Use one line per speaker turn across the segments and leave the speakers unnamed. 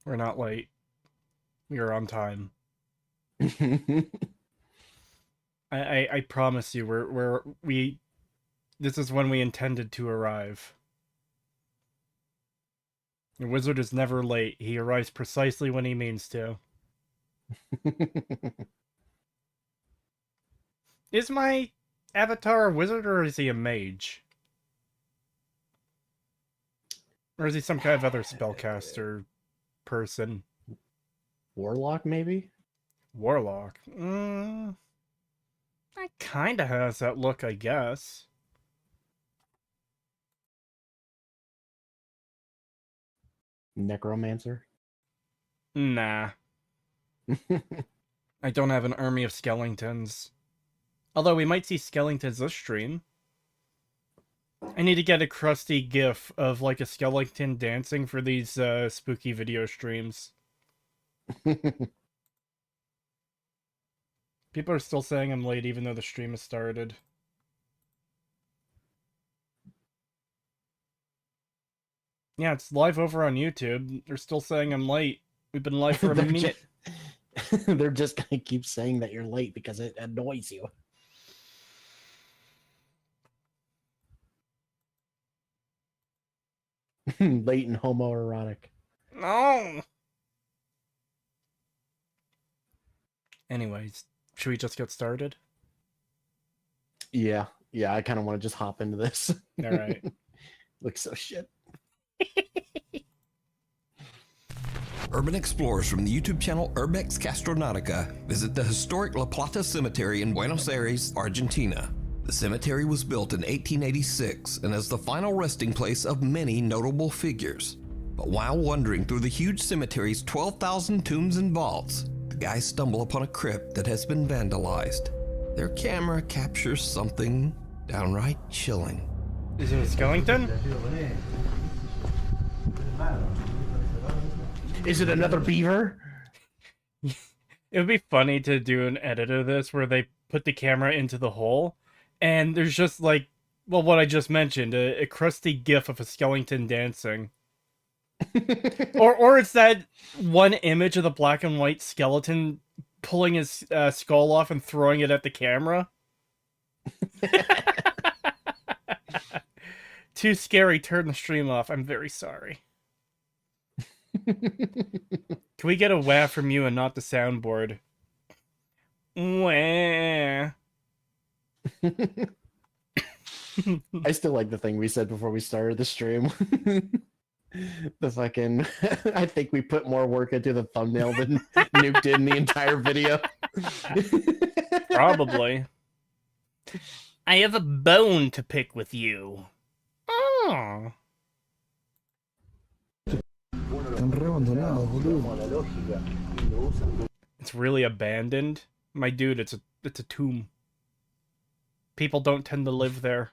We're not late. We are on time. I promise you, we this is when we intended to arrive. The wizard is never late. He arrives precisely when he means to. Is my avatar a wizard or is he a mage? Or is he some kind of other spellcaster person?
Warlock, maybe?
Warlock? That kinda has that look, I guess.
Necromancer?
Nah. I don't have an army of skeletons. Although we might see skeletons this stream. I need to get a crusty gif of like a skeleton dancing for these spooky video streams. People are still saying I'm late even though the stream has started. Yeah, it's live over on YouTube. They're still saying I'm late. We've been live for a minute.
They're just gonna keep saying that you're late because it annoys you. Late and homoerotic.
No! Anyways, should we just get started?
Yeah, I kind of want to just hop into this.
Alright.
Looks so shit.
Urban explorers from the YouTube channel Urbex Castronautica visit the historic La Plata Cemetery in Buenos Aires, Argentina. The cemetery was built in 1886 and is the final resting place of many notable figures. But while wandering through the huge cemetery's 12,000 tombs and vaults, the guys stumble upon a crypt that has been vandalized. Their camera captures something downright chilling.
Is it a skeleton?
Is it another beaver?
It would be funny to do an edit of this where they put the camera into the hole and there's just like, well, what I just mentioned, a crusty gif of a skeleton dancing. or it's that one image of the black and white skeleton pulling his skull off and throwing it at the camera. Too scary, turn the stream off. I'm very sorry. Can we get a wah from you and not the soundboard? Wah.
I still like the thing we said before we started the stream. The fucking... I think we put more work into the thumbnail than Nuke did in the entire video.
Probably. I have a bone to pick with you. Oh. It's really abandoned. My dude, it's a tomb. People don't tend to live there.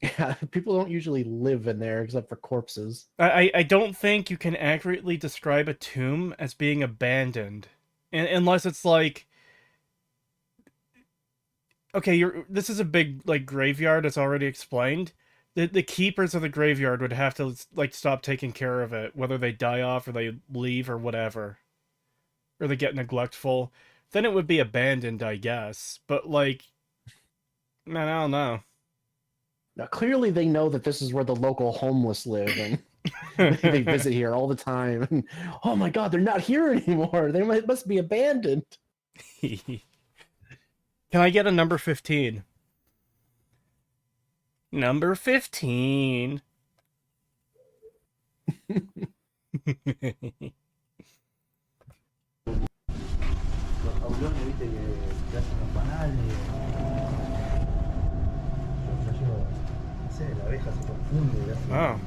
Yeah, people don't usually live in there except for corpses.
I don't think you can accurately describe a tomb as being abandoned. Unless it's like... Okay, this is a big like graveyard, as already explained. The keepers of the graveyard would have to like stop taking care of it, whether they die off or they leave or whatever. Or they get neglectful. Then it would be abandoned, I guess. But like... Man, I don't know.
Now, clearly they know that this is where the local homeless live, and they visit here all the time. And, oh my god, they're not here anymore. They must be abandoned.
Can I get a number 15? Number 15. Oh.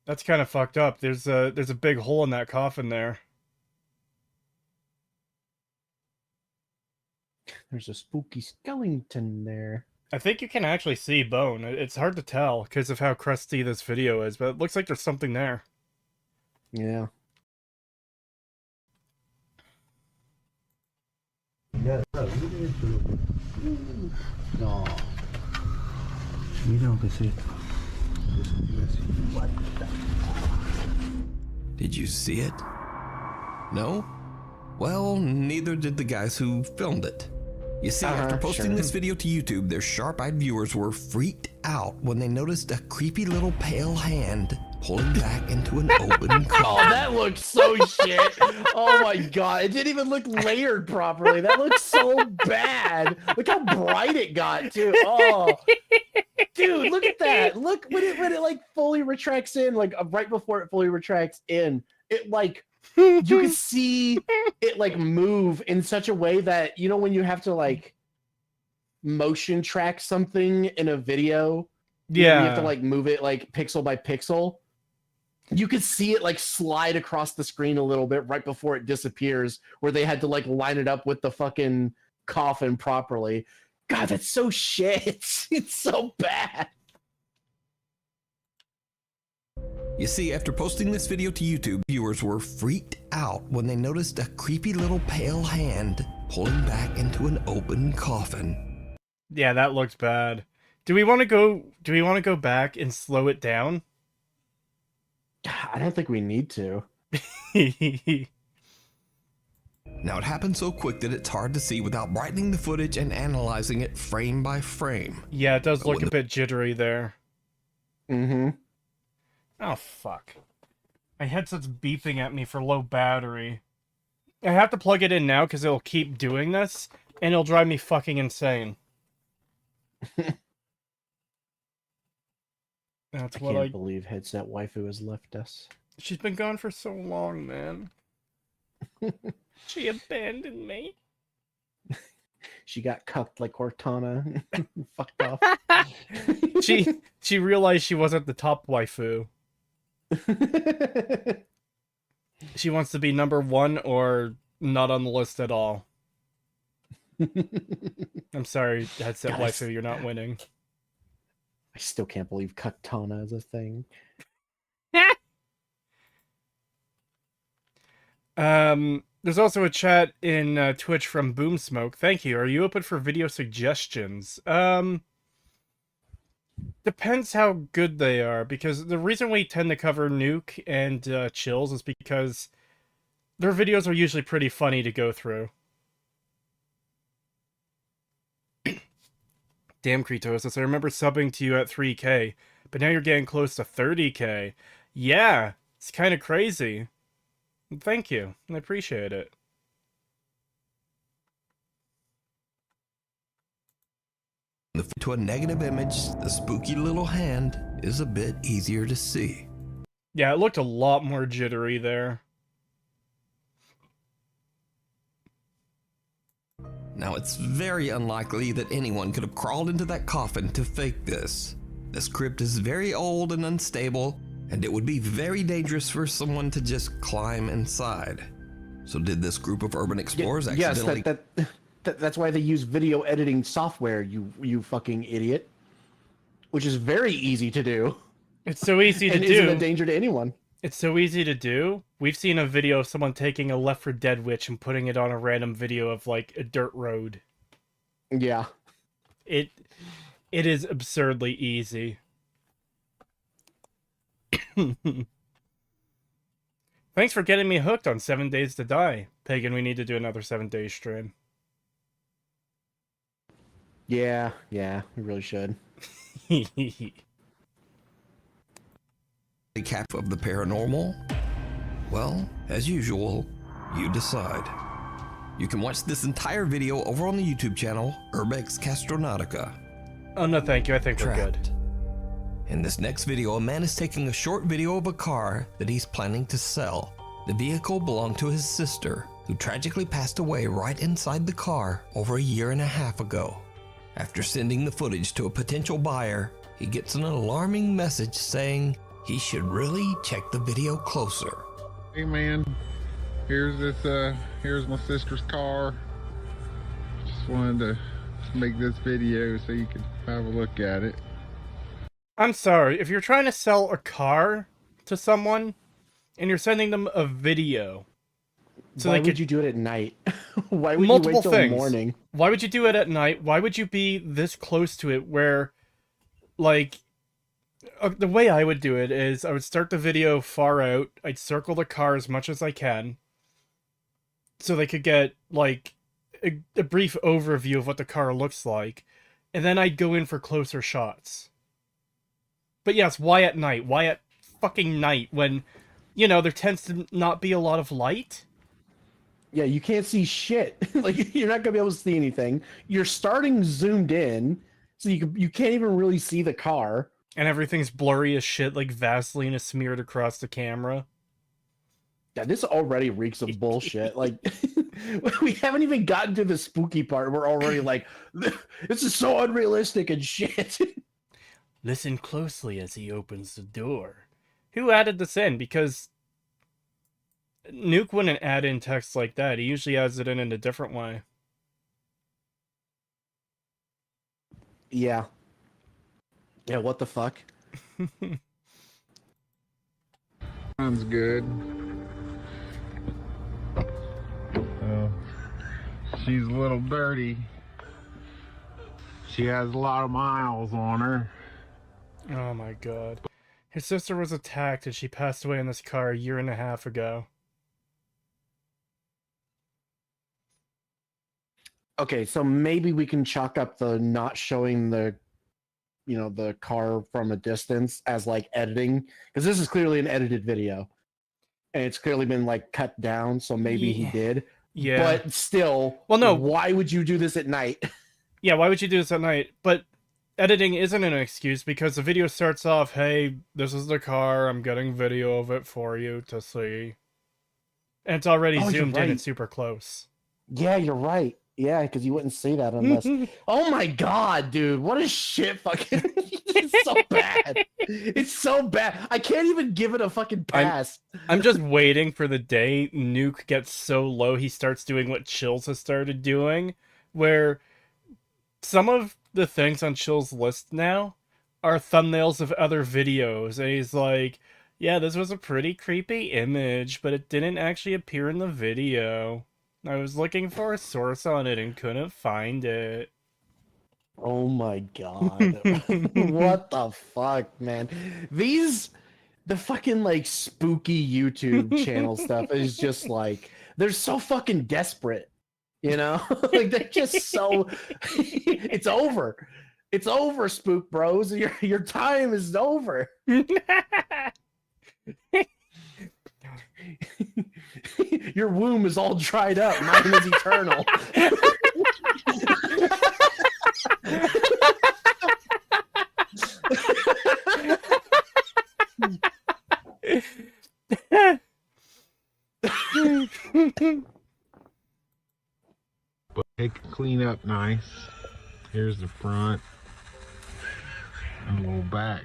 That's kind of fucked up. There's a big hole in that coffin there.
There's a spooky skeleton there.
I think you can actually see bone. It's hard to tell because of how crusty this video is, but it looks like there's something there.
Yeah.
No. Mira lo que es esto.
Did you see it? No? Well, neither did the guys who filmed it. You see, after posting this video to YouTube, their sharp-eyed viewers were freaked out when they noticed a creepy little pale hand pulling back into an open car.
Oh, that looked so shit. Oh my god, it didn't even look layered properly. That looks so bad. Look how bright it got too. Oh, dude, look at that. Look when it like fully retracts in, like right before it fully retracts in, it like you can see it like move in such a way that, you know, when you have to like motion track something in a video, you know, you have to like move it like pixel by pixel. You could see it like slide across the screen a little bit right before it disappears, where they had to like line it up with the fucking coffin properly. God, that's so shit. It's so bad.
You see, after posting this video to YouTube, viewers were freaked out when they noticed a creepy little pale hand pulling back into an open coffin.
Yeah, that looked bad. Do we want to go back and slow it down?
I don't think we need to.
Now, it happened so quick that it's hard to see without brightening the footage and analyzing it frame by frame.
Yeah, it does look a bit jittery there.
Mm-hmm.
Oh, fuck. My headset's beeping at me for low battery. I have to plug it in now because it'll keep doing this, and it'll drive me fucking insane. That's
I
what
can't believe headset waifu has left us.
She's been gone for so long, man. She abandoned me.
She got cucked like Cortana. Fucked off.
She realized she wasn't the top waifu. She wants to be number 1 or not on the list at all. I'm sorry, headset waifu, you're not winning.
I still can't believe Katana is a thing.
There's also a chat in Twitch from Boomsmoke. Thank you. Are you open for video suggestions? Depends how good they are, because the reason we tend to cover Nuke and Chills is because their videos are usually pretty funny to go through. Damn, Kretosis, I remember subbing to you at 3K, but now you're getting close to 30K. Yeah, it's kind of crazy. Thank you, I appreciate it.
To a negative image, the spooky little hand is a bit easier to see.
Yeah, it looked a lot more jittery there.
Now, it's very unlikely that anyone could have crawled into that coffin to fake this. This crypt is very old and unstable, and it would be very dangerous for someone to just climb inside. So did this group of urban explorers accidentally...
Yes, that's why they use video editing software, you fucking idiot. Which is very easy to do.
It's so easy to
and
do.
Isn't a danger to anyone.
It's so easy to do. We've seen a video of someone taking a Left 4 Dead witch and putting it on a random video of, like, a dirt road.
Yeah.
It is absurdly easy. Thanks for getting me hooked on 7 Days to Die. Pagan, we need to do another 7 Days stream.
Yeah, we really should.
Recap of the paranormal? Well, as usual, you decide. You can watch this entire video over on the YouTube channel, Urbex Castronautica.
Oh, no thank you, I think we're good.
In this next video, a man is taking a short video of a car that he's planning to sell. The vehicle belonged to his sister, who tragically passed away right inside the car over a year and a half ago. After sending the footage to a potential buyer, he gets an alarming message saying he should really check the video closer.
Hey man, here's my sister's car. Just wanted to make this video so you could have a look at it.
I'm sorry, if you're trying to sell a car to someone and you're sending them a video, so
why would you do it at night? Why would
multiple
you wait till
things.
the morning?
Why would you do it at night? Why would you be this close to it where, like, The way I would do it is I would start the video far out. I'd circle the car as much as I can, so they could get like a brief overview of what the car looks like, and then I'd go in for closer shots. But yes, why at night? Why at fucking night when, there tends to not be a lot of light?
Yeah, you can't see shit. Like you're not gonna be able to see anything. You're starting zoomed in, so you can't even really see the car.
And everything's blurry as shit, like Vaseline is smeared across the camera.
Yeah, this already reeks of bullshit. Like we haven't even gotten to the spooky part. We're already like, this is so unrealistic and shit.
Listen closely as he opens the door. Who added this in? Because Nuke wouldn't add in text like that. He usually adds it in a different way.
Yeah. Yeah, what the fuck?
Sounds good. She's a little dirty. She has a lot of miles on her.
Oh my god. His sister was attacked and she passed away in this car a year and a half ago.
Okay, so maybe we can chalk up the not showing the the car from a distance as like editing, because this is clearly an edited video and it's clearly been like cut down, so maybe he did.
Yeah.
But still,
well, no.
Why would you do this at night?
Yeah, why would you do this at night? But editing isn't an excuse, because the video starts off, hey, this is the car, I'm getting video of it for you to see. And it's already zoomed in and super close.
Yeah, you're right. Yeah, because you wouldn't see that unless... Oh my god, dude. What a shit fucking... It's so bad. It's so bad. I can't even give it a fucking pass.
I'm just waiting for the day Nuke gets so low he starts doing what Chills has started doing, where some of the things on Chill's list now are thumbnails of other videos, and he's like, yeah, this was a pretty creepy image, but it didn't actually appear in the video. I was looking for a source on it and couldn't find it.
Oh my god. What the fuck, man? The fucking like spooky YouTube channel stuff is just like, they're so fucking desperate, like they're just so it's over. It's over, Spook Bros. Your time is over. Your womb is all dried up. Mine is eternal.
But it can clean up nice. Here's the front and a little back.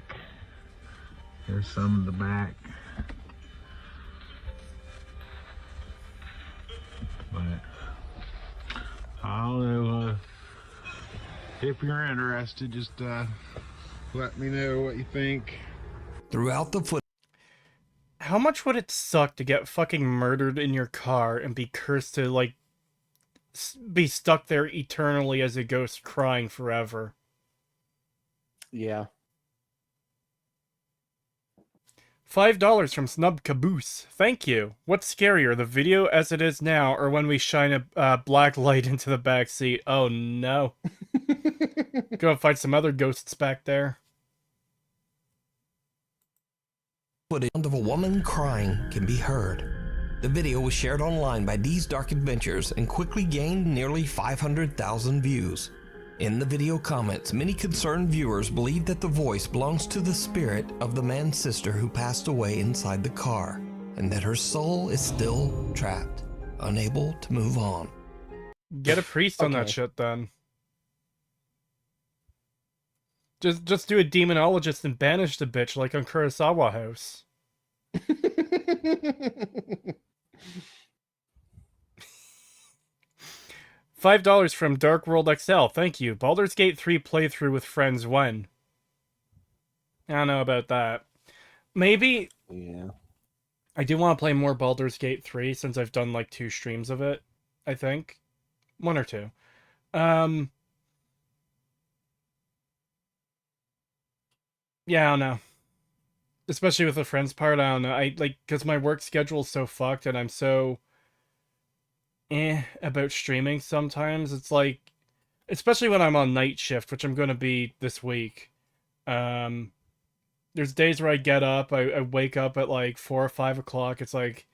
Here's some of the back. But I don't know, if you're interested, just let me know what you think.
Throughout the footage,
how much would it suck to get fucking murdered in your car and be cursed to, like, be stuck there eternally as a ghost crying forever?
Yeah.
$5 from Snub Caboose. Thank you. What's scarier, the video as it is now, or when we shine a black light into the back seat? Oh no. Go find some other ghosts back there.
footage of a woman crying can be heard. The video was shared online by D's Dark Adventures and quickly gained nearly 500,000 views. In the video comments, many concerned viewers believe that the voice belongs to the spirit of the man's sister who passed away inside the car, and that her soul is still trapped, unable to move on.
Get a priest on that shit then. Just do a demonologist and banish the bitch like on Kurosawa House. $5 from Dark World XL. Thank you. Baldur's Gate 3 playthrough with friends when? I don't know about that. Maybe.
Yeah.
I do want to play more Baldur's Gate 3 since I've done like 2 streams of it. I think. 1 or 2. Yeah, I don't know. especially with the friends part. I don't know. I like because my work schedule is so fucked, and I'm so about streaming sometimes. It's like, especially when I'm on night shift, which I'm going to be this week. Um, there's days where I get up, I wake up at like 4 or 5 o'clock. It's like,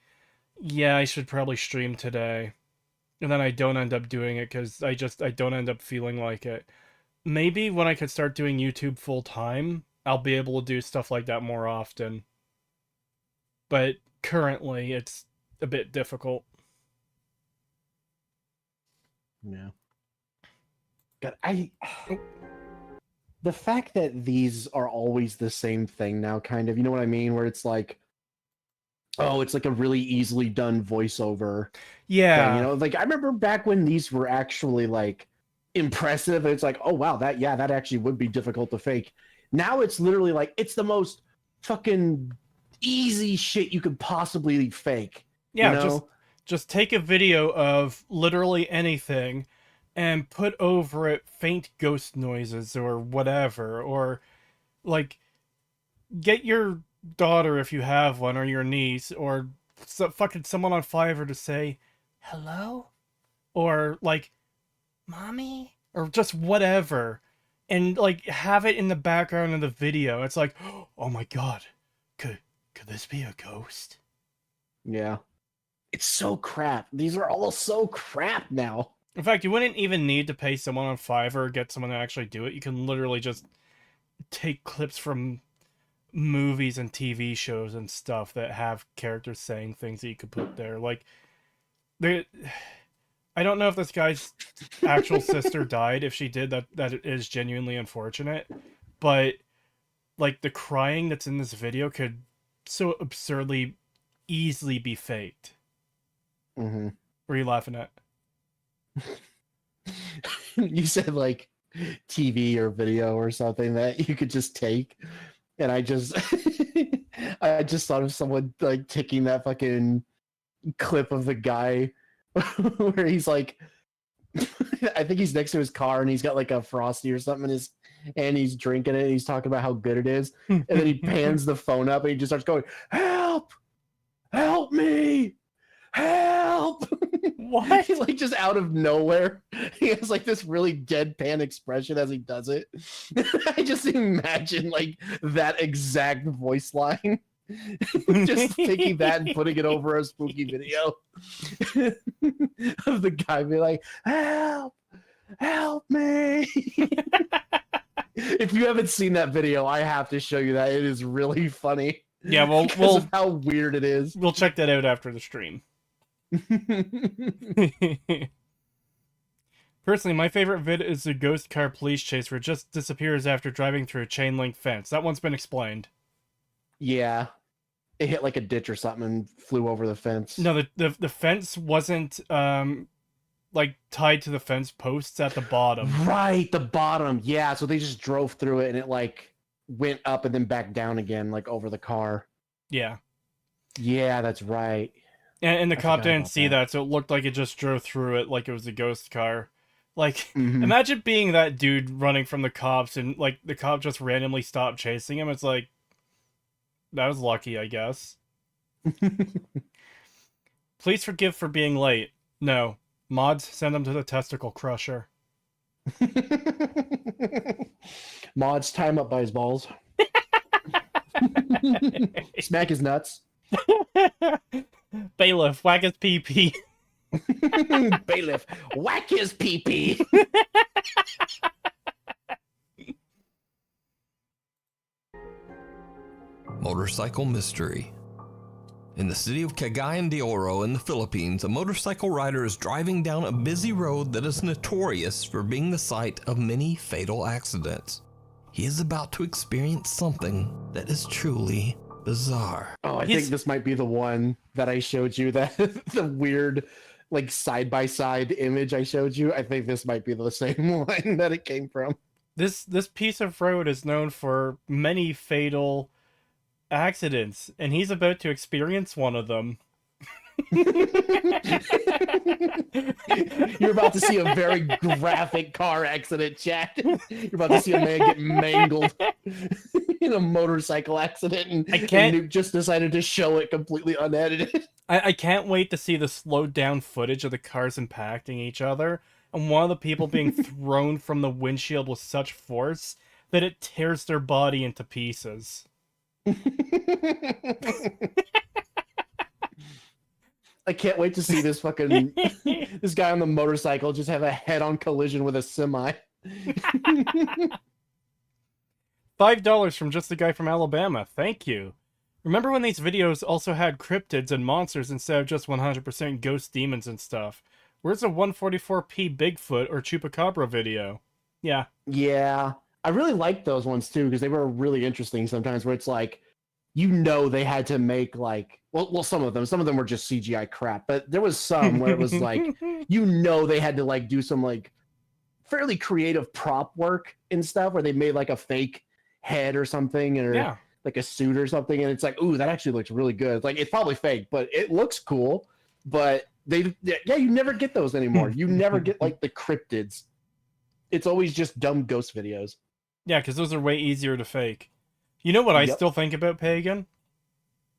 yeah, I should probably stream today, and then I don't end up doing it because I don't end up feeling like it. Maybe when I can start doing YouTube full time, I'll be able to do stuff like that more often. But currently, it's a bit difficult.
Yeah. God, the fact that these are always the same thing now, kind of, you know what I mean? Where it's like, oh, it's like a really easily done voiceover thing,
Yeah.
Like I remember back when these were actually like impressive. It's like, oh wow, that actually would be difficult to fake. Now it's literally like it's the most fucking easy shit you could possibly fake.
Yeah, just take a video of literally anything and put over it faint ghost noises or whatever, or like get your daughter if you have one or your niece or fucking someone on Fiverr to say hello or like mommy or just whatever, and like have it in the background of the video. It's like, oh my god, could this be a ghost?
Yeah. It's so crap. These are all so crap now.
In fact, you wouldn't even need to pay someone on Fiverr or get someone to actually do it. You can literally just take clips from movies and TV shows and stuff that have characters saying things that you could put there. Like, there, I don't know if this guy's actual sister died. If she did, that is genuinely unfortunate. But like the crying that's in this video could so absurdly easily be faked.
Mm-hmm.
What are you laughing at?
You said like TV or video or something that you could just take, and I just I just thought of someone like taking that fucking clip of the guy where he's like I think he's next to his car and he's got like a Frosty or something in his and he's drinking it and he's talking about how good it is, and then he pans the phone up and he just starts going, help me, help.
What?
He's like just out of nowhere. He has like this really deadpan expression as he does it. I just imagine like that exact voice line. Just taking that and putting it over a spooky video of the guy being like, help me. If you haven't seen that video, I have to show you that. It is really funny.
Yeah,
because of how weird it is.
We'll check that out after the stream. Personally, my favorite vid is the ghost car police chase where it just disappears after driving through a chain link fence. That one's been explained.
Yeah. It hit like a ditch or something and flew over the fence.
No, the fence wasn't like tied to the fence posts at the bottom.
Right, the bottom. Yeah, so they just drove through it and it like went up and then back down again, like over the car.
Yeah.
Yeah, that's right.
And the
I
cop
forgot
didn't
about
see
that.
that, so it looked like it just drove through it like it was a ghost car. Like, imagine being that dude running from the cops and, like, the cop just randomly stopped chasing him. It's like, that was lucky, I guess. Please forgive for being late. No. Mods, send them to the testicle crusher.
Mods, tie him up by his balls. Smack his nuts.
Bailiff, whack his pee-pee.
Bailiff, whack his pee-pee.
Motorcycle mystery. In the city of Cagayan de Oro in the Philippines, a motorcycle rider is driving down a busy road that is notorious for being the site of many fatal accidents. He is about to experience something that is truly bizarre.
Oh, I think this might be the one that I showed you, that the weird like side-by-side image I showed you. I think this might be the same one that it came from.
This piece of road is known for many fatal accidents, and he's about to experience one of them.
You're about to see a very graphic car accident, chat. You're about to see a man get mangled. in a motorcycle accident, and,
I can't-
and Nuke just decided to show it completely unedited.
I can't wait to see the slowed down footage of the cars impacting each other, and one of the people being thrown from the windshield with such force that it tears their body into pieces.
I can't wait to see this fucking this guy on the motorcycle just have a head-on collision with a semi.
$5 from just the guy from Alabama. Thank you. Remember when these videos also had cryptids and monsters instead of just 100% ghost demons and stuff? Where's a 144p Bigfoot or Chupacabra video? Yeah.
Yeah, I really liked those ones too because they were really interesting sometimes. Where it's like, you know, they had to make like, well, some of them were just CGI crap, but there was some where it was like, you know, they had to like do some like fairly creative prop work and stuff where they made like a fake head or something, or
Yeah.
like a suit or something, and it's like, ooh, that actually looks really good. It's like, it's probably fake, but it looks cool. But you never get those anymore. You never get like the cryptids. It's always just dumb ghost videos.
Yeah, because those are way easier to fake. You know what I
Yep.
still think about Pagan?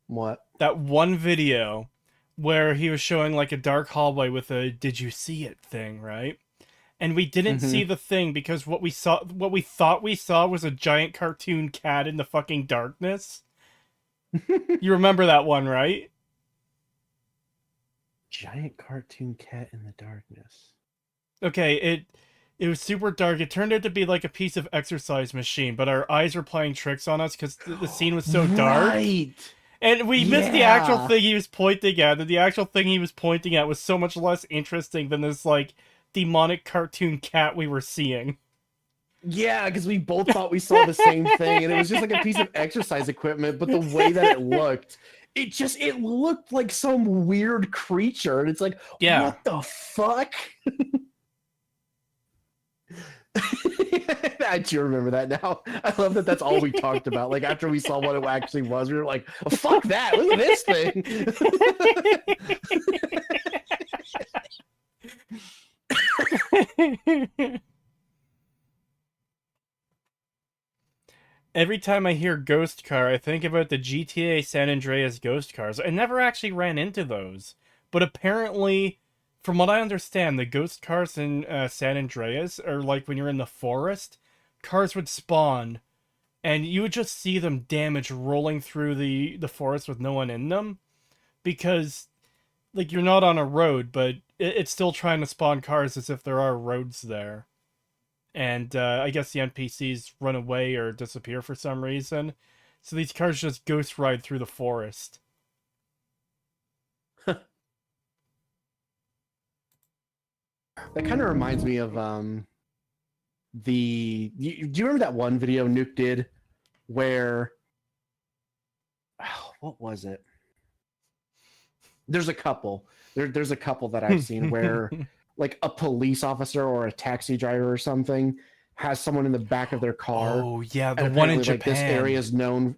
What?
That one video where he was showing like a dark hallway with a "did you see it" thing, right? And we didn't see the thing because what we thought we saw was a giant cartoon cat in the fucking darkness. You remember that one, right?
Giant cartoon cat in the darkness.
Okay, it was super dark. It turned out to be like a piece of exercise machine, but our eyes were playing tricks on us because the scene was so dark.
Right.
And we missed the actual
Yeah.
thing he was pointing at, and the actual thing he was pointing at was so much less interesting than this, like, demonic cartoon cat we were seeing.
Yeah, because we both thought we saw the same thing, and it was just like a piece of exercise equipment, but the way that it looked, it looked like some weird creature, and it's like,
Yeah.
what the fuck? I do remember that now. I love that that's all we talked about. Like, after we saw what it actually was, we were like, oh, fuck that, look at this thing.
Every time I hear ghost car, I think about the GTA San Andreas ghost cars. I never actually ran into those, but apparently, from what I understand, the ghost cars in San Andreas are like when you're in the forest, cars would spawn, and you would just see them damaged rolling through the forest with no one in them, because like you're not on a road, but it's still trying to spawn cars as if there are roads there. And I guess the NPCs run away or disappear for some reason. So these cars just ghost ride through the forest.
That kind of reminds me of do you remember that one video Nuke did where what was it? There's a couple. There's a couple that I've seen where like a police officer or a taxi driver or something has someone in the back of their car.
Oh, yeah, the
And
one in
apparently,
Japan.
like, this area is known.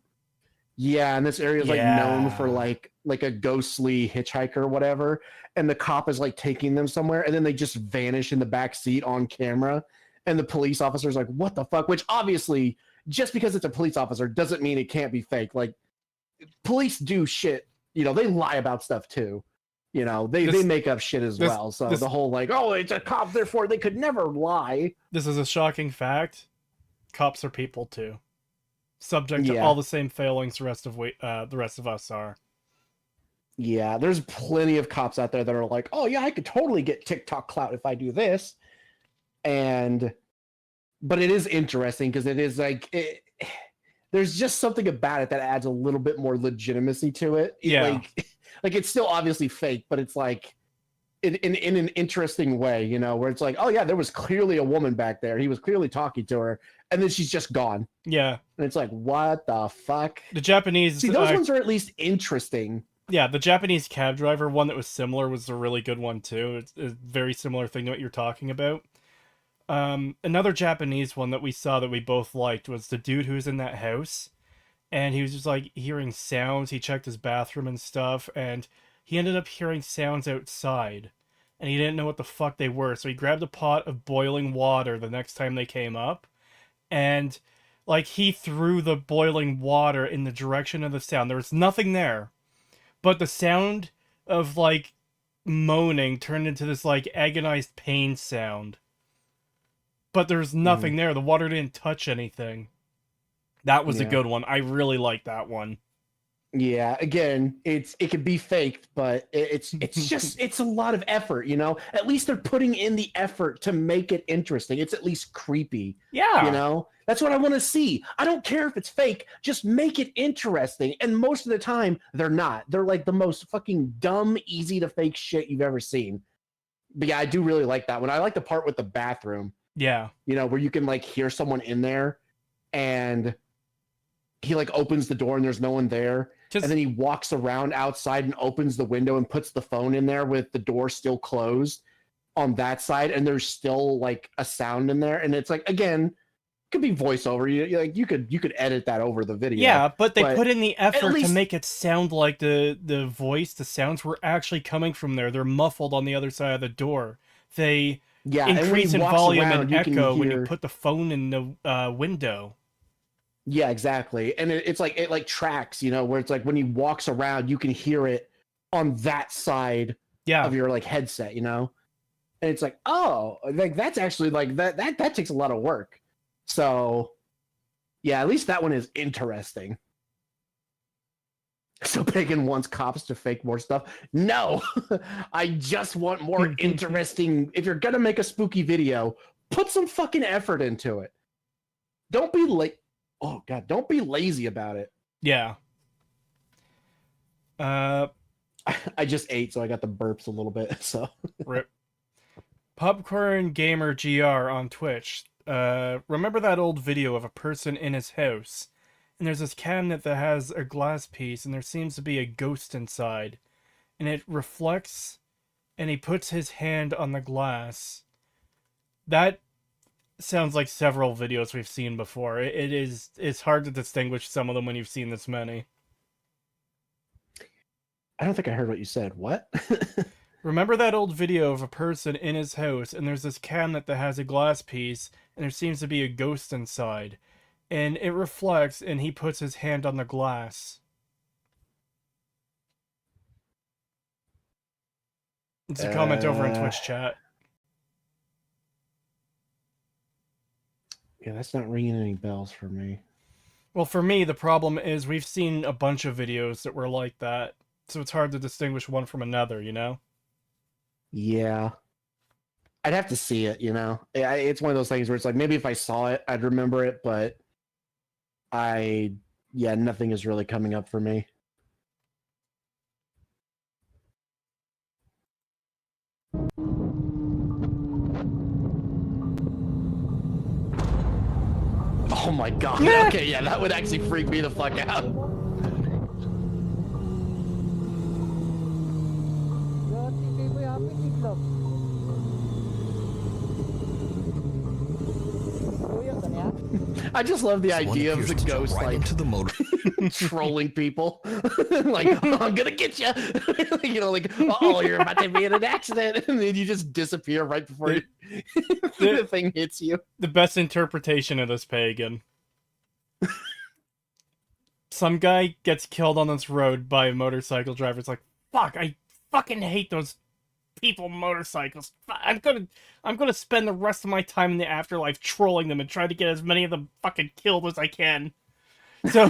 Yeah, and this area is like known for
Yeah.
like a ghostly hitchhiker or whatever. And the cop is like taking them somewhere, and then they just vanish in the back seat on camera. And the police officer's like, "What the fuck?" Which obviously, just because it's a police officer doesn't mean it can't be fake. Like, police do shit. You know, they lie about stuff too. You know, they make up shit as well. So the whole like, oh, it's a cop, therefore they could never lie.
This is a shocking fact. Cops are people too. Subject to
Yeah.
all the same failings the rest of us are.
Yeah, there's plenty of cops out there that are like, oh yeah, I could totally get TikTok clout if I do this. But it is interesting because it is like there's just something about it that adds a little bit more legitimacy to it.
Yeah.
Like it's still obviously fake, but it's like in an interesting way, you know, where it's like, oh yeah, there was clearly a woman back there. He was clearly talking to her, and then she's just gone.
Yeah.
And it's like, what the fuck?
The Japanese...
See, those ones are at least interesting.
Yeah, the Japanese cab driver one that was similar was a really good one too. It's a very similar thing to what you're talking about. Another Japanese one that we saw that we both liked was the dude who was in that house, and he was just like hearing sounds. He checked his bathroom and stuff, and he ended up hearing sounds outside, and he didn't know what the fuck they were. So he grabbed a pot of boiling water the next time they came up, and like he threw the boiling water in the direction of the sound. There was nothing there, but the sound of like moaning turned into this like agonized pain sound. But there's nothing there. The water didn't touch anything. That was a
Yeah.
good one. I really like that one.
Yeah, again, it could be faked, but it's just it's a lot of effort, you know. At least they're putting in the effort to make it interesting. It's at least creepy,
Yeah.
you know. That's what I want to see. I don't care if it's fake, just make it interesting. And most of the time, they're not. They're like the most fucking dumb, easy to fake shit you've ever seen. But yeah, I do really like that one. I like the part with the bathroom,
Yeah.
you know, where you can like hear someone in there, and he like opens the door and there's no one there.
Just
And then he walks around outside and opens the window and puts the phone in there with the door still closed on that side, and there's still like a sound in there. And it's like, again, could be voiceover. You could edit that over the video.
yeah, but they
but
put in the effort to
least-
make it sound like the sounds were actually coming from there. They're muffled on the other side of the door. They
Yeah, and when
increase
he
in
walks
volume
around,
and
you can
echo when you
hear-
put the phone in the window.
Yeah, exactly. And it's like it like tracks, you know, where it's like when he walks around, you can hear it on that side
Yeah.
of your like headset, you know. And it's like, oh, like that's actually like that takes a lot of work. So yeah, at least that one is interesting. So Pagan wants cops to fake more stuff. No, I just want more interesting. If you're gonna make a spooky video, put some fucking effort into it. Don't be like, oh god, don't be lazy about it.
Yeah.
I just ate, so I got the burps a little bit. So
Rip. Popcorn Gamer GR on Twitch. Remember that old video of a person in his house, and there's this cabinet that has a glass piece, and there seems to be a ghost inside, and it reflects, and he puts his hand on the glass. That sounds like several videos we've seen before. It's hard to distinguish some of them when you've seen this many.
I don't think I heard what you said. What?
Remember that old video of a person in his house, and there's this cabinet that has a glass piece, and there seems to be a ghost inside, and it reflects, and he puts his hand on the glass. It's a comment over in Twitch chat.
Yeah, that's not ringing any bells for me.
Well, for me, the problem is we've seen a bunch of videos that were like that, so it's hard to distinguish one from another, you know?
Yeah. I'd have to see it, you know? It's one of those things where it's like, maybe if I saw it, I'd remember it, but nothing is really coming up for me. Oh my god. Okay, yeah, that would actually freak me the fuck out. I just love the
Someone
idea of
appears
the
to jump
ghost
right
like
into the motor.
trolling people. Like, oh, I'm gonna get you. You know, like, oh, you're about to be in an accident, and then you just disappear right before the thing hits you.
The best interpretation of this pagan. Some guy gets killed on this road by a motorcycle driver. It's like, fuck, I fucking hate those people motorcycles. I'm gonna spend the rest of my time in the afterlife trolling them and try to get as many of them fucking killed as I can. So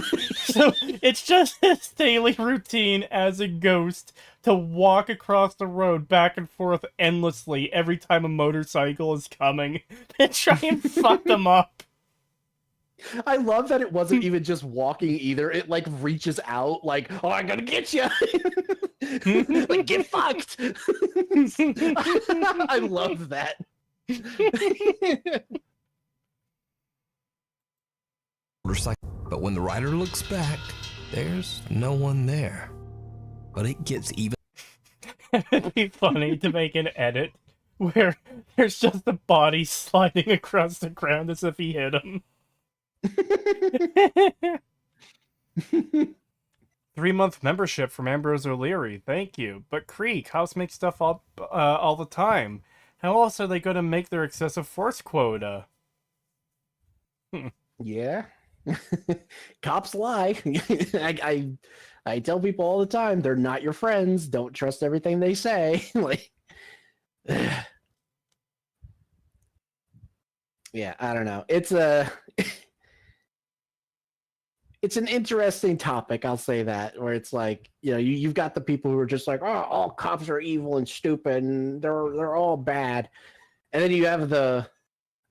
it's just his daily routine as a ghost to walk across the road back and forth endlessly every time a motorcycle is coming and try and fuck them up.
I love that it wasn't even just walking either. It like reaches out, like, oh, I'm gonna get you. Like, get fucked. I love that.
Motorcycle. But when the rider looks back, there's no one there. But it gets even.
It'd be funny to make an edit where there's just a body sliding across the ground as if he hit him. 3-month membership from Ambrose O'Leary. Thank you. But Creek, House makes stuff up all the time. How else are they going to make their excessive force quota?
Yeah. Cops lie. I tell people all the time, they're not your friends. Don't trust everything they say. Like, yeah, I don't know. It's an interesting topic. I'll say that, where it's like, you've got the people who are just like, oh, all cops are evil and stupid, and they're all bad, and then you have the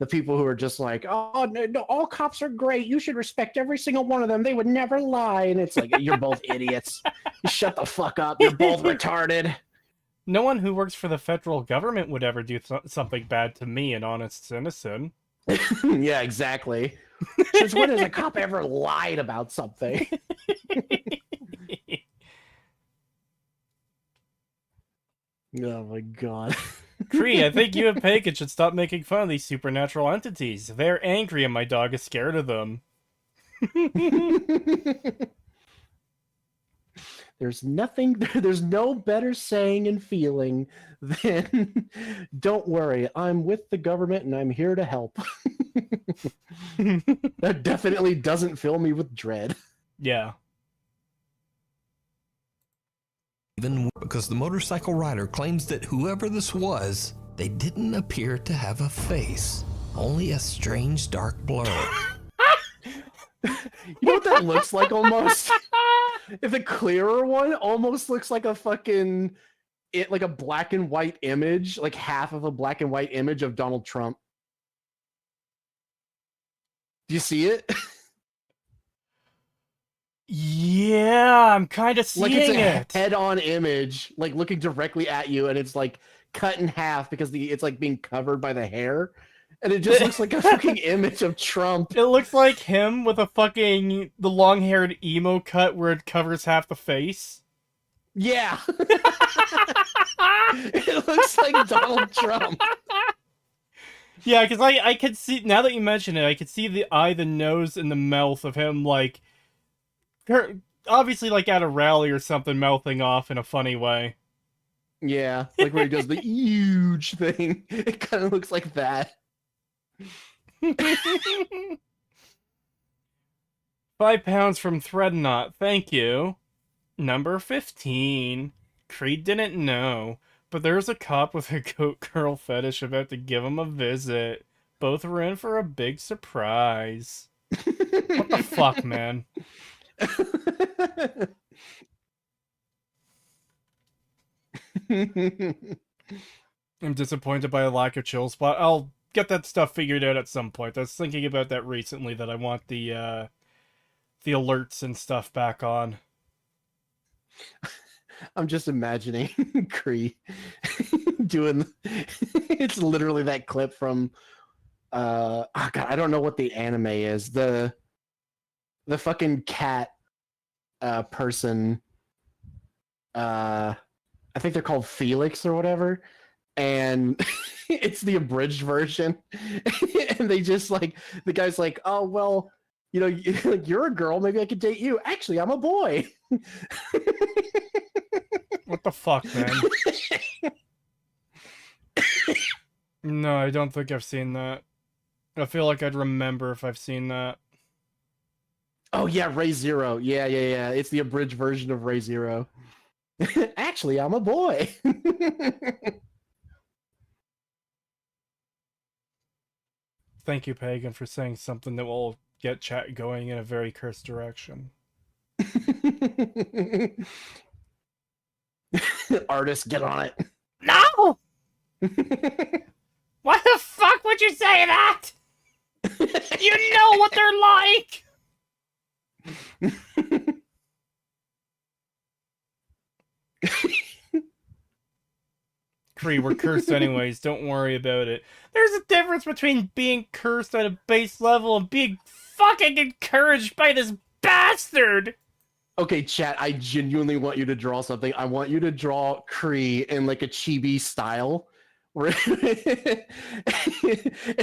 people who are just like, oh, no, all cops are great. You should respect every single one of them. They would never lie. And it's like, you're both idiots. Shut the fuck up. You're both retarded.
No one who works for the federal government would ever do something bad to me, an honest citizen.
Yeah, exactly. Since when has a cop ever lied about something? Oh my god.
Cree, I think you and Pagan should stop making fun of these supernatural entities. They're angry and my dog is scared of them.
There's no better saying and feeling than, don't worry, I'm with the government and I'm here to help. That definitely doesn't fill me with dread.
Yeah.
Even because the motorcycle rider claims that whoever this was, they didn't appear to have a face, only a strange dark blur.
You know what that looks like almost? If the clearer one almost looks like a like a black and white image, like half of a black and white image of Donald Trump. Do you see it?
Yeah, I'm kind of seeing
Like it's a
it.
head-on image, like looking directly at you, and it's like cut in half because it's like being covered by the hair, and it just looks like a fucking image of Trump.
It looks like him with the long-haired emo cut where it covers half the face.
Yeah. It looks like Donald Trump.
Yeah, because I could see, now that you mention it, I could see the eye, the nose, and the mouth of him, like, obviously, like, at a rally or something, mouthing off in a funny way.
Yeah, like where he does the huge thing. It kind of looks like that.
5 pounds from Threadnought, thank you. Number 15. Creed didn't know, but there's a cop with a goat girl fetish about to give him a visit. Both were in for a big surprise. What the fuck, man? I'm disappointed by a lack of chill spot. I'll get that stuff figured out at some point. I was thinking about that recently, that I want the alerts and stuff back on.
I'm just imagining Cree doing. It's literally that clip from. Oh God, I don't know what the anime is. The fucking cat person. I think they're called Felix or whatever, and it's the abridged version. And they just like, the guy's like, oh well, you're a girl, maybe I could date you. Actually, I'm a boy.
What the fuck, man? No, I don't think I've seen that. I feel like I'd remember if I've seen that.
Oh yeah, Ray Zero. Yeah. It's the abridged version of Ray Zero. Actually, I'm a boy.
Thank you, Pagan, for saying something that will get chat going in a very cursed direction.
Artist, get on it.
No! Why the fuck would you say that? You know what they're like! Cree, we're cursed anyways, don't worry about it. There's a difference between being cursed at a base level and being fucking encouraged by this bastard!
Okay, chat, I genuinely want you to draw something. I want you to draw Cree in like a chibi style. Where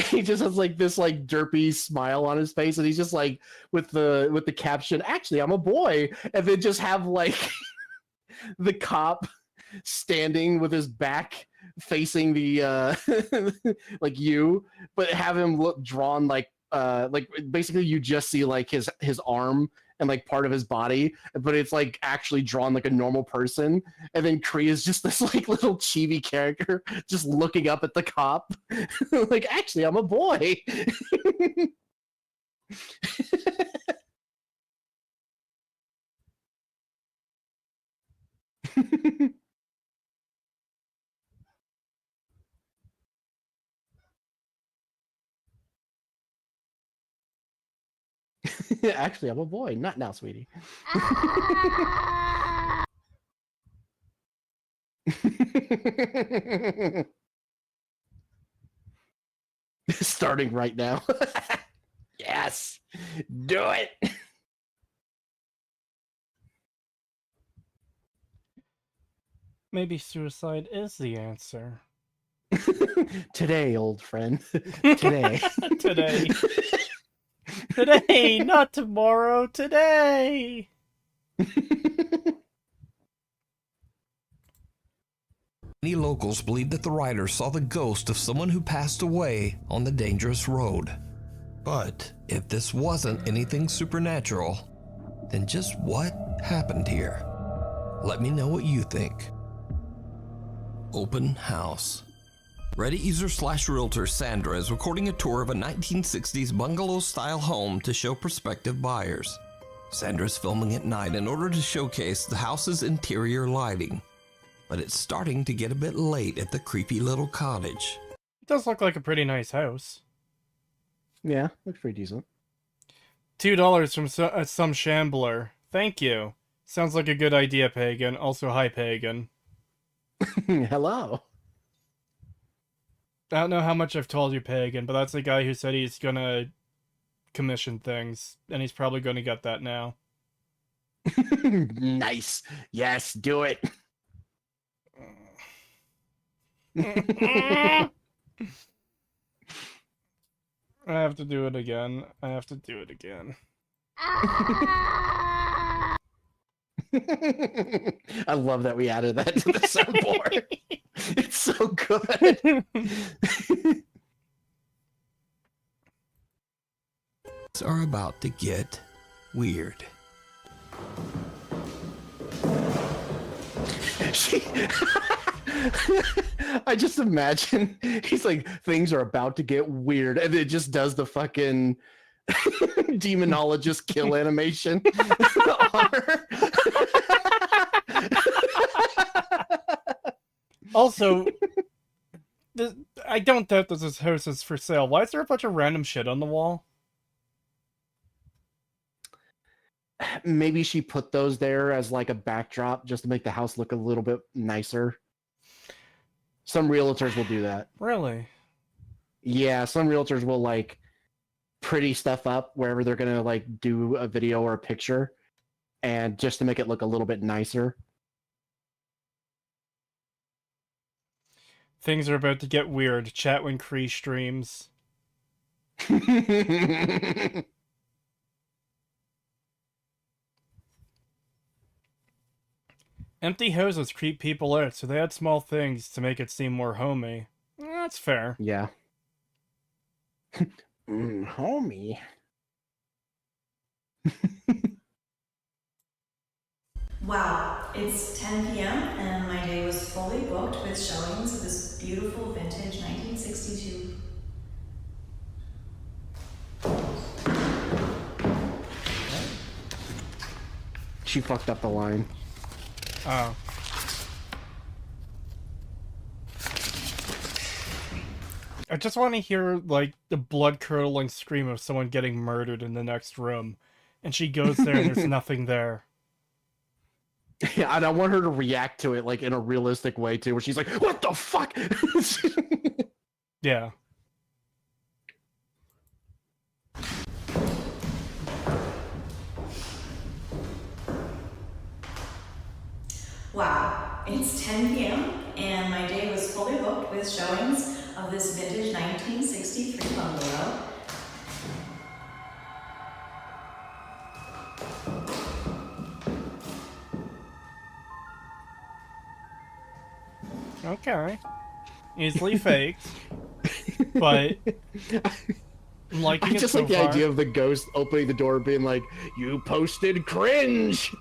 he just has like this like derpy smile on his face, and he's just like with the caption, actually I'm a boy, and then just have like the cop standing with his back facing the like you, but have him look drawn like like basically you just see like his arm and like part of his body, but it's like actually drawn like a normal person. And then Kree is just this like little chibi character just looking up at the cop. Like, actually, I'm a boy. Actually, I'm a boy. Not now, sweetie. Starting right now. Yes. Do it.
Maybe suicide is the answer.
Today, old friend. Today.
Today. Today, not tomorrow. Today.
Many locals believe that the writer saw the ghost of someone who passed away on the dangerous road. But if this wasn't anything supernatural, then just what happened here? Let me know what you think. Open house. Reddit user / realtor Sandra is recording a tour of a 1960s bungalow-style home to show prospective buyers. Sandra's filming at night in order to showcase the house's interior lighting. But it's starting to get a bit late at the creepy little cottage.
It does look like a pretty nice house.
Yeah, looks pretty decent.
$2 from some shambler. Thank you. Sounds like a good idea, Pagan. Also, hi, Pagan.
Hello.
I don't know how much I've told you, Pagan, but that's the guy who said he's gonna commission things, and he's probably gonna get that now.
Nice. Yes, do it.
I have to do it again. I have to do it again.
I love that we added that to the soundboard. It's so good.
Things are about to get weird.
I just imagine he's like, things are about to get weird, and it just does the fucking demonologist kill animation on her.
Also, I don't doubt that this house is for sale. Why is there a bunch of random shit on the wall?
Maybe she put those there as like a backdrop just to make the house look a little bit nicer. Some realtors will do that.
Really?
Yeah, some realtors will like pretty stuff up wherever they're gonna like do a video or a picture, and just to make it look a little bit nicer.
Things are about to get weird. Chat when Kree streams. Empty houses creep people out, so they add small things to make it seem more homey. That's fair.
Yeah. Homie.
Wow, it's 10 p.m. and my day was fully booked with showings of this beautiful vintage 1962.
She fucked up the line.
Oh. I just want to hear, like, the blood-curdling scream of someone getting murdered in the next room. And she goes there and there's nothing there.
Yeah, and I want her to react to it like in a realistic way too, where she's like, "What the fuck?"
Yeah.
Wow, it's 10 p.m. and my day was fully booked with showings of this vintage 1963 bungalow.
Okay. Easily faked. But I'm liking
I
it
just
so
like the
far.
idea of the ghost opening the door being like, "You posted cringe."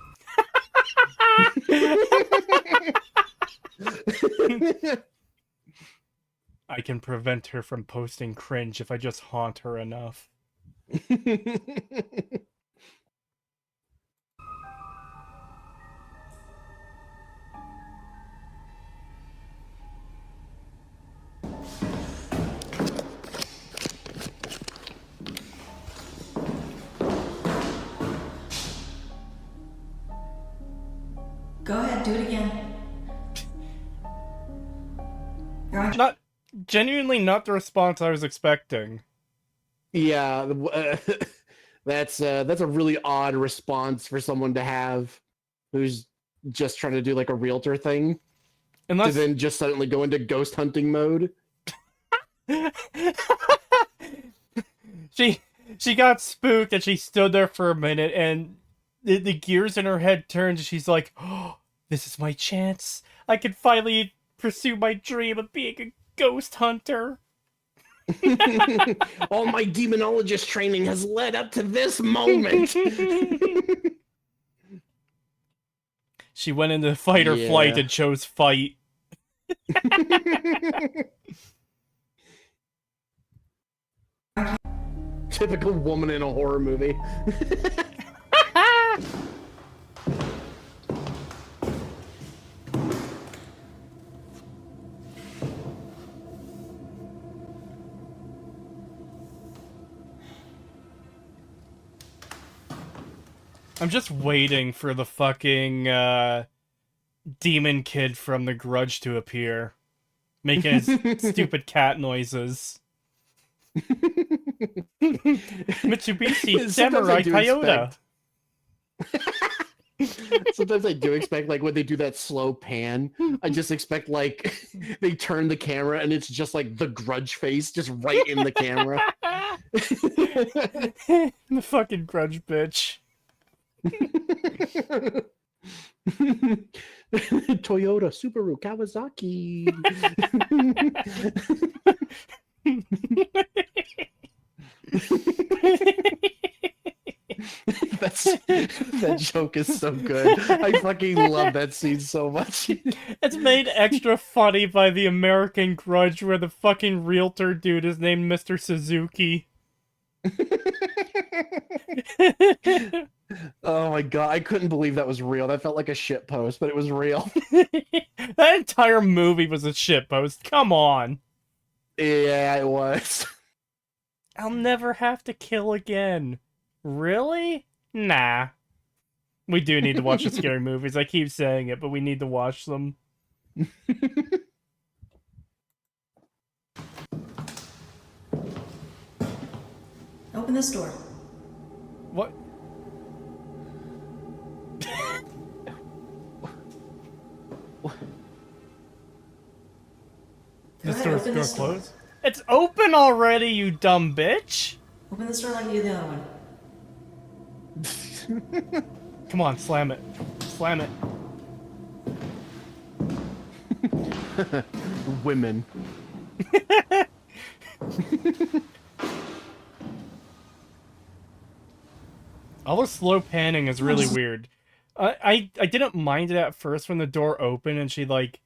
I can prevent her from posting cringe if I just haunt her enough.
Go ahead, do it again. You're on.
Not genuinely not the response I was expecting.
Yeah, that's a really odd response for someone to have who's just trying to do like a realtor thing to
Unless
then just suddenly go into ghost hunting mode.
she got spooked and she stood there for a minute and the gears in her head turned and she's like, "Oh, this is my chance. I can finally pursue my dream of being a ghost hunter."
All my demonologist training has led up to this moment.
She went into fight or flight
Yeah.
and chose fight.
Typical woman in a horror movie.
I'm just waiting for the fucking demon kid from The Grudge to appear, making his stupid cat noises. Mitsubishi
Sometimes
Samurai
I do
Toyota.
Sometimes I do expect, like, when they do that slow pan, I just expect, like, they turn the camera and it's just, like, the Grudge face just right in the camera.
The fucking Grudge bitch.
Toyota, Subaru, Kawasaki. That joke is so good. I fucking love that scene so much.
It's made extra funny by the American Grudge where the fucking realtor dude is named Mr. Suzuki.
Oh my god, I couldn't believe that was real. That felt like a shit post, but it was real.
That entire movie was a shitpost. Come on.
Yeah, it was.
I'll never have to kill again. Really? Nah. We do need to watch the scary movies. I keep saying it, but we need to watch them.
Open this door.
What?
Go
This
ahead,
door's
open
gonna
this door.
close? It's open already, you dumb bitch!
Open this door like you did the other one.
Come on, slam it. Slam it.
Women.
All the slow panning is really weird. I didn't mind it at first when the door opened and she, like,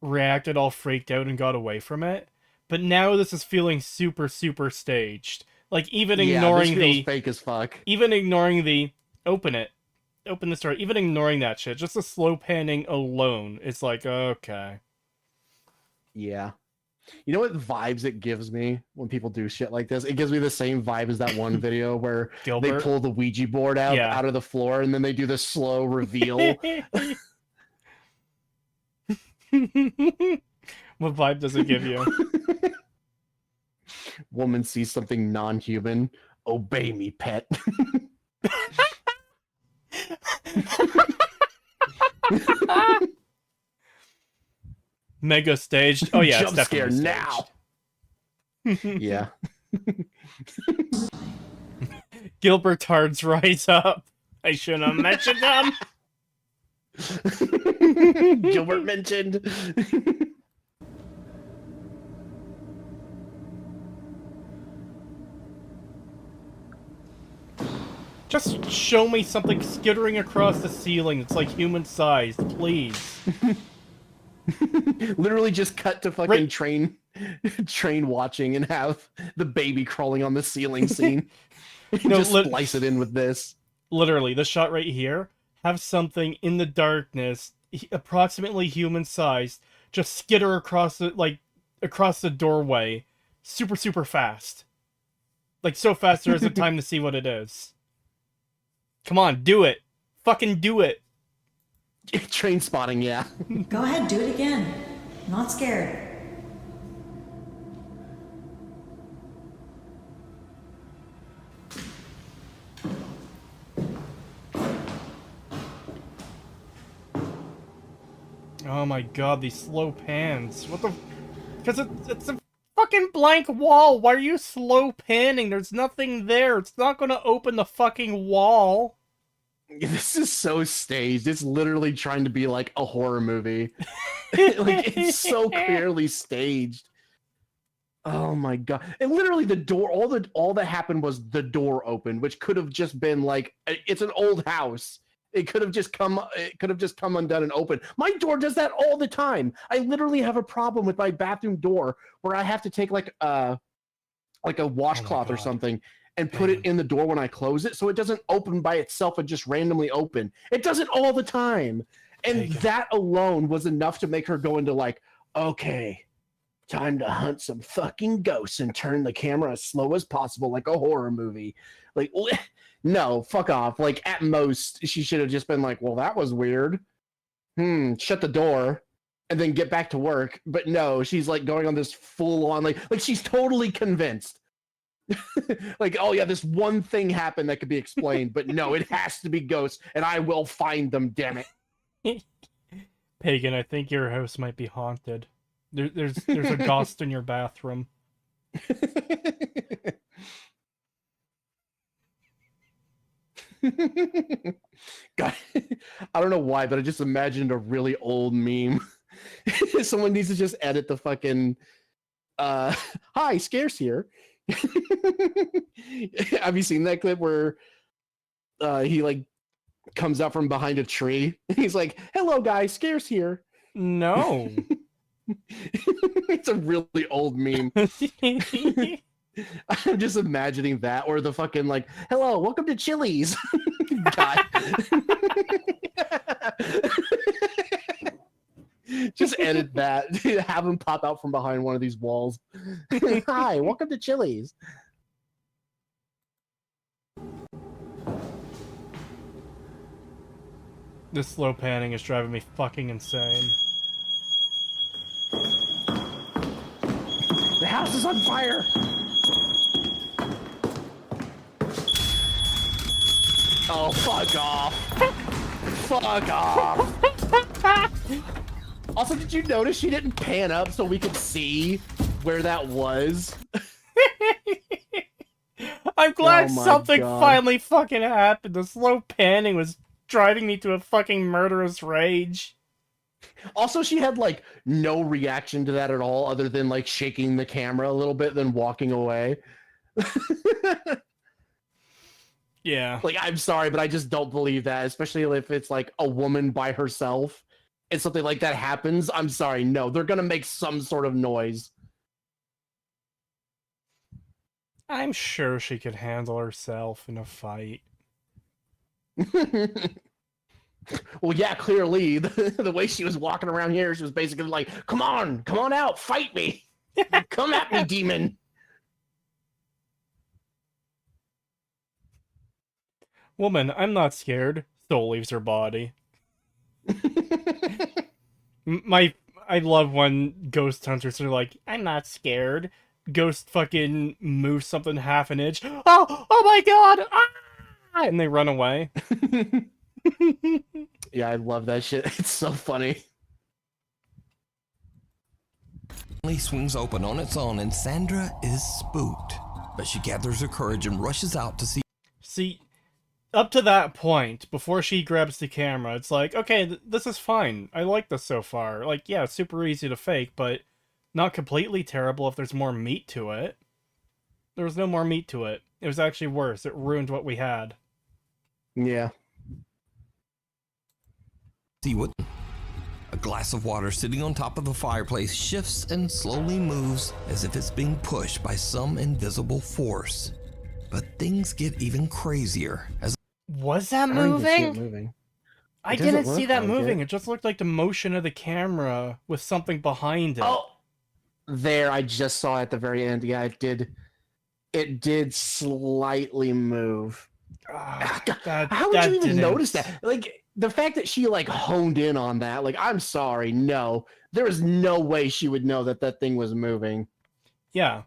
reacted all freaked out and got away from it. But now this is feeling super, super staged. Like, even ignoring
this feels
the...
fake as fuck.
Even ignoring the... Open it. Open the door. Even ignoring that shit. Just the slow panning alone. It's like, okay.
Yeah. You know what vibes it gives me when people do shit like this? It gives me the same vibe as that one video where
Gilbert?
they pull the Ouija board out of the floor and then they do the slow reveal.
What vibe does it give you?
Woman sees something non-human. Obey me, pet.
Mega staged. Oh yeah, it's
Jump scare
definitely
now.
staged.
Yeah.
Gilbert Tards rise up. I shouldn't have mentioned them.
Gilbert mentioned.
Just show me something skittering across the ceiling that's like human-sized, please.
Literally just cut to fucking
Right.
train watching and have the baby crawling on the ceiling scene.
No,
Just splice it in with this.
Literally, this shot right here, have something in the darkness, approximately human-sized, just skitter across the doorway, super, super fast. Like, so fast there isn't time to see what it is. Come on, do it. Fucking do it.
Train spotting, yeah.
Go ahead, do it again. I'm not scared.
Oh my god, these slow pans. What the... Because it's a fucking blank wall. Why are you slow panning? There's nothing there. It's not gonna open the fucking wall.
This is so staged. It's literally trying to be like a horror movie. Like, it's so clearly staged. Oh my god. And literally the door, all that happened was the door opened, which could have just been like, it's an old house. It could have just come undone and open. My door does that all the time. I literally have a problem with my bathroom door where I have to take like a washcloth or something and put it in the door when I close it so it doesn't open by itself and just randomly open. It does it all the time. And that alone was enough to make her go into like, okay, time to hunt some fucking ghosts and turn the camera as slow as possible like a horror movie. Like, no, fuck off. Like, at most, she should have just been like, well, that was weird. Shut the door and then get back to work. But no, she's like going on this full on, like she's totally convinced. Like, oh yeah, this one thing happened that could be explained, but no, it has to be ghosts and I will find them, damn it.
Pagan, I think your house might be haunted. There's a ghost in your bathroom.
God, I don't know why, but I just imagined a really old meme. Someone needs to just edit the fucking hi, Scarce here. Have you seen that clip where he like comes out from behind a tree? He's like, hello guys, Scarce here.
No.
It's a really old meme. I'm just imagining that, or the fucking like, hello, welcome to Chili's. God. Just edit that. Have him pop out from behind one of these walls. Hi, welcome to Chili's.
This slow panning is driving me fucking insane.
The house is on fire! Oh, fuck off. Fuck off. Also, did you notice she didn't pan up so we could see where that was?
I'm glad
Oh my
something
God.
finally fucking happened. The slow panning was driving me to a fucking murderous rage.
Also, she had like no reaction to that at all other than like shaking the camera a little bit, then walking away.
Yeah.
Like, I'm sorry, but I just don't believe that, especially if it's like a woman by herself and something like that happens. I'm sorry, no, they're gonna make some sort of noise.
I'm sure she could handle herself in a fight.
Well, yeah, clearly the way she was walking around here, she was basically like, come on out, fight me. Come at me, demon.
Woman, I'm not scared. Soul leaves her body. I love when ghost hunters are like, I'm not scared. Ghost fucking moves something half an inch. Oh my god! Ah! And they run away.
Yeah, I love that shit. It's so funny.
Finally swings open on its own and Sandra is spooked. But she gathers her courage and rushes out to see.
See, up to that point, before she grabs the camera, it's like, okay, this is fine. I like this so far. Like, yeah, it's super easy to fake, but not completely terrible if there's more meat to it. There was no more meat to it. It was actually worse. It ruined what we had.
Yeah.
See what? A glass of water sitting on top of the fireplace shifts and slowly moves as if it's being pushed by some invisible force. But things get even crazier as
Was that
I don't even see it
moving?
moving.
I
It doesn't
didn't see
look
that
like
moving.
it.
It just looked like the motion of the camera with something behind it.
Oh, there! I just saw at the very end. Yeah, it did. It did slightly move.
Ah,
How would you
that
even
didn't.
notice that? Like the fact that she like honed in on that. Like, I'm sorry, no, there is no way she would know that that thing was moving.
Yeah,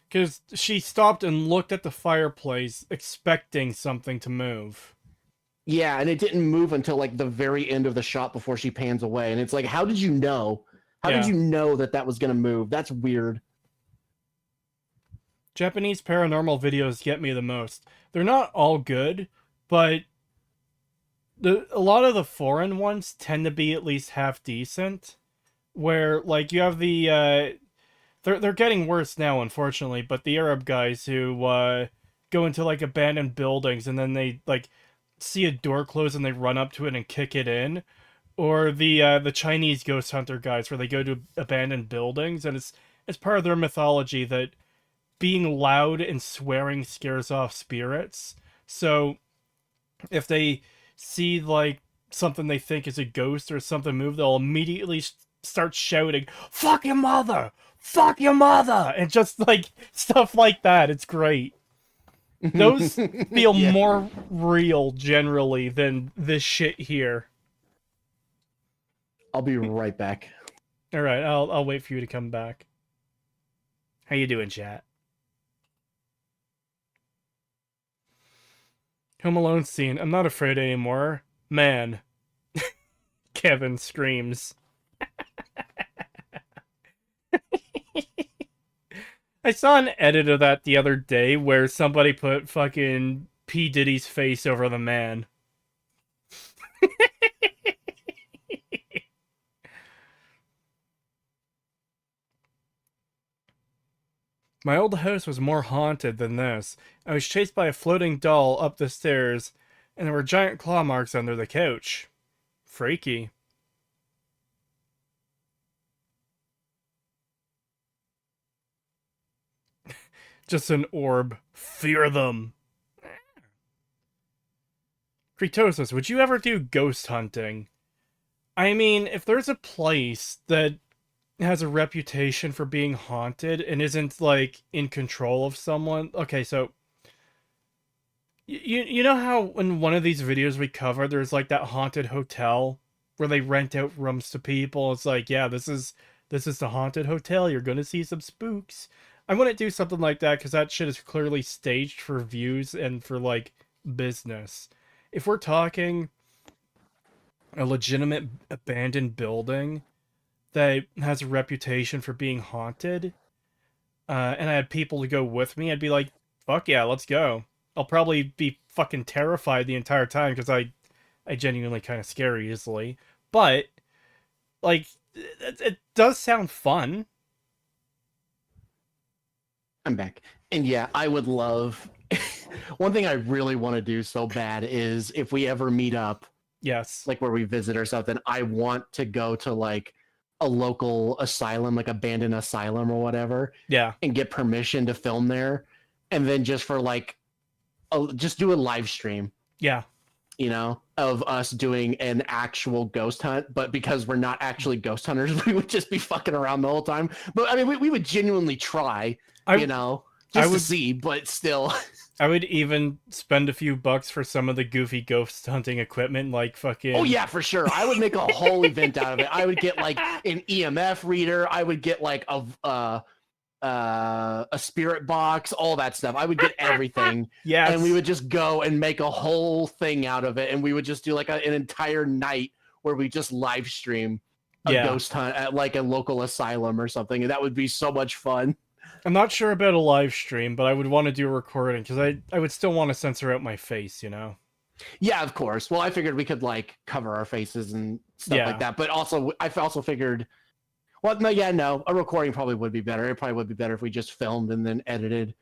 because she stopped and looked at the fireplace, expecting something to move.
Yeah, and it didn't move until like the very end of the shot before she pans away. And it's like, how did you know? How did
Yeah.
you know that that was gonna move? That's weird.
Japanese paranormal videos get me the most. They're not all good, but a lot of the foreign ones tend to be at least half decent. Where like you have the they're getting worse now, unfortunately, but the Arab guys who go into like abandoned buildings and then they like see a door close and they run up to it and kick it in, or the Chinese ghost hunter guys where they go to abandoned buildings and it's part of their mythology that being loud and swearing scares off spirits. So if they see like something they think is a ghost or something move, they'll immediately start shouting, "Fuck your mother! Fuck your mother!" and just like stuff like that. It's great. Those feel
Yeah.
more real generally than this shit here.
I'll be right back.
All right, I'll wait for you to come back. How you doing, chat? Home Alone scene. I'm not afraid anymore. Man. Kevin screams. I saw an edit of that the other day where somebody put fucking P. Diddy's face over the man. My old house was more haunted than this. I was chased by a floating doll up the stairs, and there were giant claw marks under the couch. Freaky. Just an orb. Fear them. Cretosis, would you ever do ghost hunting? I mean, if there's a place that has a reputation for being haunted and isn't, like, in control of someone... Okay, so... You know how in one of these videos we covered, there's, like, that haunted hotel where they rent out rooms to people? It's like, yeah, this is the haunted hotel. You're gonna see some spooks. I wouldn't do something like that because that shit is clearly staged for views and for, like, business. If we're talking a legitimate abandoned building that has a reputation for being haunted, and I had people to go with me, I'd be like, fuck yeah, let's go. I'll probably be fucking terrified the entire time because I genuinely kind of scare easily. But, like, it does sound fun.
I'm back. And yeah, I would love... One thing I really want to do so bad is if we ever meet up,
Yes.
like where we visit or something, I want to go to like a local asylum, like abandoned asylum or whatever,
Yeah.
and get permission to film there. And then just for like, just do a live stream,
Yeah.
you know, of us doing an actual ghost hunt. But because we're not actually ghost hunters, we would just be fucking around the whole time. But I mean, we would genuinely try, you know, just to see, but still.
I would even spend a few bucks for some of the goofy ghost hunting equipment, like fucking...
Oh yeah, for sure. I would make a whole event out of it. I would get like an EMF reader. I would get like a spirit box, all that stuff. I would get everything.
Yes.
And we would just go and make a whole thing out of it. And we would just do like an entire night where we just live stream a ghost hunt at like a local asylum or something. And that would be so much fun.
I'm not sure about a live stream, but I would want to do a recording because I would still want to censor out my face, you know?
Yeah, of course. Well, I figured we could like cover our faces and stuff like that. But also, I also figured, well, no, a recording probably would be better. It probably would be better if we just filmed and then edited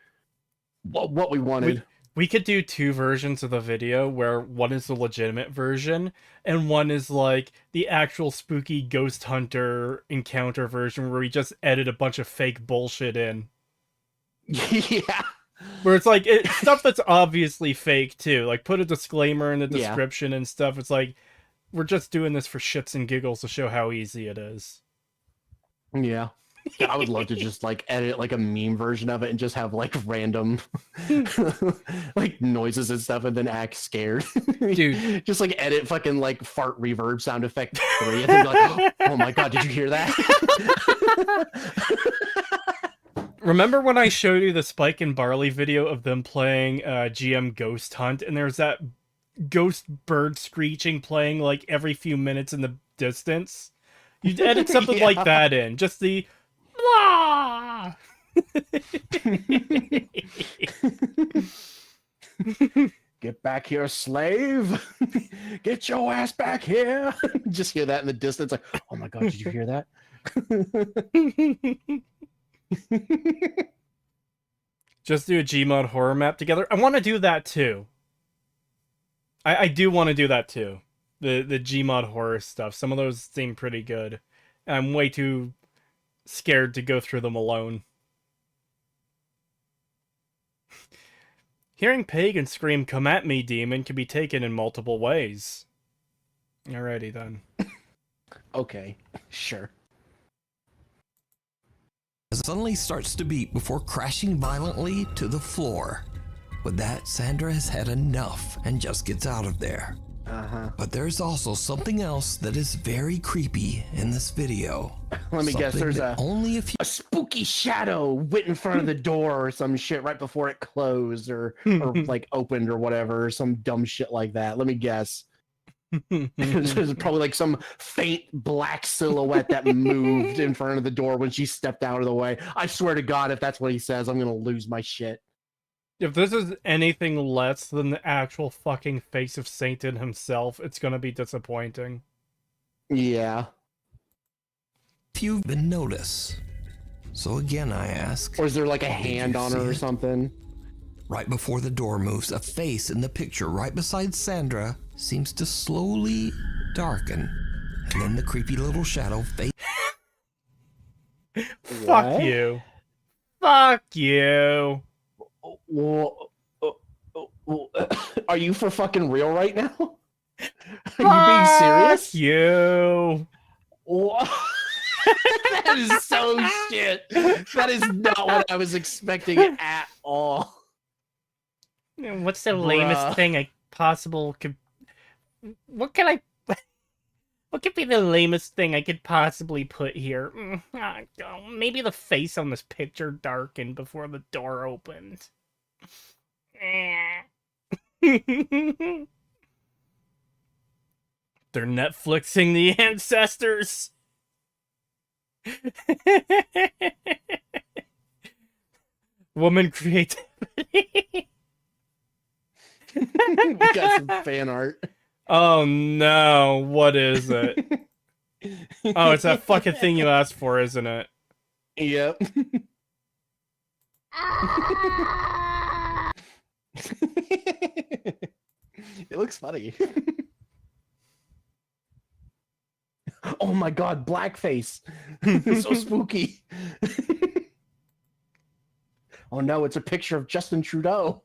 what we wanted.
We could do two versions of the video where one is the legitimate version and one is like the actual spooky ghost hunter encounter version where we just edit a bunch of fake bullshit in.
Yeah.
Where it's like stuff that's obviously fake too. Like put a disclaimer in the
Yeah.
description and stuff. It's like we're just doing this for shits and giggles to show how easy it is.
Yeah. I would love to just like edit like a meme version of it and just have like random like noises and stuff and then act scared.
Dude.
Just like edit fucking like fart reverb sound effect 3 and then be like, oh my god, did you hear that?
Remember when I showed you the Spike and Barley video of them playing GM Ghost Hunt and there's that ghost bird screeching playing like every few minutes in the distance? You'd edit something
Yeah.
like that in. Just the blah!
Get back here, slave. Get your ass back here. Just hear that in the distance. Like, oh my god, did you hear that?
Just do a Gmod horror map together. I want to do that too. I do want to do that too. The Gmod horror stuff. Some of those seem pretty good. I'm way too scared to go through them alone. Hearing Pagan scream, "Come at me, demon," can be taken in multiple ways. Alrighty then.
Okay, sure.
Suddenly starts to beat before crashing violently to the floor. With that, Sandra has had enough and just gets out of there. But there's also something else that is very creepy in this video.
Let me guess,
Something
there's
that only a few
a spooky shadow went in front of the door or some shit right before it closed or like opened or whatever, or some dumb shit like that. Let me guess. There's probably like some faint black silhouette that moved in front of the door when she stepped out of the way. I swear to God, if that's what he says, I'm gonna lose my shit.
If this is anything less than the actual fucking face of Satan himself, it's gonna be disappointing.
Yeah.
you've been noticed. So again, I ask,
Or is there like a
did
hand
you
on her
see
or
it?
something?
Right before the door moves, a face in the picture right beside Sandra seems to slowly darken. And then the creepy little shadow fades.
Fuck
What?
you. Fuck you.
Well, are you for fucking real right now? Are you being
Fuck
serious?
you.
What? That is so shit. That is not what I was expecting at all.
What's the
Bruh.
lamest thing I possible could... What can I... What could be the lamest thing I could possibly put here? Maybe the face on this picture darkened before the door opened. They're Netflixing the ancestors. Woman creativity.
We got some fan art.
Oh no, what is it? Oh, it's that fucking thing you asked for, isn't it?
Yep. It looks funny. Oh my god, blackface. So spooky. Oh no, it's a picture of Justin Trudeau.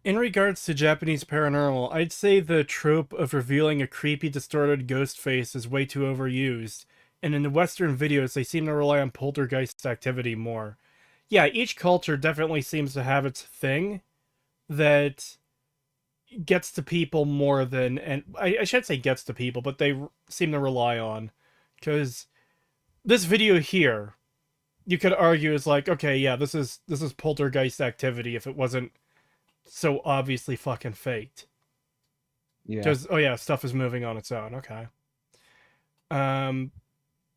In regards to Japanese paranormal, I'd say the trope of revealing a creepy, distorted ghost face is way too overused, and in the Western videos, they seem to rely on poltergeist activity more. Yeah, each culture definitely seems to have its thing that gets to people more than, and I should say gets to people, but they seem to rely on. Because this video here, you could argue is like, okay, yeah, this is poltergeist activity if it wasn't so obviously fucking faked.
Yeah.
Because, oh yeah, stuff is moving on its own. Okay. I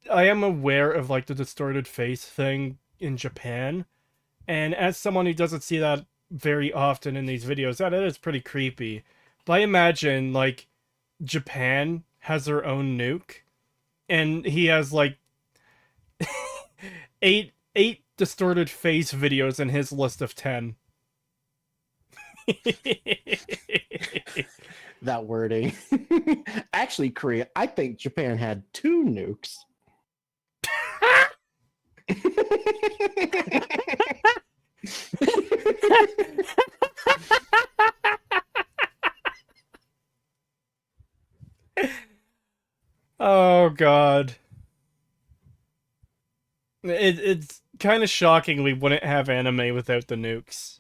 am aware of like the distorted face thing in Japan, and as someone who doesn't see that very often in these videos, that is pretty creepy. But I imagine like Japan has their own nuke, and he has like eight distorted face videos in his list of 10.
That wording. Actually, Korea, I think Japan had 2 nukes.
Oh god. It's kind of shocking we wouldn't have anime without the nukes.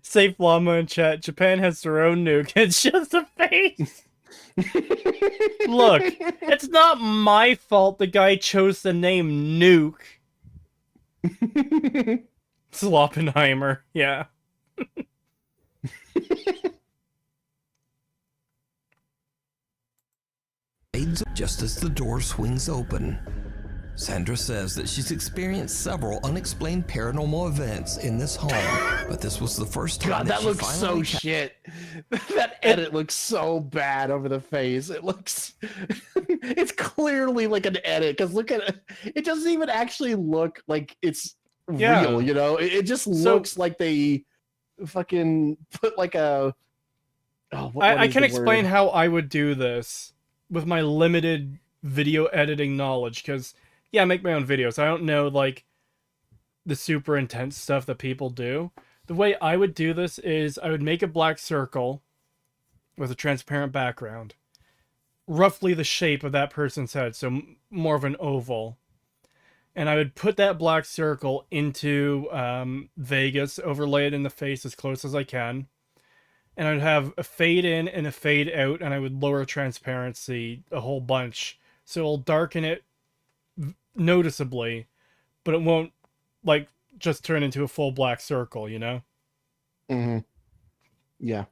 Safe Llama in chat. Japan has their own nuke. It's just a face. Look, it's not my fault the guy chose the name Nuke. Sloppenheimer, yeah.
Just as the door swings open, Sandra says that she's experienced several unexplained paranormal events in this home, but this was the first time
God, that
she
looks so
finally
shit. That edit looks so bad over the face. It looks... it's clearly like an edit, because look at it. It doesn't even actually look like it's
Yeah.
real, you know? It just looks like they fucking put like a... Oh, what
I
is
can
the
explain
word?
how I would do this with my limited video editing knowledge, because, yeah, I make my own videos. I don't know, like, the super intense stuff that people do. The way I would do this is I would make a black circle with a transparent background. Roughly the shape of that person's head, so more of an oval. And I would put that black circle into Vegas, overlay it in the face as close as I can. And I'd have a fade in and a fade out, and I would lower transparency a whole bunch. So it'll darken it noticeably, but it won't, like, just turn into a full black circle, you know?
Mm-hmm. Yeah.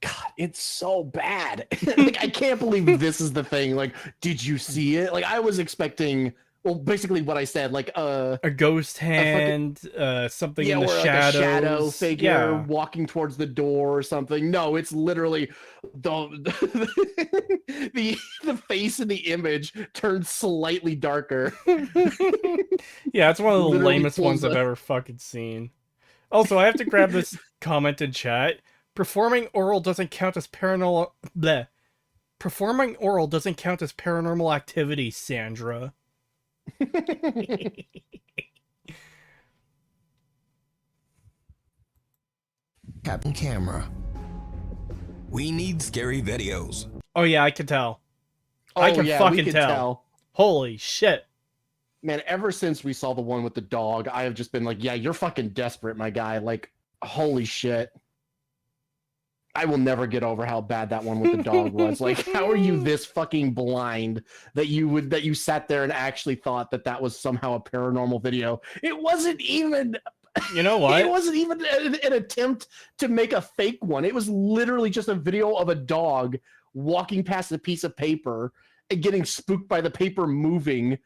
God, it's so bad. Like, I can't believe this is the thing. Like, did you see it? Like, I was expecting, well, basically what I said, like,
A ghost hand, something in the
or like
shadows.
a shadow figure
Yeah.
walking towards the door or something. No, it's literally the face in the image turned slightly darker.
Yeah, it's one of the
Literally
lamest ones
pulls
I've ever fucking seen. Also, I have to grab this comment in chat. Performing oral doesn't count as paranormal. Bleh. Performing oral doesn't count as paranormal activity, Sandra.
Captain Camera. We need scary videos.
Oh yeah, I can tell.
Oh,
I can
yeah, we
fucking
could
tell. Holy shit.
Man, ever since we saw the one with the dog, I have just been like, yeah, you're fucking desperate, my guy. Like, holy shit. I will never get over how bad that one with the dog was. Like, how are you this fucking blind that you sat there and actually thought that that was somehow a paranormal video? It wasn't even...
You know what?
It wasn't even an attempt to make a fake one. It was literally just a video of a dog walking past a piece of paper and getting spooked by the paper moving.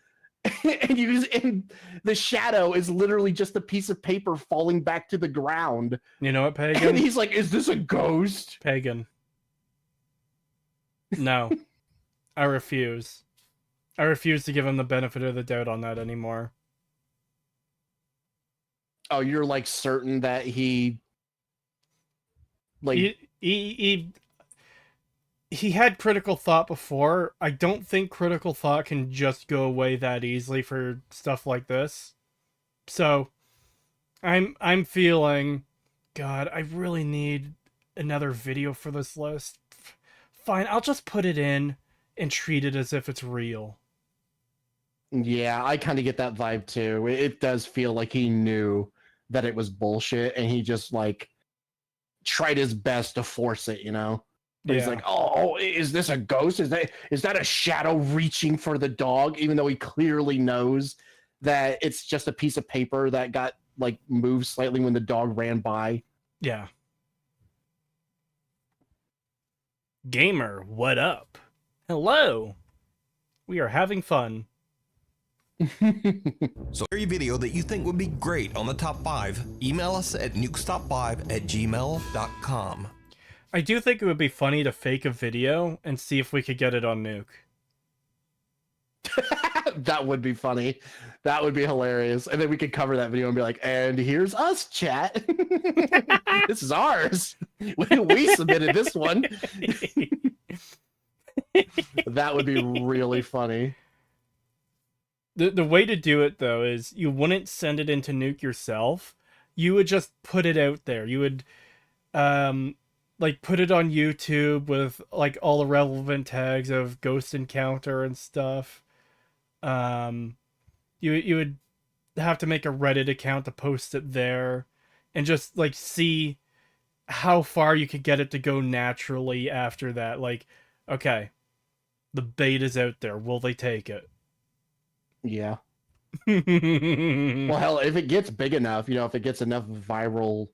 And the shadow is literally just a piece of paper falling back to the ground.
You know what,
And
Pagan?
he's like, is this a ghost?
Pagan. No. I refuse. I refuse to give him the benefit of the doubt on that anymore.
Oh, you're like certain that he like
He had critical thought before. I don't think critical thought can just go away that easily for stuff like this. So I'm feeling, God, I really need another video for this list. Fine, I'll just put it in and treat it as if it's real.
Yeah, I kind of get that vibe too. It does feel like he knew that it was bullshit and he just like tried his best to force it, you know? But he's like, oh, is this a ghost? Is that a shadow reaching for the dog? Even though he clearly knows that it's just a piece of paper that got like moved slightly when the dog ran by.
Yeah. Gamer, what up? Hello. We are having fun.
So every video that you think would be great on the top 5, email us at nukestop5@gmail.com.
I do think it would be funny to fake a video and see if we could get it on Nuke.
That would be funny. That would be hilarious. And then we could cover that video and be like, and here's us, chat. This is ours. We submitted this one. That would be really funny.
The way to do it, though, is you wouldn't send it into Nuke yourself. You would just put it out there. You would, like, put it on YouTube with, like, all the relevant tags of ghost encounter and stuff. You would have to make a Reddit account to post it there, and just, like, see how far you could get it to go naturally after that. Like, okay, the bait is out there. Will they take it?
Yeah. Well, hell, if it gets big enough, you know, if it gets enough viral,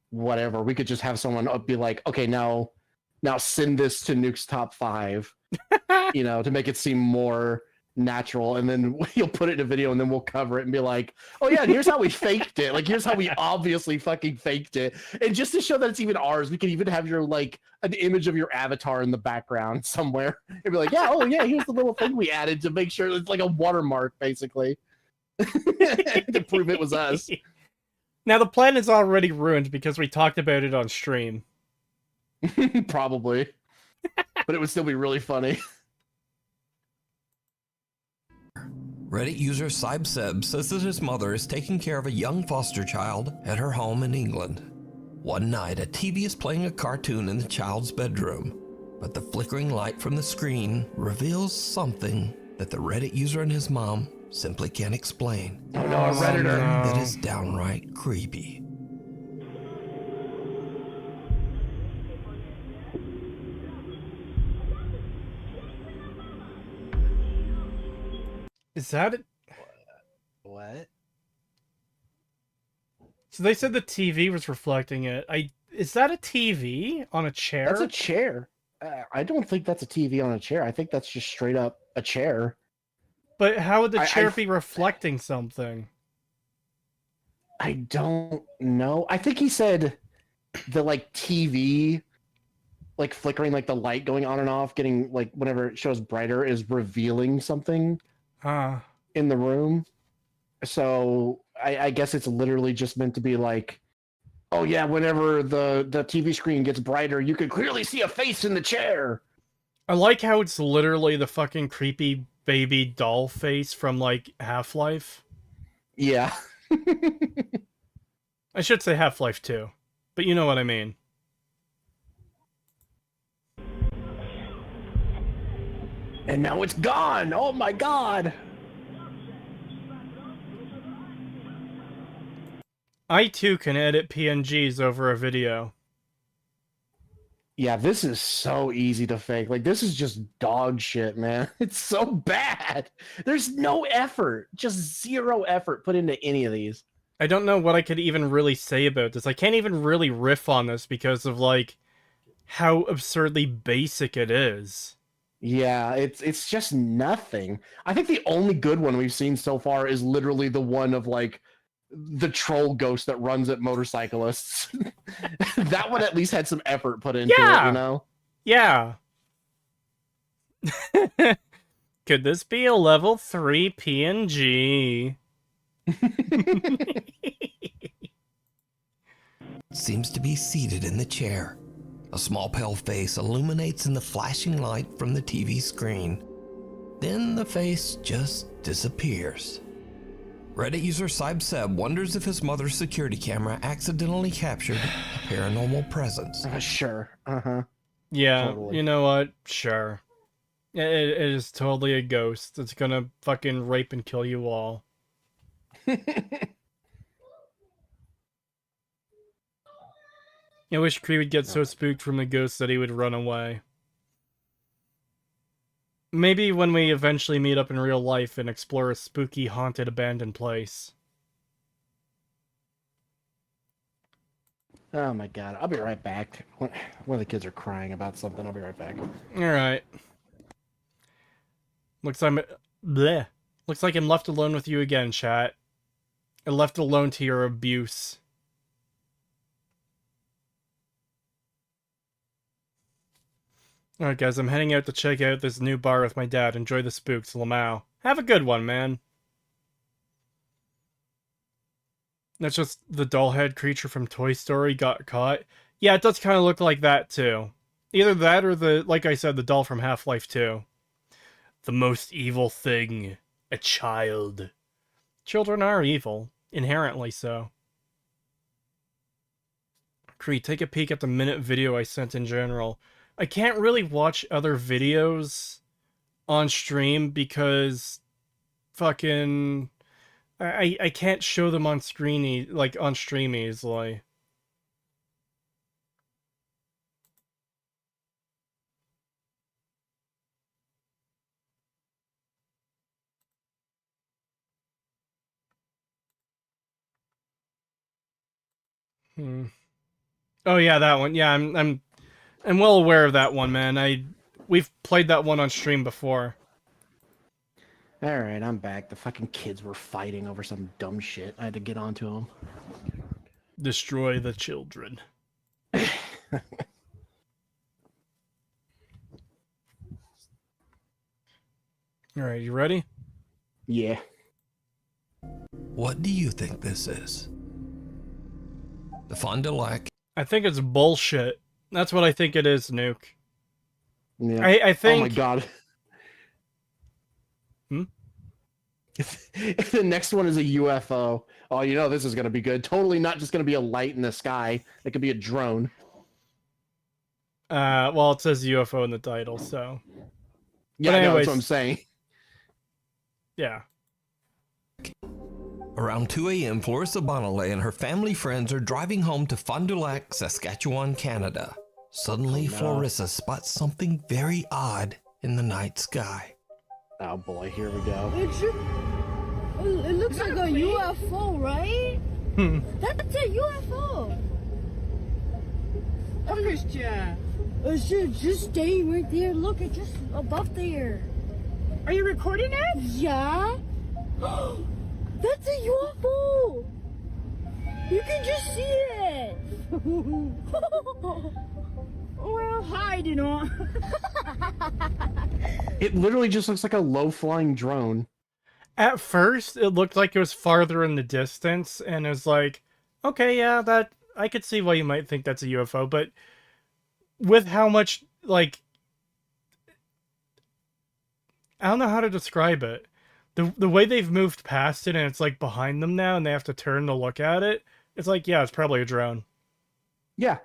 whatever, we could just have someone be like, okay, now send this to Nuke's top 5, you know, to make it seem more natural, and then you'll put it in a video, and then we'll cover it and be like, oh yeah, and here's how we faked it. Like, here's how we obviously fucking faked it. And just to show that it's even ours, we could even have your, like, an image of your avatar in the background somewhere, and be like, yeah, oh yeah, here's the little thing we added to make sure it's like a watermark, basically. To prove it was us.
Now, the plan is already ruined because we talked about it on stream.
Probably. But it would still be really funny.
Reddit user Sibseb says that his mother is taking care of a young foster child at her home in England. One night, a TV is playing a cartoon in the child's bedroom, but the flickering light from the screen reveals something that the Reddit user and his mom simply can't explain.
Oh no, a Redditor.
That is downright creepy.
Is that it?
What?
So they said the TV was reflecting it. Is that a TV on a chair?
That's a chair. I don't think that's a TV on a chair. I think that's just straight up a chair.
But how would the chair be reflecting something?
I don't know. I think he said the, like, TV, like, flickering, like, the light going on and off, getting, like, whenever it shows brighter, is revealing something in the room. So I guess it's literally just meant to be like, oh yeah, whenever the TV screen gets brighter, you can clearly see a face in the chair.
I like how it's literally the fucking creepy baby doll face from, like, Half-Life.
Yeah.
I should say Half-Life 2, but you know what I mean.
And now it's gone. Oh my god.
I too can edit PNGs over a video.
Yeah, this is so easy to fake. Like, this is just dog shit, man. It's so bad. There's no effort, just zero effort put into any of these.
I don't know what I could even really say about this. I can't even really riff on this because of, like, how absurdly basic it is.
Yeah, it's just nothing. I think the only good one we've seen so far is literally the one of, like, the troll ghost that runs at motorcyclists. That one at least had some effort put into it, you know?
Yeah. Could this be a level 3 PNG?
Seems to be seated in the chair. A small pale face illuminates in the flashing light from the TV screen. Then the face just disappears. Reddit user Sibseb wonders if his mother's security camera accidentally captured a paranormal presence.
Sure. Uh-huh.
Yeah,
Totally.
You know what? Sure. It is totally a ghost. It's gonna fucking rape and kill you all. I wish Cree would get so spooked from the ghost that he would run away. Maybe when we eventually meet up in real life and explore a spooky, haunted, abandoned place.
Oh my god, I'll be right back. One of the kids are crying about something. I'll be right back.
Alright. Looks like I'm left alone with you again, chat. And left alone to your abuse. Alright, guys, I'm heading out to check out this new bar with my dad. Enjoy the spooks, Lamau. Have a good one, man. That's just the doll head creature from Toy Story got caught. Yeah, it does kind of look like that, too. Either that or like I said, the doll from Half-Life 2. The most evil thing. A child. Children are evil. Inherently so. Cree, take a peek at the minute video I sent in general. I can't really watch other videos on stream because fucking I can't show them on screen like on stream easily. Oh yeah, that one. Yeah, I'm well aware of that one, man. We've played that one on stream before.
All right, I'm back. The fucking kids were fighting over some dumb shit. I had to get onto them.
Destroy the children. Alright, you ready?
Yeah.
What do you think this is? The Fond du Lac.
I think it's bullshit. That's what I think it is, Nuke.
Yeah.
I think...
Oh my god. If the next one is a UFO, oh, you know this is going to be good. Totally not just going to be a light in the sky. It could be a drone.
Well, it says UFO in the title, so...
Yeah,
but
I know,
anyways,
that's what I'm saying.
Yeah.
Around 2 a.m., Florissa Bonnet and her family friends are driving home to Fond du Lac, Saskatchewan, Canada. Suddenly, Florissa spots something very odd in the night sky.
Oh boy, here we go.
It looks like a UFO, right? That's a UFO. Christian. Just stay right there. Look, it's just above there. Are you recording it? Yeah. That's a UFO. You can just see it. Well, hide, you know.
It literally just looks like a low-flying drone.
At first, it looked like it was farther in the distance, and it was like, okay, yeah, that I could see why you might think that's a UFO, but with how much, like, I don't know how to describe it. The way they've moved past it, and it's like behind them now, and they have to turn to look at it, it's like, yeah, it's probably a drone.
Yeah.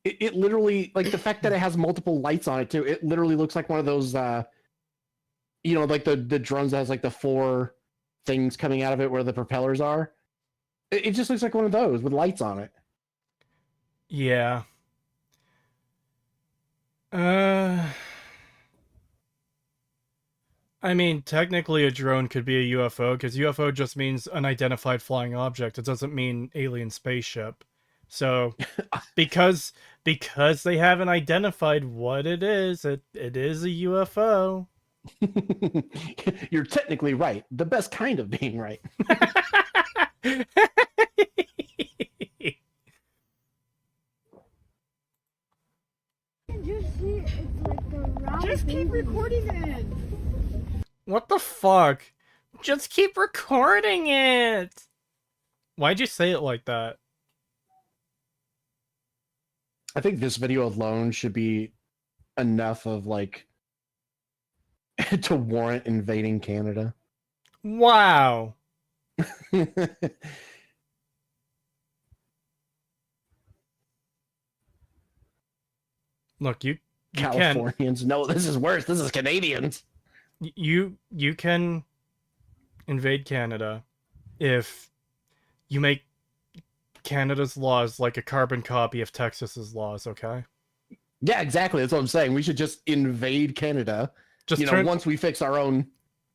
It literally, like the fact that it has multiple lights on it too, it literally looks like one of those, you know, like the drones that has like the 4 things coming out of it where the propellers are. It just looks like one of those with lights on it.
Yeah. I mean, technically a drone could be a UFO, because UFO just means unidentified flying object. It doesn't mean alien spaceship. So, because they haven't identified what it is a UFO.
You're technically right. The best kind of being right.
Just keep recording it.
What the fuck? Just keep recording it! Why'd you say it like that?
I think this video alone should be enough of like to warrant invading Canada.
Wow. Look, you
Californians, no, this is worse. This is Canadians.
You can invade Canada if you make Canada's laws like a carbon copy of Texas's laws, okay?
Yeah, exactly. That's what I'm saying. We should just invade Canada.
Just
once we fix our own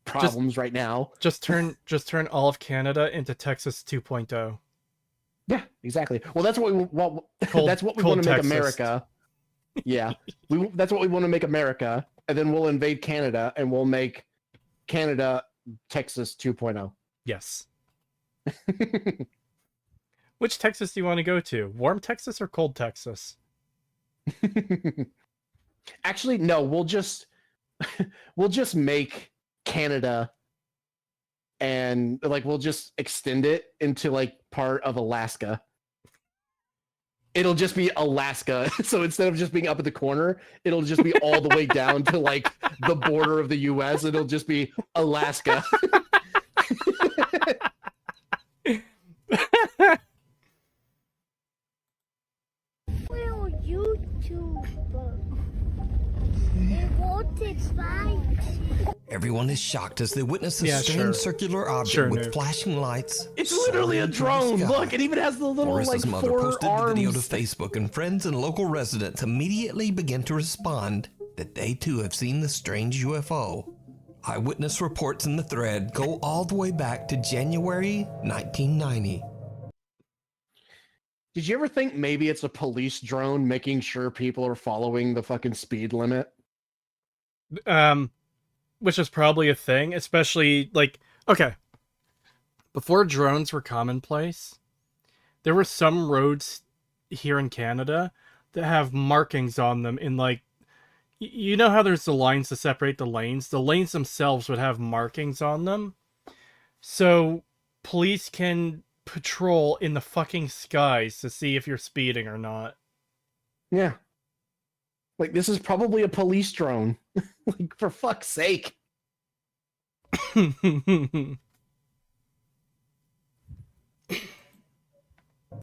problems right now.
Just turn all of Canada into Texas 2.0.
Yeah, exactly. Well, that's what we want.
Cold,
that's what we
cold
want to make
Texas.
America. Yeah, that's what we want to make America, and then we'll invade Canada, and we'll make Canada Texas 2.0.
Yes. Which Texas do you want to go to? Warm Texas or cold Texas?
Actually, no. We'll just make Canada, and like we'll just extend it into like part of Alaska. It'll just be Alaska. So instead of just being up at the corner, it'll just be all the way down to like the border of the US. It'll just be Alaska.
Well, YouTube. It won't expire.
Everyone is shocked as they witness a
Yeah,
strange
sure.
circular object
Sure,
with
Nuke.
flashing lights.
It's literally a
soaring into the
drone.
sky.
Look, it even has the little
Marissa's
like
mother
4
posted
arms.
the video to Facebook, and friends and local residents immediately began to respond that they too have seen the strange UFO. Eyewitness reports in the thread go all the way back to January 1990.
Did you ever think maybe it's a police drone making sure people are following the fucking speed limit?
Which is probably a thing, especially like, okay, before drones were commonplace, there were some roads here in Canada that have markings on them in like, you know how there's the lines to separate the lanes? The lanes themselves would have markings on them. So police can patrol in the fucking skies to see if you're speeding or not.
Yeah. Like, this is probably a police drone. Like, for fuck's sake.
Could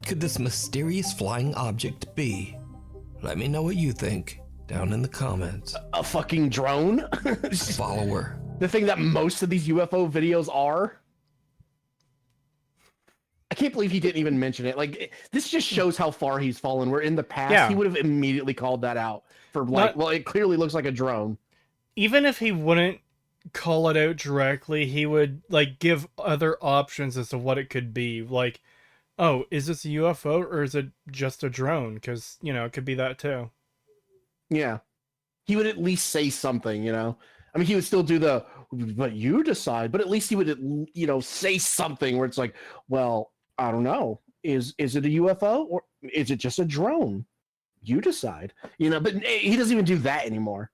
this mysterious flying object be? Let me know what you think down in the comments.
A fucking drone?
Follower.
The thing that most of these UFO videos are? I can't believe he didn't even mention it. Like, this just shows how far he's fallen. Where in the past,
Yeah.
he would have immediately called that out. For like, well, it clearly looks like a drone.
Even if he wouldn't call it out directly, he would like give other options as to what it could be. Like, oh, is this a UFO or is it just a drone? Because, you know, it could be that too.
Yeah. He would at least say something, you know? I mean, he would still do the, but you decide, but at least he would, you know, say something where it's like, well, I don't know. Is it a UFO or is it just a drone? You decide, you know, but he doesn't even do that anymore.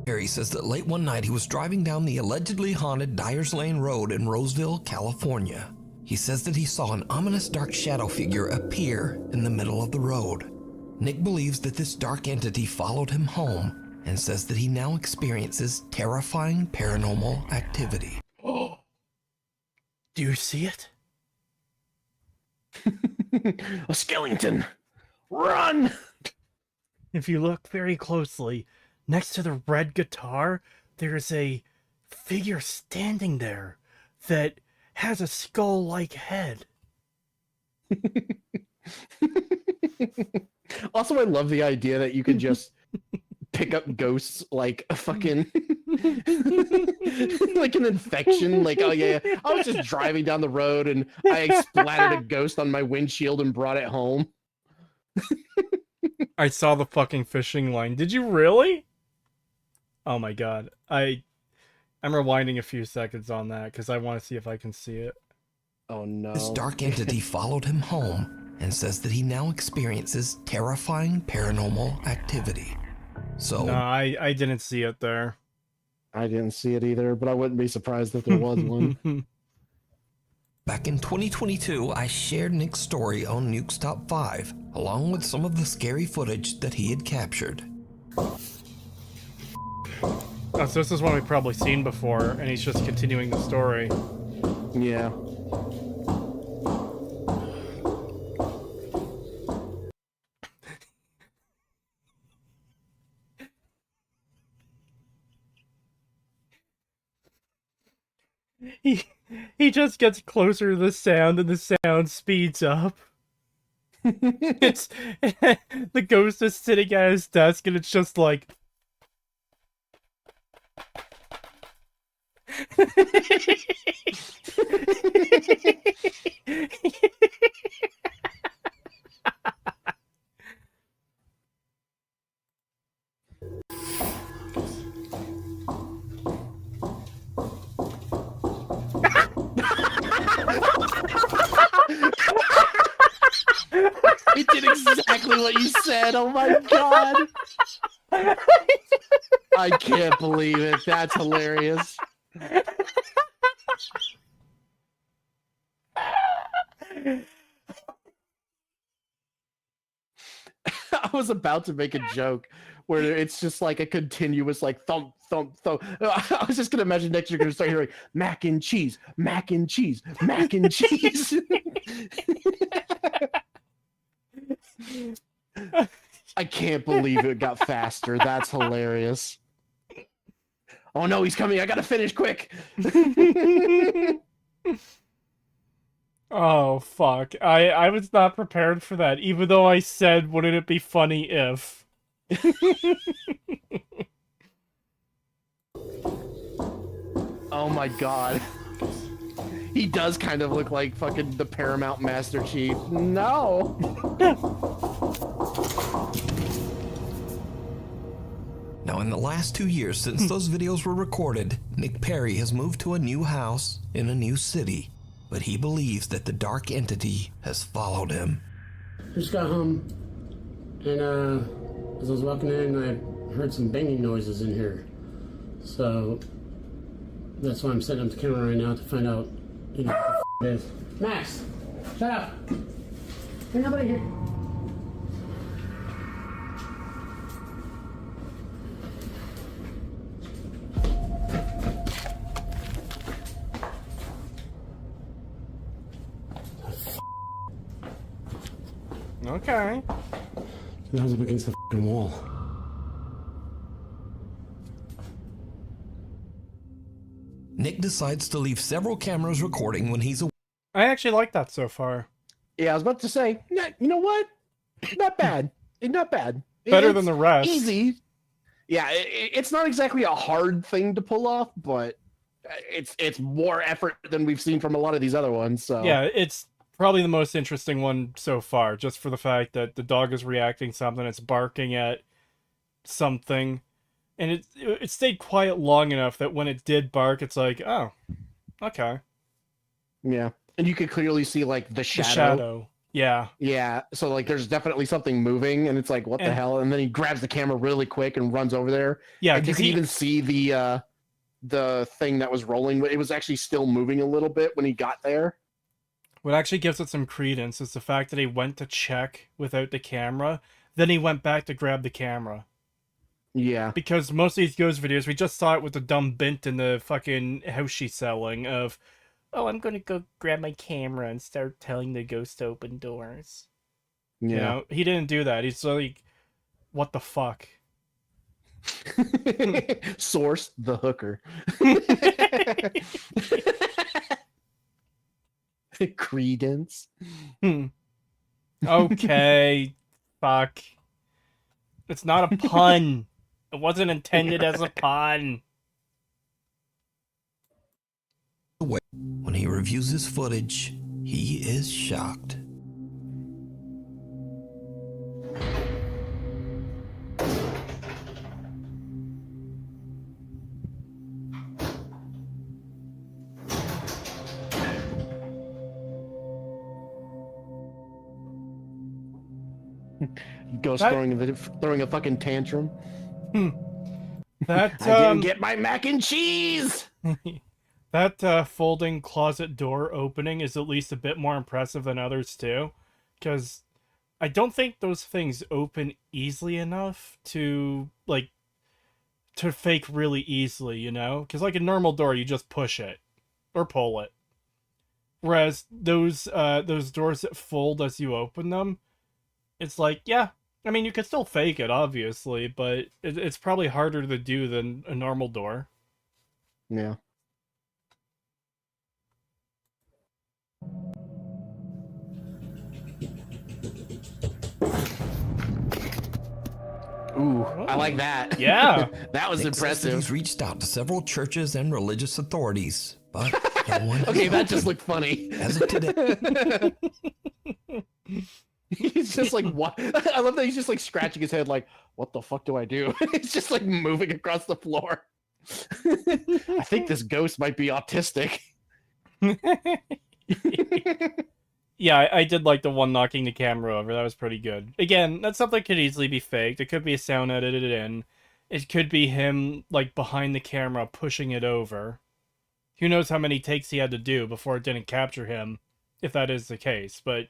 Harry says that late one night he was driving down the allegedly haunted Dyers Lane Road in Roseville, California. He says that he saw an ominous dark shadow figure appear in the middle of the road. Nick believes that this dark entity followed him home and says that he now experiences terrifying paranormal activity.
Do you see it?
A skeleton! Run!
If you look very closely, next to the red guitar, there's a figure standing there that has a skull-like head.
Also, I love the idea that you could just pick up ghosts like a fucking like an infection. Like, oh yeah, I was just driving down the road and I splattered a ghost on my windshield and brought it home.
I saw the fucking fishing line. Did you really? Oh my god. I'm rewinding a few seconds on that because I want to see if I can see it.
Oh no.
This dark entity followed him home and says that he now experiences terrifying paranormal activity. So,
No, I didn't see it there.
I didn't see it either, but I wouldn't be surprised if there was one.
back in 2022, I shared Nick's story on Nuke's Top 5, along with some of the scary footage that he had captured.
Oh, so this is one we've probably seen before, and he's just continuing the story.
Yeah.
He just gets closer to the sound, and the sound speeds up. It's the ghost is sitting at his desk, and it's just like.
It did exactly what you said. Oh my god. I can't believe it. That's hilarious. I was about to make a joke where it's just like a continuous like thump, thump, thump. I was just gonna imagine next you're gonna start hearing mac and cheese, mac and cheese, mac and cheese. I can't believe it got faster. That's hilarious. Oh no, he's coming. I gotta finish quick.
Oh fuck. I was not prepared for that, even though I said wouldn't it be funny if.
Oh my god. He does kind of look like fucking the Paramount Master Chief. No.
Now, in the last 2 years since those videos were recorded, Nick Perry has moved to a new house in a new city, but he believes that the dark entity has followed him.
Just got home, and as I was walking in, I heard some banging noises in here. So that's why I'm setting up the camera right now to find out, you know, what the it is. Max, shut up. There's nobody here.
Okay.
That was up against the fucking wall.
Nick decides to leave several cameras recording when he's away.
I actually like that so far.
Yeah, I was about to say, you know what? Not bad. Not bad.
Better than the rest.
Easy. Yeah, it's not exactly a hard thing to pull off, but it's more effort than we've seen from a lot of these other ones. So
Yeah, it's probably the most interesting one so far, just for the fact that the dog is reacting something, it's barking at something, and it stayed quiet long enough that when it did bark, it's like, oh, okay.
Yeah, and you could clearly see like the shadow.
The shadow. Yeah.
Yeah, so like there's definitely something moving, and it's like, what the hell? And then he grabs the camera really quick and runs over there.
Yeah,
and you
because
can even see the thing that was rolling. It was actually still moving a little bit when he got there.
what actually gives it some credence is the fact that he went to check without the camera, then he went back to grab the camera.
Yeah.
Because most of these ghost videos, we just saw it with the dumb bint in the fucking house she's selling of, oh, I'm gonna go grab my camera and start telling the ghost to open doors.
Yeah.
You know, he didn't do that. He's like, what the fuck?
Source, the hooker. Credence.
Okay, fuck. It's not a pun. It wasn't intended as a pun.
When he reviews his footage, he is shocked.
Ghost throwing a fucking tantrum.
That
I didn't get my mac and cheese.
that folding closet door opening is at least a bit more impressive than others too, because I don't think those things open easily enough to fake really easily, you know? Because like a normal door, you just push it or pull it, whereas those doors that fold as you open them, it's like, yeah, I mean, you could still fake it, obviously, but it's probably harder to do than a normal door.
Yeah. Ooh, I like that.
Yeah.
That was
Nick says that
impressive.
he's reached out to several churches and religious authorities, but no one has
Okay, that
helped
just
him.
looked funny.
As of today,
He's just like, what? I love that he's just like scratching his head, like, what the fuck do I do? It's just like moving across the floor. I think this ghost might be autistic.
Yeah, I did like the one knocking the camera over. That was pretty good. Again, that stuff that could easily be faked. It could be a sound edited in. It could be him, like, behind the camera pushing it over. Who knows how many takes he had to do before it didn't capture him, if that is the case. But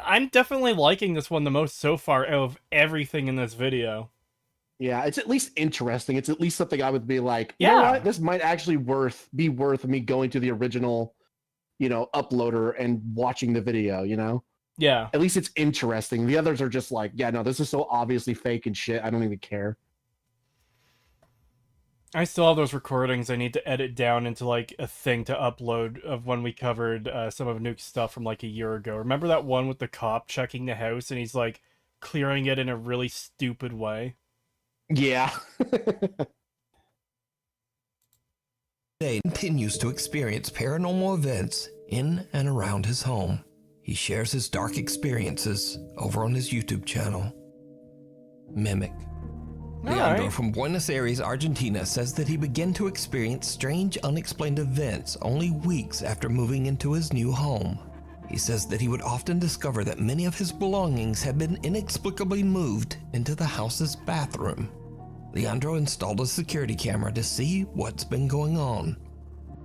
I'm definitely liking this one the most so far out of everything in this video.
Yeah, it's at least interesting. It's at least something I would be like, you
Yeah.
know what? This might actually be worth me going to the original, uploader and watching the video,
Yeah.
At least it's interesting. The others are just like, yeah, no, this is so obviously fake and shit. I don't even care.
I still have those recordings I need to edit down into, like, a thing to upload of when we covered some of Nuke's stuff from, like, a year ago. Remember that one with the cop checking the house and he's, like, clearing it in a really stupid way?
Yeah.
Today continues to experience paranormal events in and around his home. He shares his dark experiences over on his YouTube channel, Mimic. Leandro from Buenos Aires, Argentina says that he began to experience strange, unexplained events only weeks after moving into his new home. He says that he would often discover that many of his belongings had been inexplicably moved into the house's bathroom. Leandro installed a security camera to see what's been going on.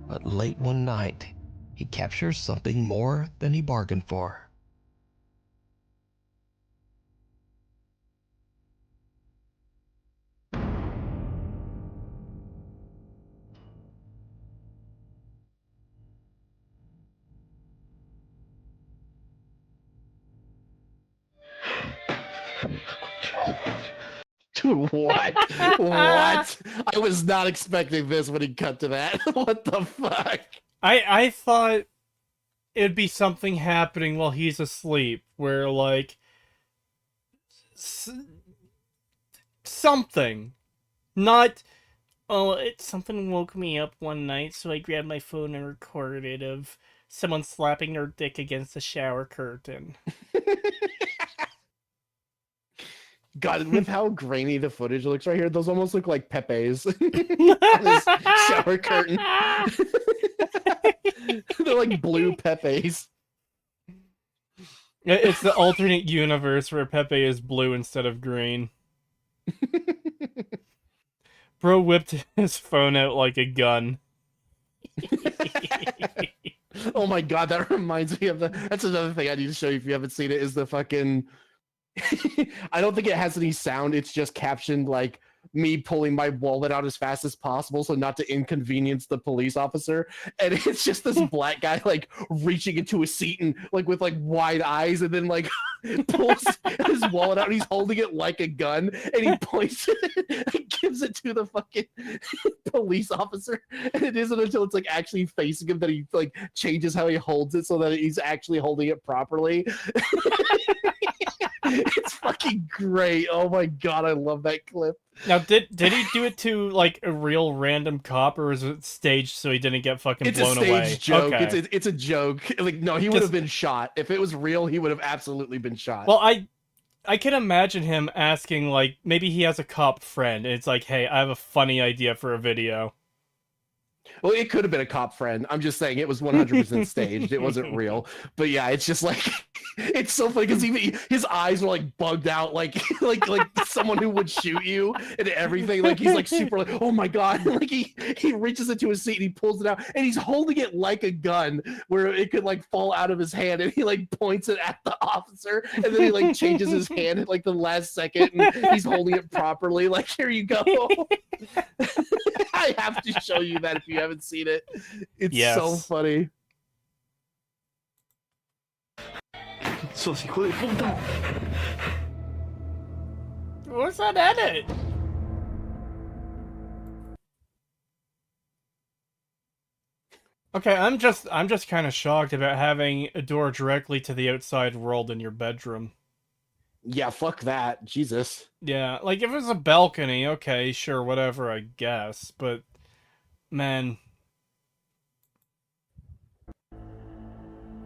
But late one night, he captures something more than he bargained for.
Dude, what? What? I was not expecting this when he cut to that. What the fuck?
I thought it'd be something happening while he's asleep, where, like, something. Not, oh, something woke me up one night, so I grabbed my phone and recorded it of someone slapping their dick against the shower curtain.
God, with how grainy the footage looks right here, those almost look like Pepe's on his shower curtain. They're like blue Pepe's.
It's the alternate universe where Pepe is blue instead of green. Bro whipped his phone out like a gun.
Oh my God, that reminds me of that's another thing I need to show you if you haven't seen it, is the fucking I don't think it has any sound. It's just captioned like me pulling my wallet out as fast as possible so not to inconvenience the police officer. And it's just this black guy like reaching into a seat and like with like wide eyes, and then like pulls his wallet out and he's holding it like a gun, and he points it and gives it to the fucking police officer. And it isn't until it's like actually facing him that he like changes how he holds it so that he's actually holding it properly. It's fucking great. Oh my God, I love that clip.
Now, did he do it to like a real random cop, or was it staged so he didn't get fucking blown away?
It's a staged joke.
Okay.
It's a joke. Like, no, he would have been shot. If it was real, he would have absolutely been shot.
Well, I can imagine him asking, like, maybe he has a cop friend, and it's like, hey, I have a funny idea for a video.
Well, it could have been a cop friend. I'm just saying it was 100% staged. It wasn't real. But yeah, it's just like, it's so funny because even his eyes are like bugged out, like someone who would shoot you and everything. Like he's like super like, oh my God. Like he reaches into his seat and he pulls it out and he's holding it like a gun where it could like fall out of his hand, and he like points it at the officer, and then he like changes his hand at like the last second and he's holding it properly. Like, here you go. I have to show you that if you haven't seen it. It's so funny.
What's that edit? Okay, I'm just kind of shocked about having a door directly to the outside world in your bedroom.
Yeah, fuck that. Jesus.
Yeah, like if it was a balcony, okay, sure, whatever, I guess. But man,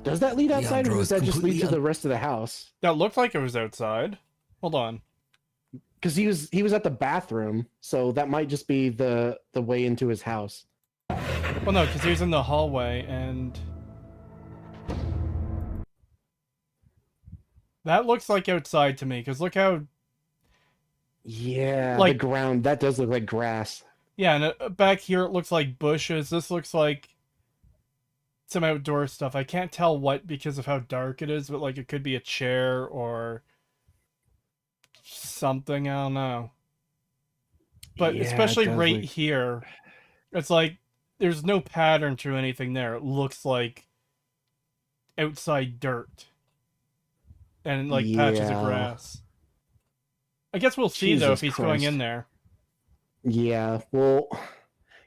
does that lead outside, or does that just lead to the rest of the house?
that looked like it was outside. Hold on.
Because he was at the bathroom, so that might just be the way into his house.
Well, no, because he was in the hallway, and That looks like outside to me, because look how,
Yeah, the
like,
ground, that does look like grass.
yeah, and back here it looks like bushes. This looks like some outdoor stuff. I can't tell what because of how dark it is, but like it could be a chair or something. I don't know. But
Yeah, it
especially
does
right
look...
here, it's like there's no pattern to anything there. It looks like outside dirt and like patches of
Yeah.
grass. I guess we'll see though if
Jesus
he's going in
Christ.
there.
Yeah, well,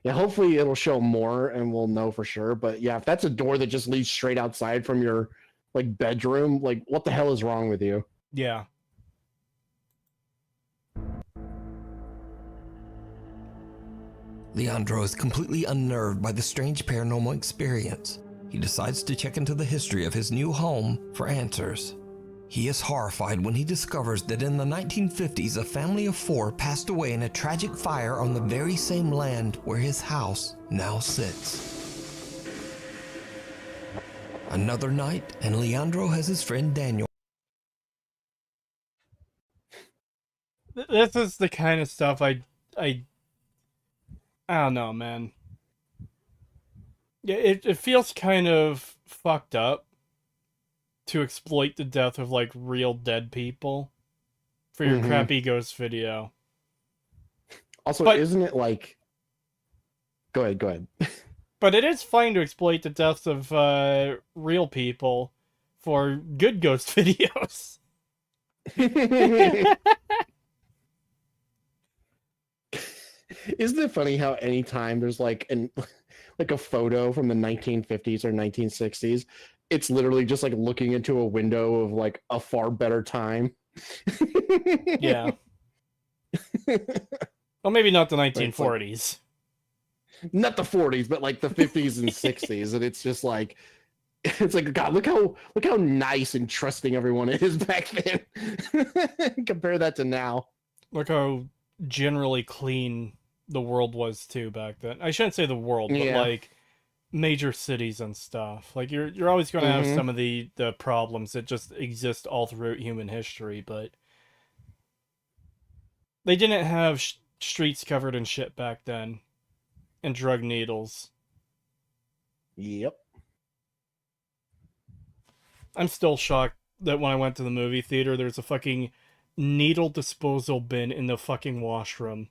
yeah, hopefully it'll show more and we'll know for sure. But yeah, if that's a door that just leads straight outside from your like bedroom, like what the hell is wrong with you?
Yeah.
Leandro is completely unnerved by the strange paranormal experience. He decides to check into the history of his new home for answers. He is horrified when he discovers that in the 1950s, a family of 4 passed away in a tragic fire on the very same land where his house now sits. Another night, and Leandro has his friend Daniel.
This is the kind of stuff I don't know, man. Yeah, it feels kind of fucked up to exploit the death of like real dead people for your crappy ghost video.
Also,
But-
isn't it like... Go ahead.
But it is fine to exploit the deaths of real people for good ghost videos.
Isn't it funny how anytime there's like like a photo from the 1950s or 1960s, it's literally just like looking into a window of like a far better time.
Yeah. Well, maybe not the 1940s.
Not the 40s, but like the 50s and 60s, and it's just like, it's like, God, look how nice and trusting everyone is back then. Compare that to now.
Look how generally clean the world was too back then. I shouldn't say the world, but
Yeah.
like major cities and stuff. Like you're always going to have some of the problems that just exist all throughout human history, but they didn't have streets covered in shit back then and drug needles.
Yep.
I'm still shocked that when I went to the movie theater, there's a fucking needle disposal bin in the fucking washroom.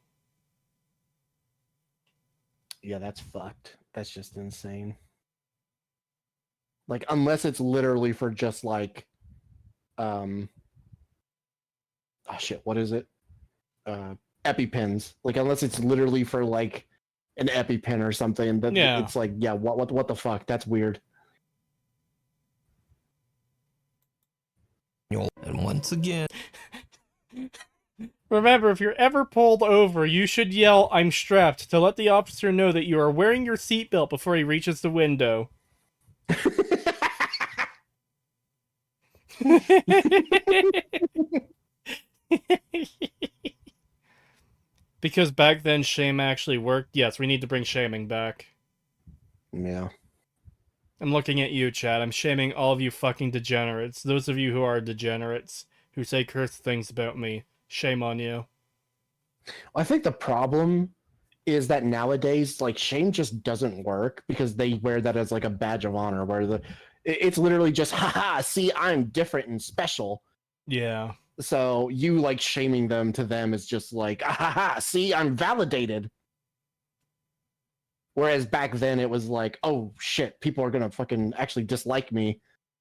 Yeah, that's fucked. That's just insane. Like, unless it's literally for just like, oh shit, what is it? EpiPens. Like, unless it's literally for like an EpiPen or something. That
Yeah.
It's like, yeah, what the fuck? That's weird.
And once again,
Remember, if you're ever pulled over, you should yell, "I'm strapped," to let the officer know that you are wearing your seatbelt before he reaches the window. Because back then, shame actually worked. Yes, we need to bring shaming back.
Yeah.
I'm looking at you, Chad. I'm shaming all of you fucking degenerates. Those of you who are degenerates, who say curse things about me. Shame on you.
I think the problem is that nowadays, like, shame just doesn't work because they wear that as like a badge of honor, where it's literally just, haha, see, I'm different and special.
Yeah.
So you like shaming them to them is just like, haha, see, I'm validated. Whereas back then it was like, oh shit, people are gonna fucking actually dislike me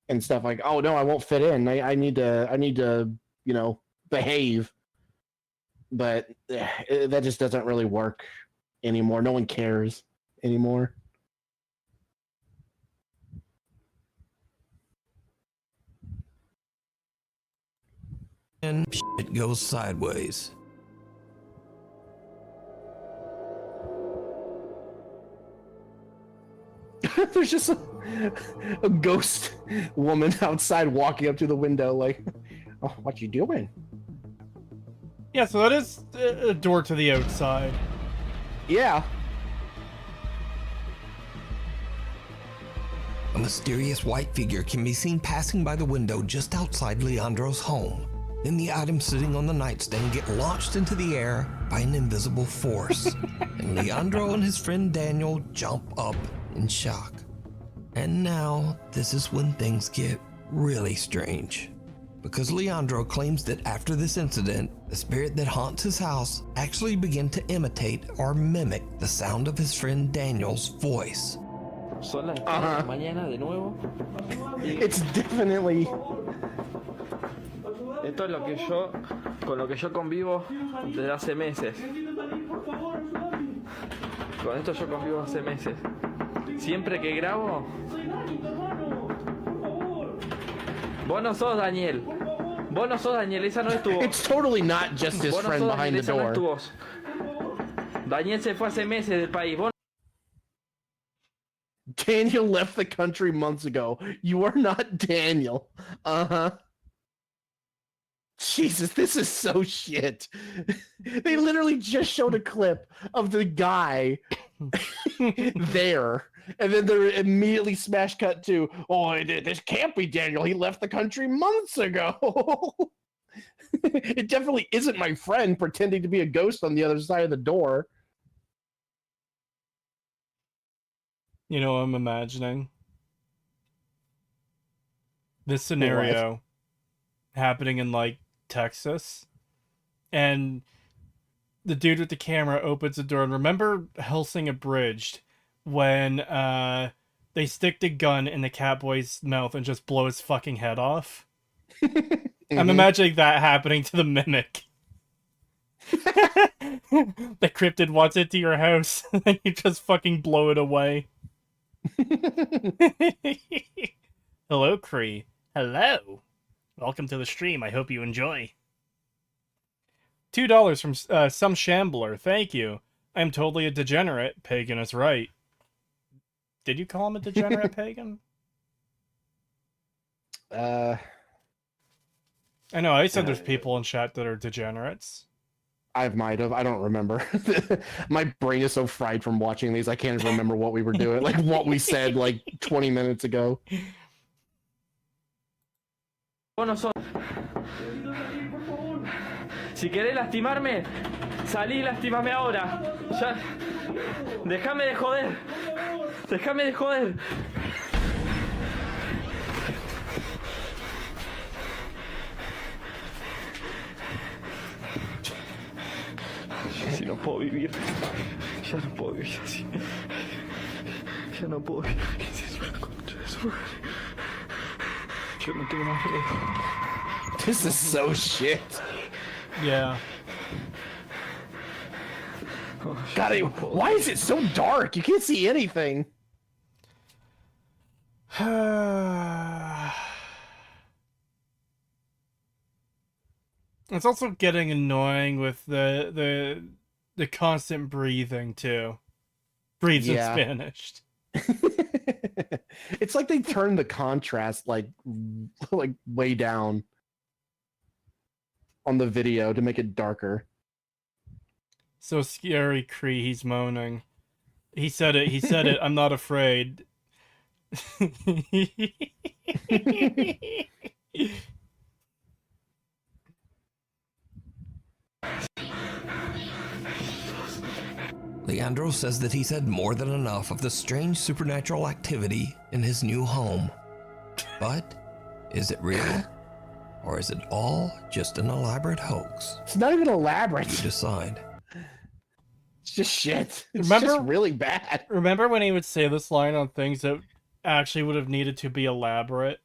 and stuff, like, oh no, I won't fit in. I need to, you know, behave. But that just doesn't really work anymore. No one cares anymore.
shit goes sideways.
There's just a ghost woman outside walking up to the window like, oh, what you doing?
Yeah, so that is a door to the outside.
Yeah.
A mysterious white figure can be seen passing by the window just outside Leandro's home. Then the items sitting on the nightstand get launched into the air by an invisible force, and Leandro and his friend Daniel jump up in shock. And now, this is when things get really strange. Because Leandro claims that after this incident, the spirit that haunts his house actually began to imitate or mimic the sound of his friend Daniel's voice.
Son las 3 de la mañana de nuevo.
It's definitely...
Esto es con lo que yo convivo desde hace meses. Con esto yo convivo hace meses. Siempre que grabo... Vos no sos Daniel. Vos no sos Daniel, esa no es tu voz.
It's totally not just his
Vos no
friend
sos
behind
Daniel,
the
esa no es tu
door.
voz. Daniel se fue hace meses del país. Vos
Daniel left the country months ago. You are not Daniel. Jesus, this is so shit. They literally just showed a clip of the guy there, and then they're immediately smash cut to, oh, this can't be Daniel. He left the country months ago. It definitely isn't my friend pretending to be a ghost on the other side of the door.
You know what I'm imagining? This scenario happening in, like, Texas. And the dude with the camera opens the door. And remember Helsing Abridged when they stick the gun in the Catboy's mouth and just blow his fucking head off? I'm imagining that happening to the mimic. The cryptid wants into your house and you just fucking blow it away. Hello, Cree. Hello. Welcome to the stream. I hope you enjoy. $2 from some shambler. Thank you. I'm totally a degenerate. Pagan is right. Did you call him a degenerate, Pagan? I know, I said there's people in chat that are degenerates.
I might have. I don't remember. My brain is so fried from watching these. I can't even remember what we were doing. Like what we said like 20 minutes ago.
no sos. Si querés lastimarme, salí y lastimame ahora. Ya. Déjame de joder. Déjame de joder. Si no puedo vivir. Ya no puedo vivir así. Ya no puedo vivir. ¿Qué es eso? Yo no tengo más fe.
This is so shit.
Yeah.
God, why is it so dark? You can't see anything.
It's also getting annoying with the constant breathing too. Breathes in Spanish.
It's like they turned the contrast like way down on the video to make it darker.
So scary, Cree, he's moaning. He said it, I'm not afraid.
Leandro says that he's had more than enough of the strange supernatural activity in his new home. But is it real? Or is it all just an elaborate hoax?
It's not even elaborate.
You decide.
It's just shit. It's
Remember-
just really bad.
Remember when he would say this line on things that actually would have needed to be elaborate?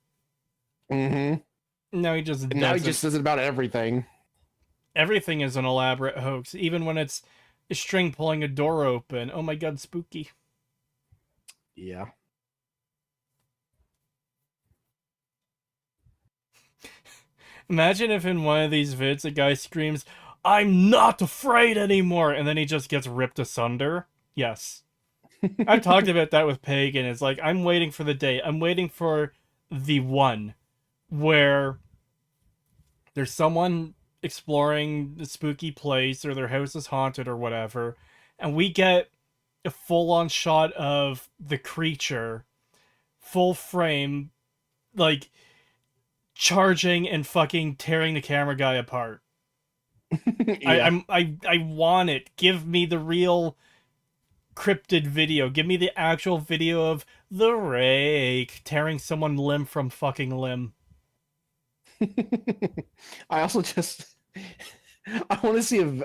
Mm-hmm.
No, he just
And
doesn't.
now he just says it about everything.
Everything is an elaborate hoax, even when it's a string pulling a door open. Oh my god, spooky.
Yeah.
Imagine if in one of these vids a guy screams, "I'm not afraid anymore," and then he just gets ripped asunder. Yes. I've talked about that with Pagan. It's like, I'm waiting for the day. I'm waiting for the one where there's someone exploring the spooky place or their house is haunted or whatever, and we get a full-on shot of the creature full frame, like charging and fucking tearing the camera guy apart.
Yeah.
I want it. Give me the real cryptid video. Give me the actual video of the rake tearing someone limb from fucking limb.
I also just I want to see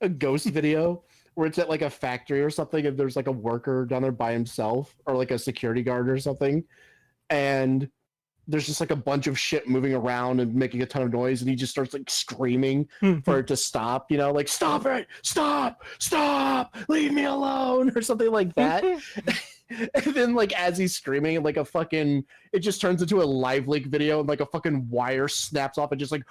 a ghost video where it's at like a factory or something, and there's like a worker down there by himself, or like a security guard or something, and there's just like a bunch of shit moving around and making a ton of noise, and he just starts like screaming for it to stop, you know, like stop it, stop, leave me alone, or something like that. And then like as he's screaming, like it just turns into a live leak video, and like a fucking wire snaps off and just like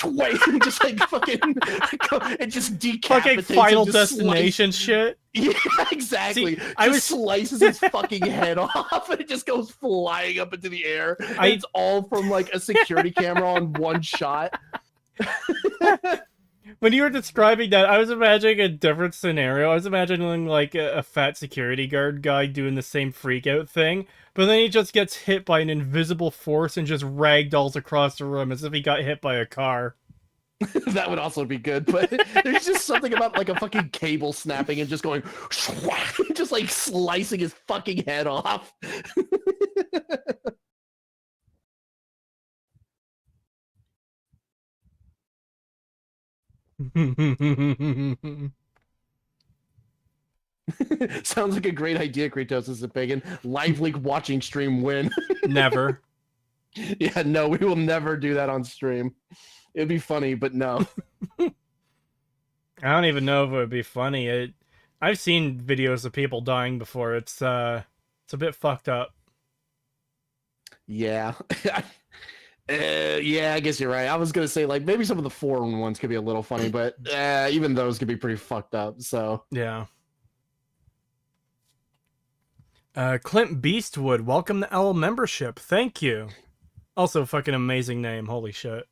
wait, just like fucking it just decapitates
Fucking Final
him, just
Destination shit.
yeah, exactly.
See, I was
slices his fucking head off, and it just goes flying up into the air. It's all from like a security camera on one shot.
When you were describing that, I was imagining a different scenario. I was imagining like a fat security guard guy doing the same freak out thing, but then he just gets hit by an invisible force and just ragdolls across the room as if he got hit by a car.
That would also be good, but there's just something about like a fucking cable snapping and just going just like slicing his fucking head off. Sounds like a great idea, Kratos is a pagan. Live leak watching stream win.
Never.
Yeah, no, we will never do that on stream. It'd be funny, but no.
I don't even know if it would be funny. I've seen videos of people dying before. It's a bit fucked up.
Yeah. Yeah, I guess you're right. I was gonna say like maybe some of the foreign ones could be a little funny, but even those could be pretty fucked up. So
yeah. Clint Beastwood, welcome to L membership. Thank you. Also, fucking amazing name. Holy shit.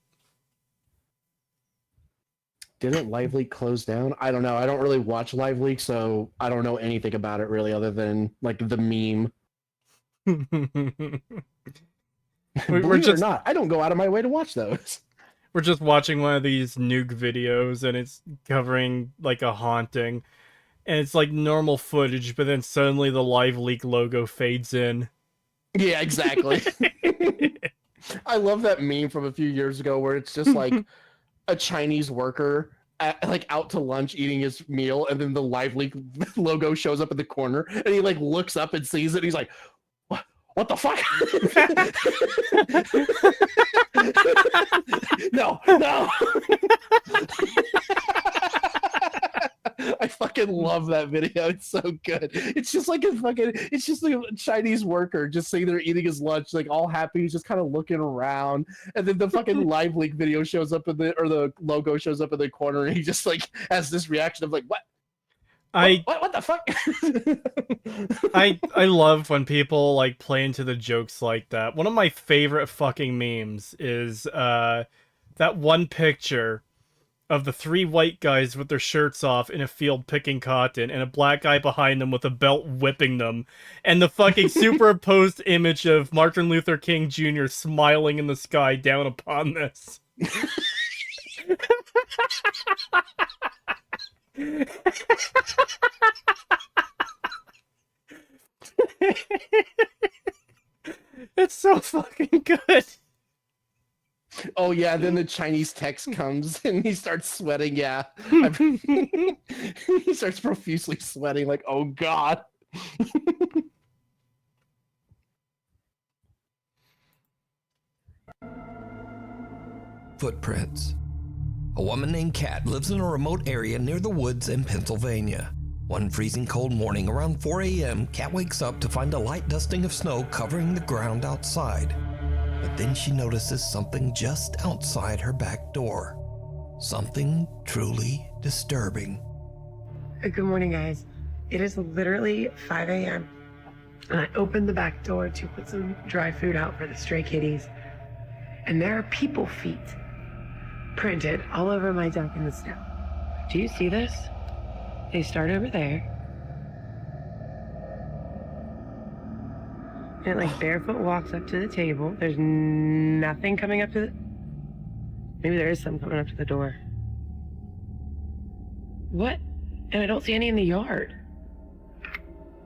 Didn't Live Leak close down? I don't know. I don't really watch Live Leak, so I don't know anything about it really, other than like the meme. Believe it or not, I don't go out of my way to watch those.
We're just watching one of these nuke videos, and it's covering like a haunting, and it's like normal footage, but then suddenly the Live Leak logo fades in.
Yeah, exactly. I love that meme from a few years ago where it's just like a Chinese worker like out to lunch eating his meal, and then the Live Leak logo shows up in the corner, and he like looks up and sees it, and he's like, what the fuck? No. I fucking love that video. It's so good. It's just like it's just like a Chinese worker just sitting there eating his lunch, like all happy. He's just kind of looking around, and then the fucking Live Leak video shows up or the logo shows up in the corner, and he just like has this reaction of like, what the fuck?
I love when people like play into the jokes like that. One of my favorite fucking memes is that one picture of the three white guys with their shirts off in a field picking cotton, and a black guy behind them with a belt whipping them, and the fucking superimposed image of Martin Luther King Jr. smiling in the sky down upon this. It's so fucking good.
Oh yeah, then the Chinese text comes and he starts sweating. Yeah, he starts profusely sweating. Like, oh god.
Footprints. A woman named Kat lives in a remote area near the woods in Pennsylvania. One freezing cold morning around 4 a.m., Kat wakes up to find a light dusting of snow covering the ground outside. But then she notices something just outside her back door. Something truly disturbing.
Good morning, guys. It is literally 5 a.m. and I opened the back door to put some dry food out for the stray kitties. And there are people feet printed all over my deck in the snow. Do you see this? They start over there. And it like barefoot walks up to the table. There's nothing coming up to the... Maybe there is some coming up to the door. What? And I don't see any in the yard.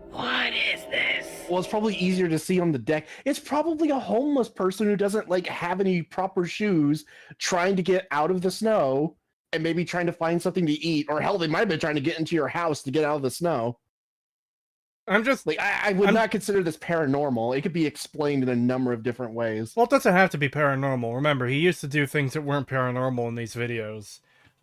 What is this?
Well, it's probably easier to see on the deck. It's probably a homeless person who doesn't like have any proper shoes, trying to get out of the snow and maybe trying to find something to eat, or hell, they might have been trying to get into your house to get out of the snow.
I'm just
Like, I would not consider this paranormal. It could be explained in a number of different ways.
well, it doesn't have to be paranormal. Remember, he used to do things that weren't paranormal in these videos.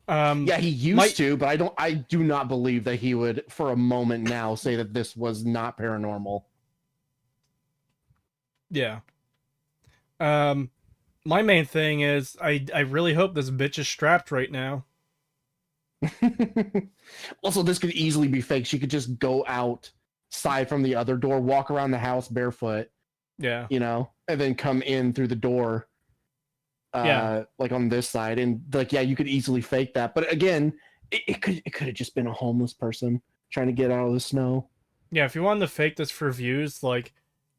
Yeah, he used to, but I do not believe that he would, for a moment now, say that this was not paranormal.
Yeah. My main thing is I really hope this bitch is strapped right now.
Also, this could easily be fake. She could just go outside from the other door, walk around the house barefoot,
Yeah.
you know, and then come in through the door, like on this side, and like, yeah, you could easily fake that. But again, it could have just been a homeless person trying to get out of the snow.
Yeah, if you wanted to fake this for views, like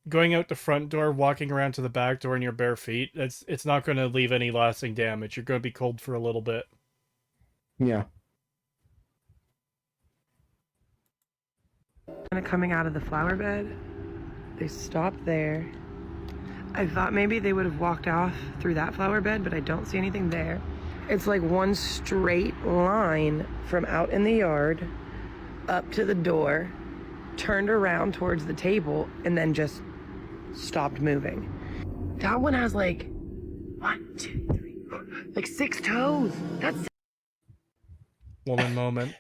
going out the front door, walking around to the back door in your bare feet, it's not going to leave any lasting damage. You're going to be cold for a little bit.
Yeah.
Kind of coming out of the flower bed. They stopped there. I thought maybe they would have walked off through that flower bed, but I don't see anything there. It's like one straight line from out in the yard up to the door, turned around towards the table, and then just stopped moving. That one has like 1, 2, 3, 4, like 6 toes. That's
Woman moment.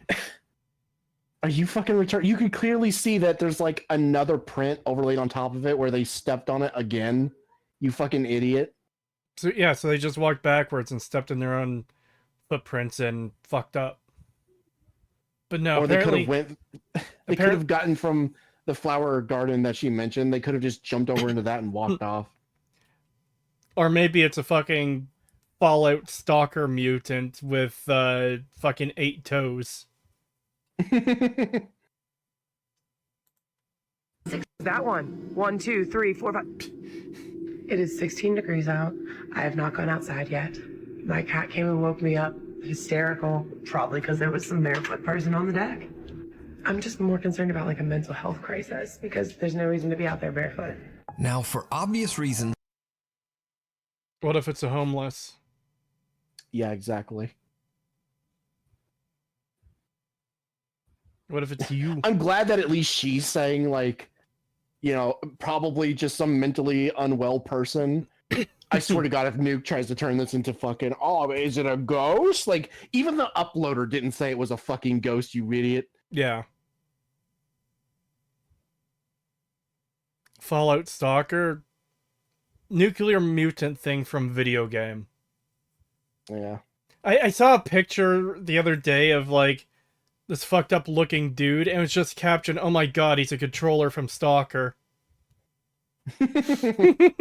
Are you fucking retarded? You can clearly see that there's like another print overlaid on top of it where they stepped on it again. You fucking idiot.
So yeah, so they just walked backwards and stepped in their own footprints and fucked up. But no,
Or they could
apparently,
have went. They could have gotten from the flower garden that she mentioned. They could have just jumped over into that and walked off.
or maybe it's a fucking Fallout stalker mutant with fucking 8 toes.
that one. 1, 2, 3, 4, 5. It is 16 degrees out. I have not gone outside yet. My cat came and woke me up, hysterical, probably because there was some barefoot person on the deck. I'm just more concerned about like a mental health crisis because there's no reason to be out there barefoot.
Now, for obvious reasons,
What if it's a homeless?
Yeah, exactly.
What if it's you?
I'm glad that at least she's saying, like, you know, probably just some mentally unwell person. I swear to God, if Nuke tries to turn this into fucking, oh, is it a ghost? Like, even the uploader didn't say it was a fucking ghost, you idiot.
Yeah. Fallout stalker. Nuclear mutant thing from video game.
Yeah.
I saw a picture the other day of like this fucked up looking dude, and it was just captioned, "Oh my god, he's a controller from Stalker."
get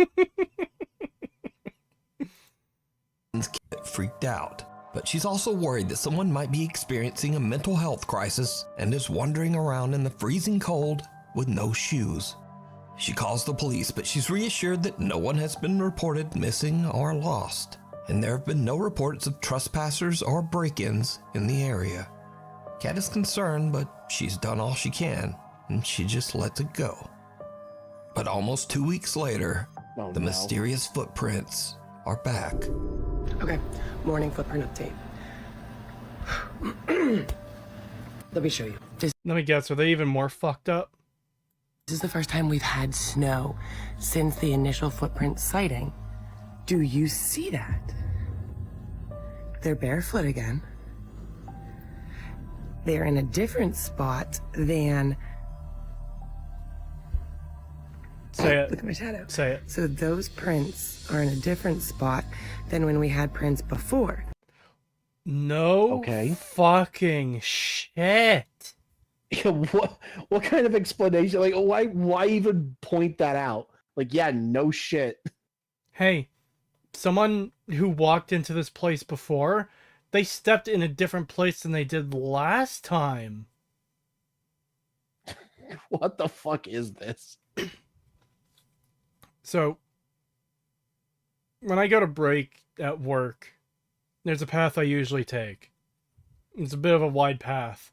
freaked out. But she's also worried that someone might be experiencing a mental health crisis and is wandering around in the freezing cold with no shoes. She calls the police, but she's reassured that no one has been reported missing or lost, and there have been no reports of trespassers or break-ins in the area. Kat is concerned, but she's done all she can, and she just lets it go. But almost 2 weeks later, the mysterious footprints are back.
Okay, morning footprint update. Let me show you. This
Let me guess, are they even more fucked up?
is the first time we've had snow since the initial footprint sighting. Do you see that? They're barefoot again. They're in a different spot than...
Say it.
Look at my shadow.
Say it.
So those prints are in a different spot than when we had prints before.
No fucking shit.
What kind of explanation? Like, why even point that out? Like, yeah, no shit.
Hey, someone who walked into this place before, they stepped in a different place than they did last time.
What the fuck is this?
So, when I go to break at work, there's a path I usually take. It's a bit of a wide path.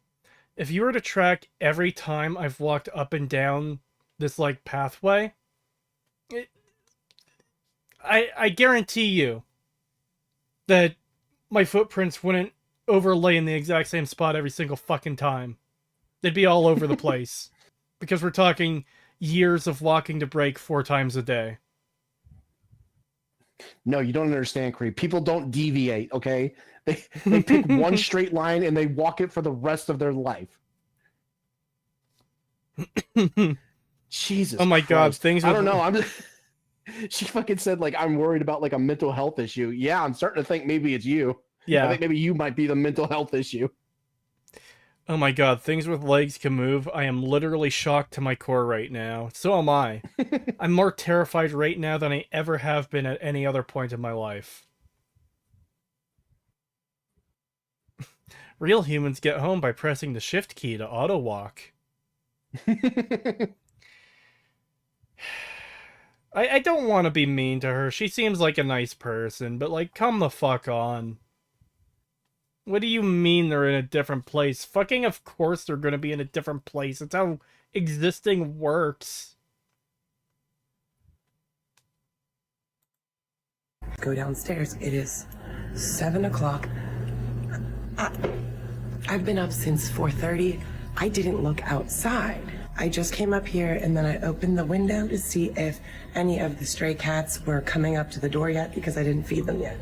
If you were to track every time I've walked up and down this, like, pathway, I guarantee you that my footprints wouldn't overlay in the exact same spot every single fucking time. They'd be all over the place. Because we're talking years of walking to break 4 times a day.
No, you don't understand, Creep. People don't deviate, okay? They pick one straight line and they walk it for the rest of their life. Jesus.
Oh my
Christ.
God, things.
I don't know. I'm just. She fucking said like I'm worried about like a mental health issue. Yeah, I'm starting to think maybe it's you.
Yeah.
I think maybe you might be the mental health issue.
Oh my God, things with legs can move. I am literally shocked to my core right now. So am I. I'm more terrified right now than I ever have been at any other point in my life. Real humans get home by pressing the shift key to auto walk. I don't want to be mean to her. She seems like a nice person, but like, come the fuck on. What do you mean they're in a different place? Fucking of course they're gonna be in a different place. It's how existing works.
Go downstairs. It is 7 o'clock. I've been up since 4:30. I didn't look outside. I just came up here and then I opened the window to see if any of the stray cats were coming up to the door yet because I didn't feed them yet.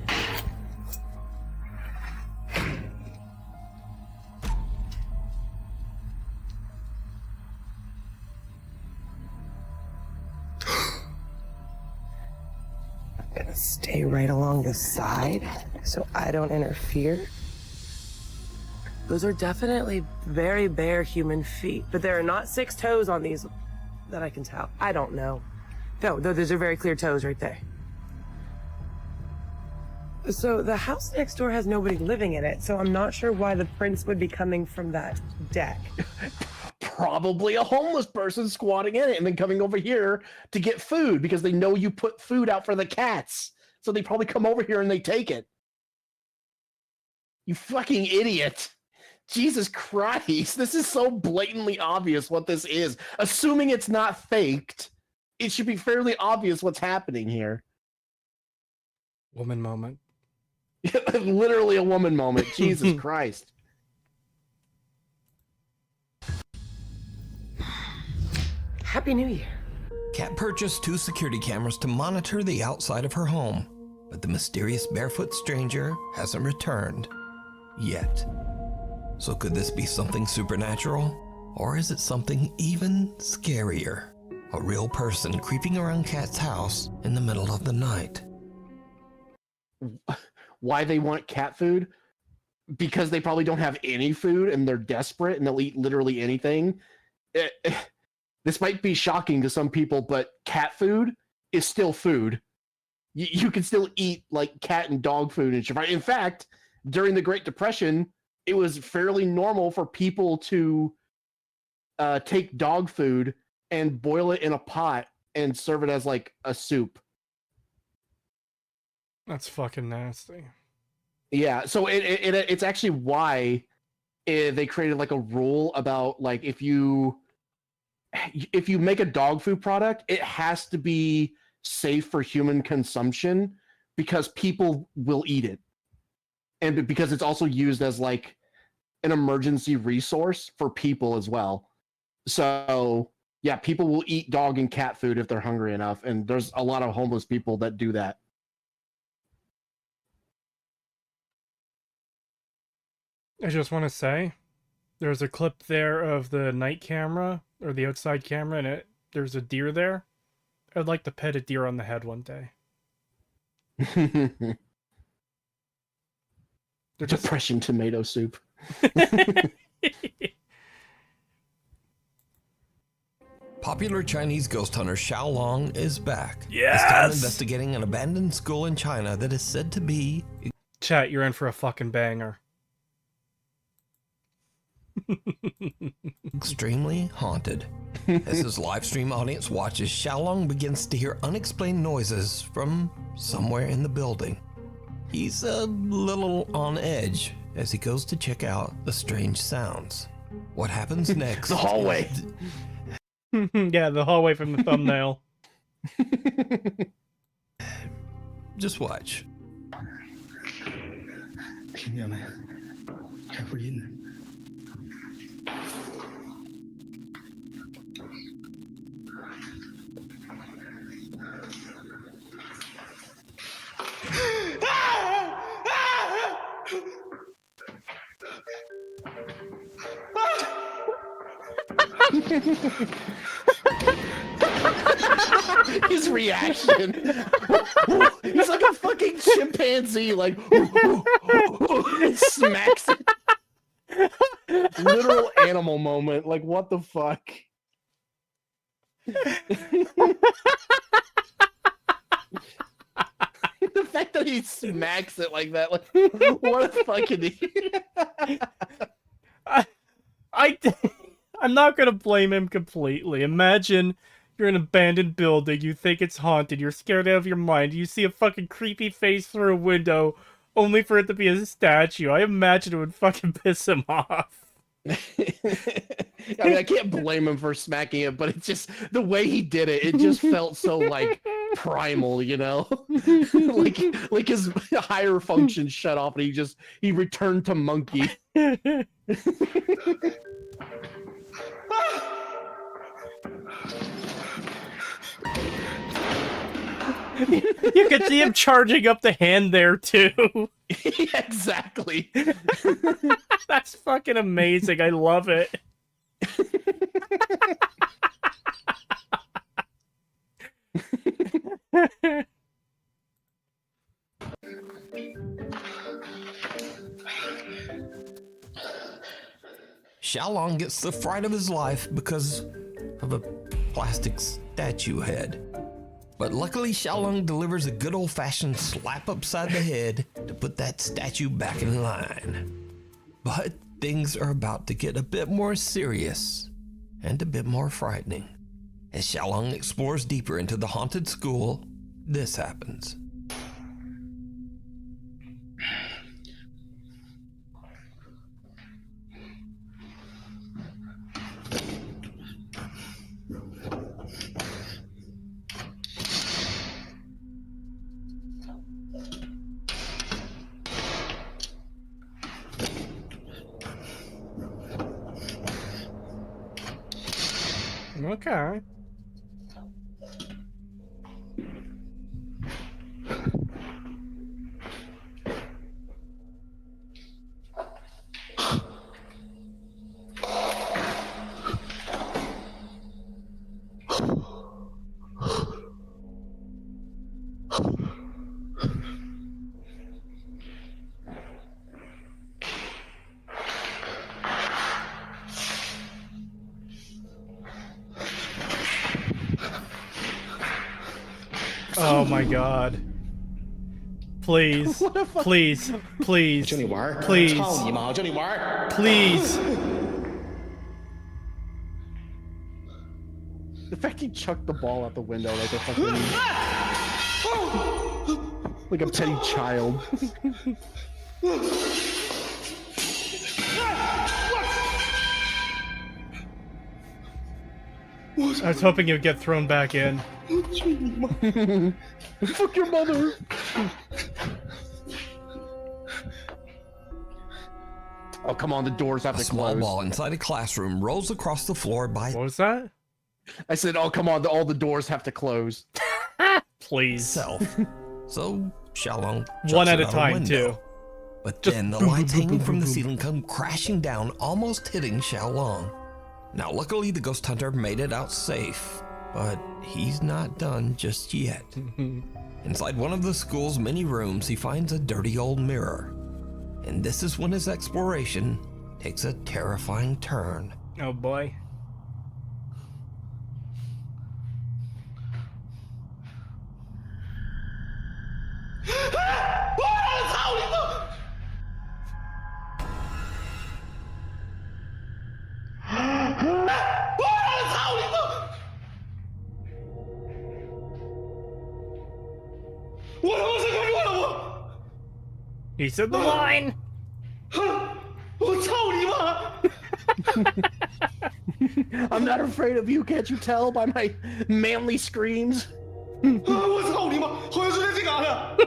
I'm gonna stay right along the side so I don't interfere. Those are definitely very bare human feet, but there are not 6 toes on these that I can tell. I don't know. No, those are very clear toes right there. So the house next door has nobody living in it, so I'm not sure why the prints would be coming from that deck.
Probably a homeless person squatting in it and then coming over here to get food because they know you put food out for the cats. So they probably come over here and they take it. You fucking idiot. Jesus Christ, this is so blatantly obvious what this is. Assuming it's not faked, it should be fairly obvious what's happening here.
Woman moment.
Literally a woman moment. Jesus Christ.
Happy New Year.
Kat purchased 2 security cameras to monitor the outside of her home, but the mysterious barefoot stranger hasn't returned yet. So could this be something supernatural? Or is it something even scarier? A real person creeping around Kat's house in the middle of the night.
Why they want cat food? Because they probably don't have any food and they're desperate and they'll eat literally anything. This might be shocking to some people, but cat food is still food. You can still eat like cat and dog food and shit. In fact, during the Great Depression, it was fairly normal for people to take dog food and boil it in a pot and serve it as like a soup.
That's fucking nasty.
Yeah, so it's actually why they created like a rule about like if you make a dog food product, it has to be safe for human consumption because people will eat it. And because it's also used as like an emergency resource for people as well. So yeah, people will eat dog and cat food if they're hungry enough. And there's a lot of homeless people that do that.
I just want to say, there's a clip there of the night camera, or the outside camera, and there's a deer there. I'd like to pet a deer on the head one day. They're just...
Depression tomato soup.
Popular Chinese ghost hunter Xiao Long is back.
Yes!
This time investigating an abandoned school in China that is said to be...
Chat, you're in for a fucking banger.
Extremely haunted. As his live stream audience watches, Xiaolong begins to hear unexplained noises from somewhere in the building. He's a little on edge as he goes to check out the strange sounds. What happens next?
The hallway.
Yeah, the hallway from the thumbnail.
Just watch.
听见没？开回音呢。
His reaction. He's like a fucking chimpanzee, like smacks it. Literal animal moment. Like, what the fuck? The fact that he smacks it like that, like, what a fucking
I'm not gonna blame him completely. Imagine you're in an abandoned building, you think it's haunted, you're scared out of your mind, you see a fucking creepy face through a window, only for it to be a statue. I imagine it would fucking piss him off.
I mean, I can't blame him for smacking it, but it's just the way he did it. It just felt so like primal, you know, like his higher function shut off, and he returned to monkey.
You could see him charging up the hand there too.
Yeah, exactly.
That's fucking amazing. I love it.
Xiaolong gets the fright of his life because of a plastic statue head. But luckily, Xiaolong delivers a good old-fashioned slap upside the head to put that statue back in line. But things are about to get a bit more serious and a bit more frightening. As Xiaolong explores deeper into the haunted school, this happens.
Okay. Oh my god. Please. Please. Please. Please. Please.
The fact he chucked the ball out the window like a fucking like a petty child.
I was hoping you'd get thrown back in.
Fuck your mother. Oh, come on, the doors have
A
to
small
close.
ball inside a classroom rolls across the floor by
What was that?
I said, oh, come on, all the doors have to close.
Please.
itself. So Xiaolong
One
chucks
at
it
a
out
time,
window.
too.
But
Just
then the
boom,
lights
boom,
hanging
boom,
from the
boom,
ceiling come crashing down, almost hitting Xiaolong. Now, luckily, the ghost hunter made it out safe, but he's not done just yet. Inside one of the school's many rooms, he finds a dirty old mirror. And this is when his exploration takes a terrifying turn.
Oh boy. He said the line.
我操你妈! I'm not afraid of you, can't you tell by my manly screams? 我操你妈！好像是在这嘎达。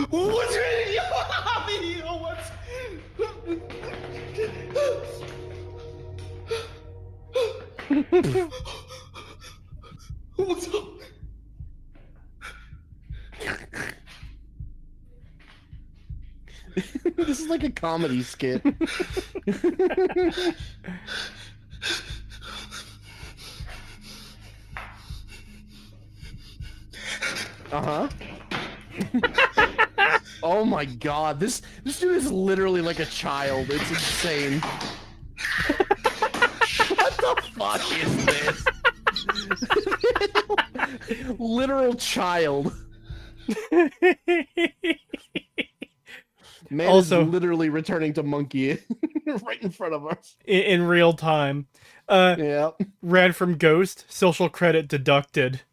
我去你妈逼！我操！我操！ This is like a comedy skit. Uh-huh. Oh my god, this dude is literally like a child. It's insane. What the fuck is this? Literal child. Man
Also,
is literally returning to monkey right in front of us.
In real time.
Yeah.
Ran from ghost, social credit deducted.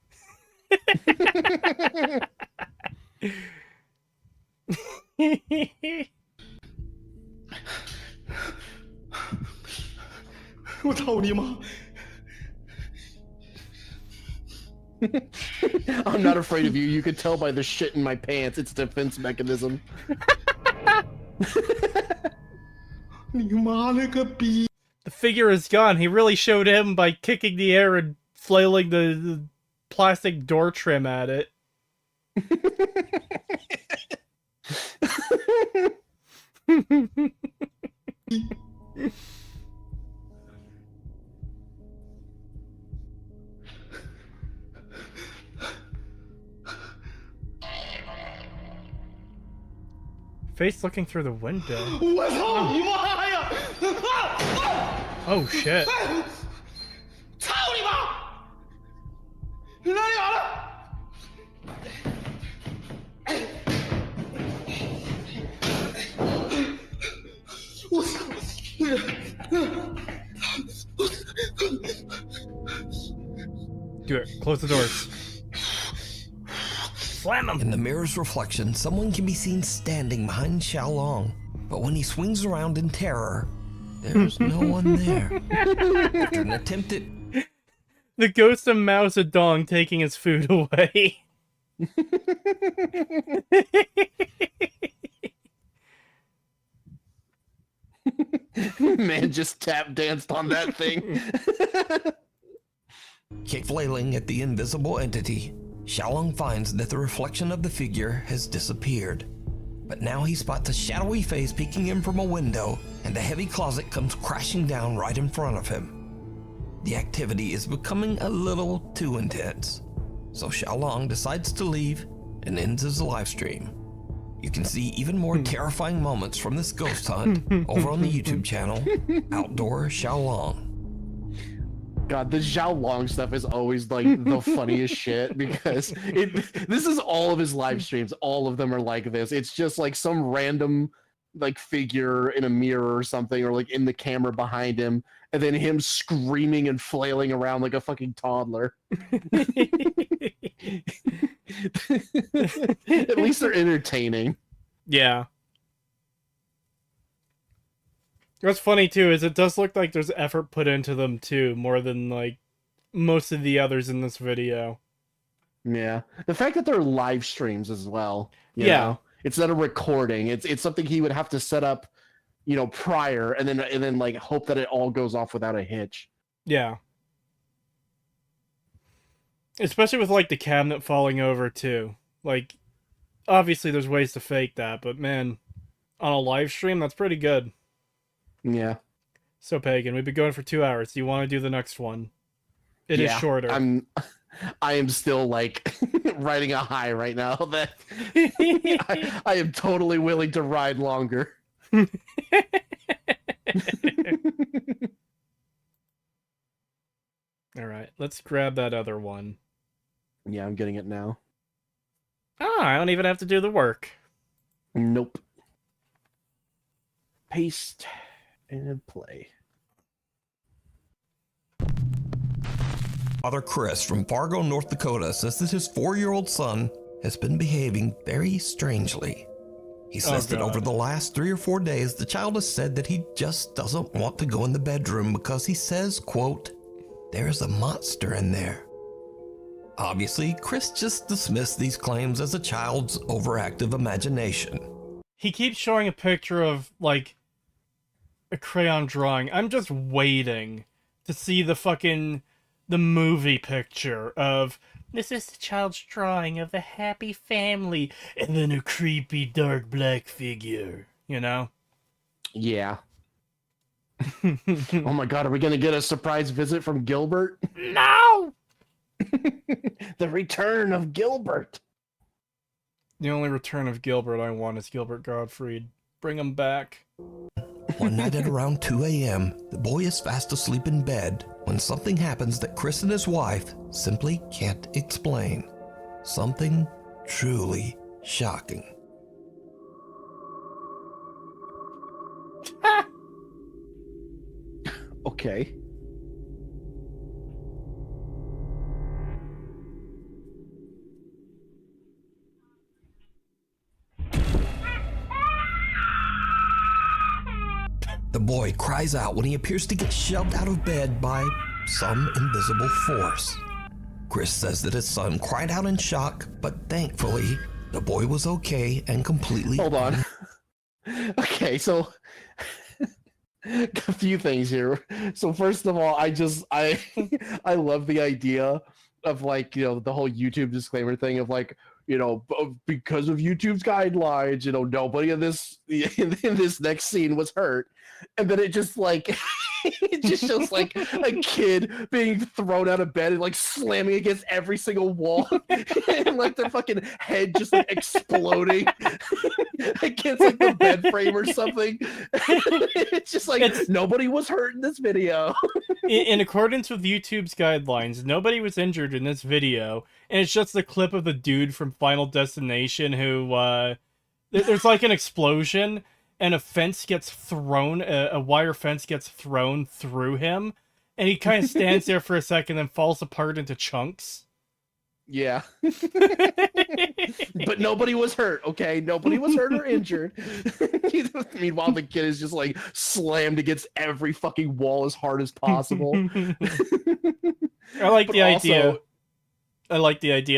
I'm not afraid of you. You could tell by the shit in my pants. It's a defense mechanism.
The figure is gone. He really showed him by kicking the air and flailing the plastic door trim at it. Face looking through the window. Oh shit. Do it. Close the doors. Slam them.
In the mirror's reflection, someone can be seen standing behind Xiaolong. But when he swings around in terror, there's no one there. After an attempted...
The ghost of Mao Zedong taking his food away.
Man just tap danced on that thing.
Flailing at the invisible entity, Xiaolong finds that the reflection of the figure has disappeared. But now he spots a shadowy face peeking in from a window, and the heavy closet comes crashing down right in front of him. The activity is becoming a little too intense, so Xiaolong decides to leave and ends his live stream. You can see even more terrifying moments from this ghost hunt over on the YouTube channel, Outdoor Xiaolong.
God, the Zhao Long stuff is always like the funniest shit because this is all of his live streams. All of them are like this. It's just like some random like figure in a mirror or something, or like in the camera behind him, and then him screaming and flailing around like a fucking toddler. At least they're entertaining.
Yeah. What's funny too is it does look like there's effort put into them too, more than like most of the others in this video.
Yeah, the fact that they're live streams as well. You
Yeah,
know? It's not a recording. It's something he would have to set up, you know, prior, and then like hope that it all goes off without a hitch.
yeah. Especially with like the cabinet falling over too. Like, obviously there's ways to fake that, but man, on a live stream that's pretty good.
Yeah.
So Pagan, we've been going for 2 hours. Do you want to do the next one? It is shorter.
I am still like riding a high right now that I am totally willing to ride longer.
All right, let's grab that other one.
Yeah, I'm getting it now.
Ah, I don't even have to do the work.
Nope. Paste and play.
Father Chris from Fargo, North Dakota says that his 4-year-old son has been behaving very strangely. He says that over the last 3 or 4 days, the child has said that he just doesn't want to go in the bedroom because he says, quote, "There's a monster in there." Obviously, Chris just dismissed these claims as a child's overactive imagination.
He keeps showing a picture of, like, a crayon drawing. I'm just waiting to see the movie picture of, this is the child's drawing of a happy family, and then a creepy dark black figure, you know?
Yeah. Oh my god, are we gonna get a surprise visit from Gilbert?
No!
The return of Gilbert.
The only return of Gilbert I want is Gilbert Gottfried. Bring him back.
One night at around 2 a.m., the boy is fast asleep in bed when something happens that Chris and his wife simply can't explain. Something truly shocking.
Okay.
The boy cries out when he appears to get shoved out of bed by some invisible force. Chris says that his son cried out in shock, but thankfully, the boy was okay and completely...
Hold on. Okay, so a few things here. So first of all, I love the idea of, like, you know, the whole YouTube disclaimer thing of, like, you know, because of YouTube's guidelines, you know, nobody in this next scene was hurt. And then it just, like, it just shows, like, a kid being thrown out of bed and, like, slamming against every single wall. And, like, their fucking head just, like, exploding against, like, the bed frame or something. It's just like, nobody was hurt in this video.
In accordance with YouTube's guidelines, nobody was injured in this video. And it's just the clip of the dude from Final Destination who, there's, like, an explosion, and a fence gets thrown, a wire fence gets thrown through him, and he kind of stands there for a second, then falls apart into chunks.
Yeah. But nobody was hurt, okay? Nobody was hurt or injured. Meanwhile, the kid is just, like, slammed against every fucking wall as hard as possible.
I like the idea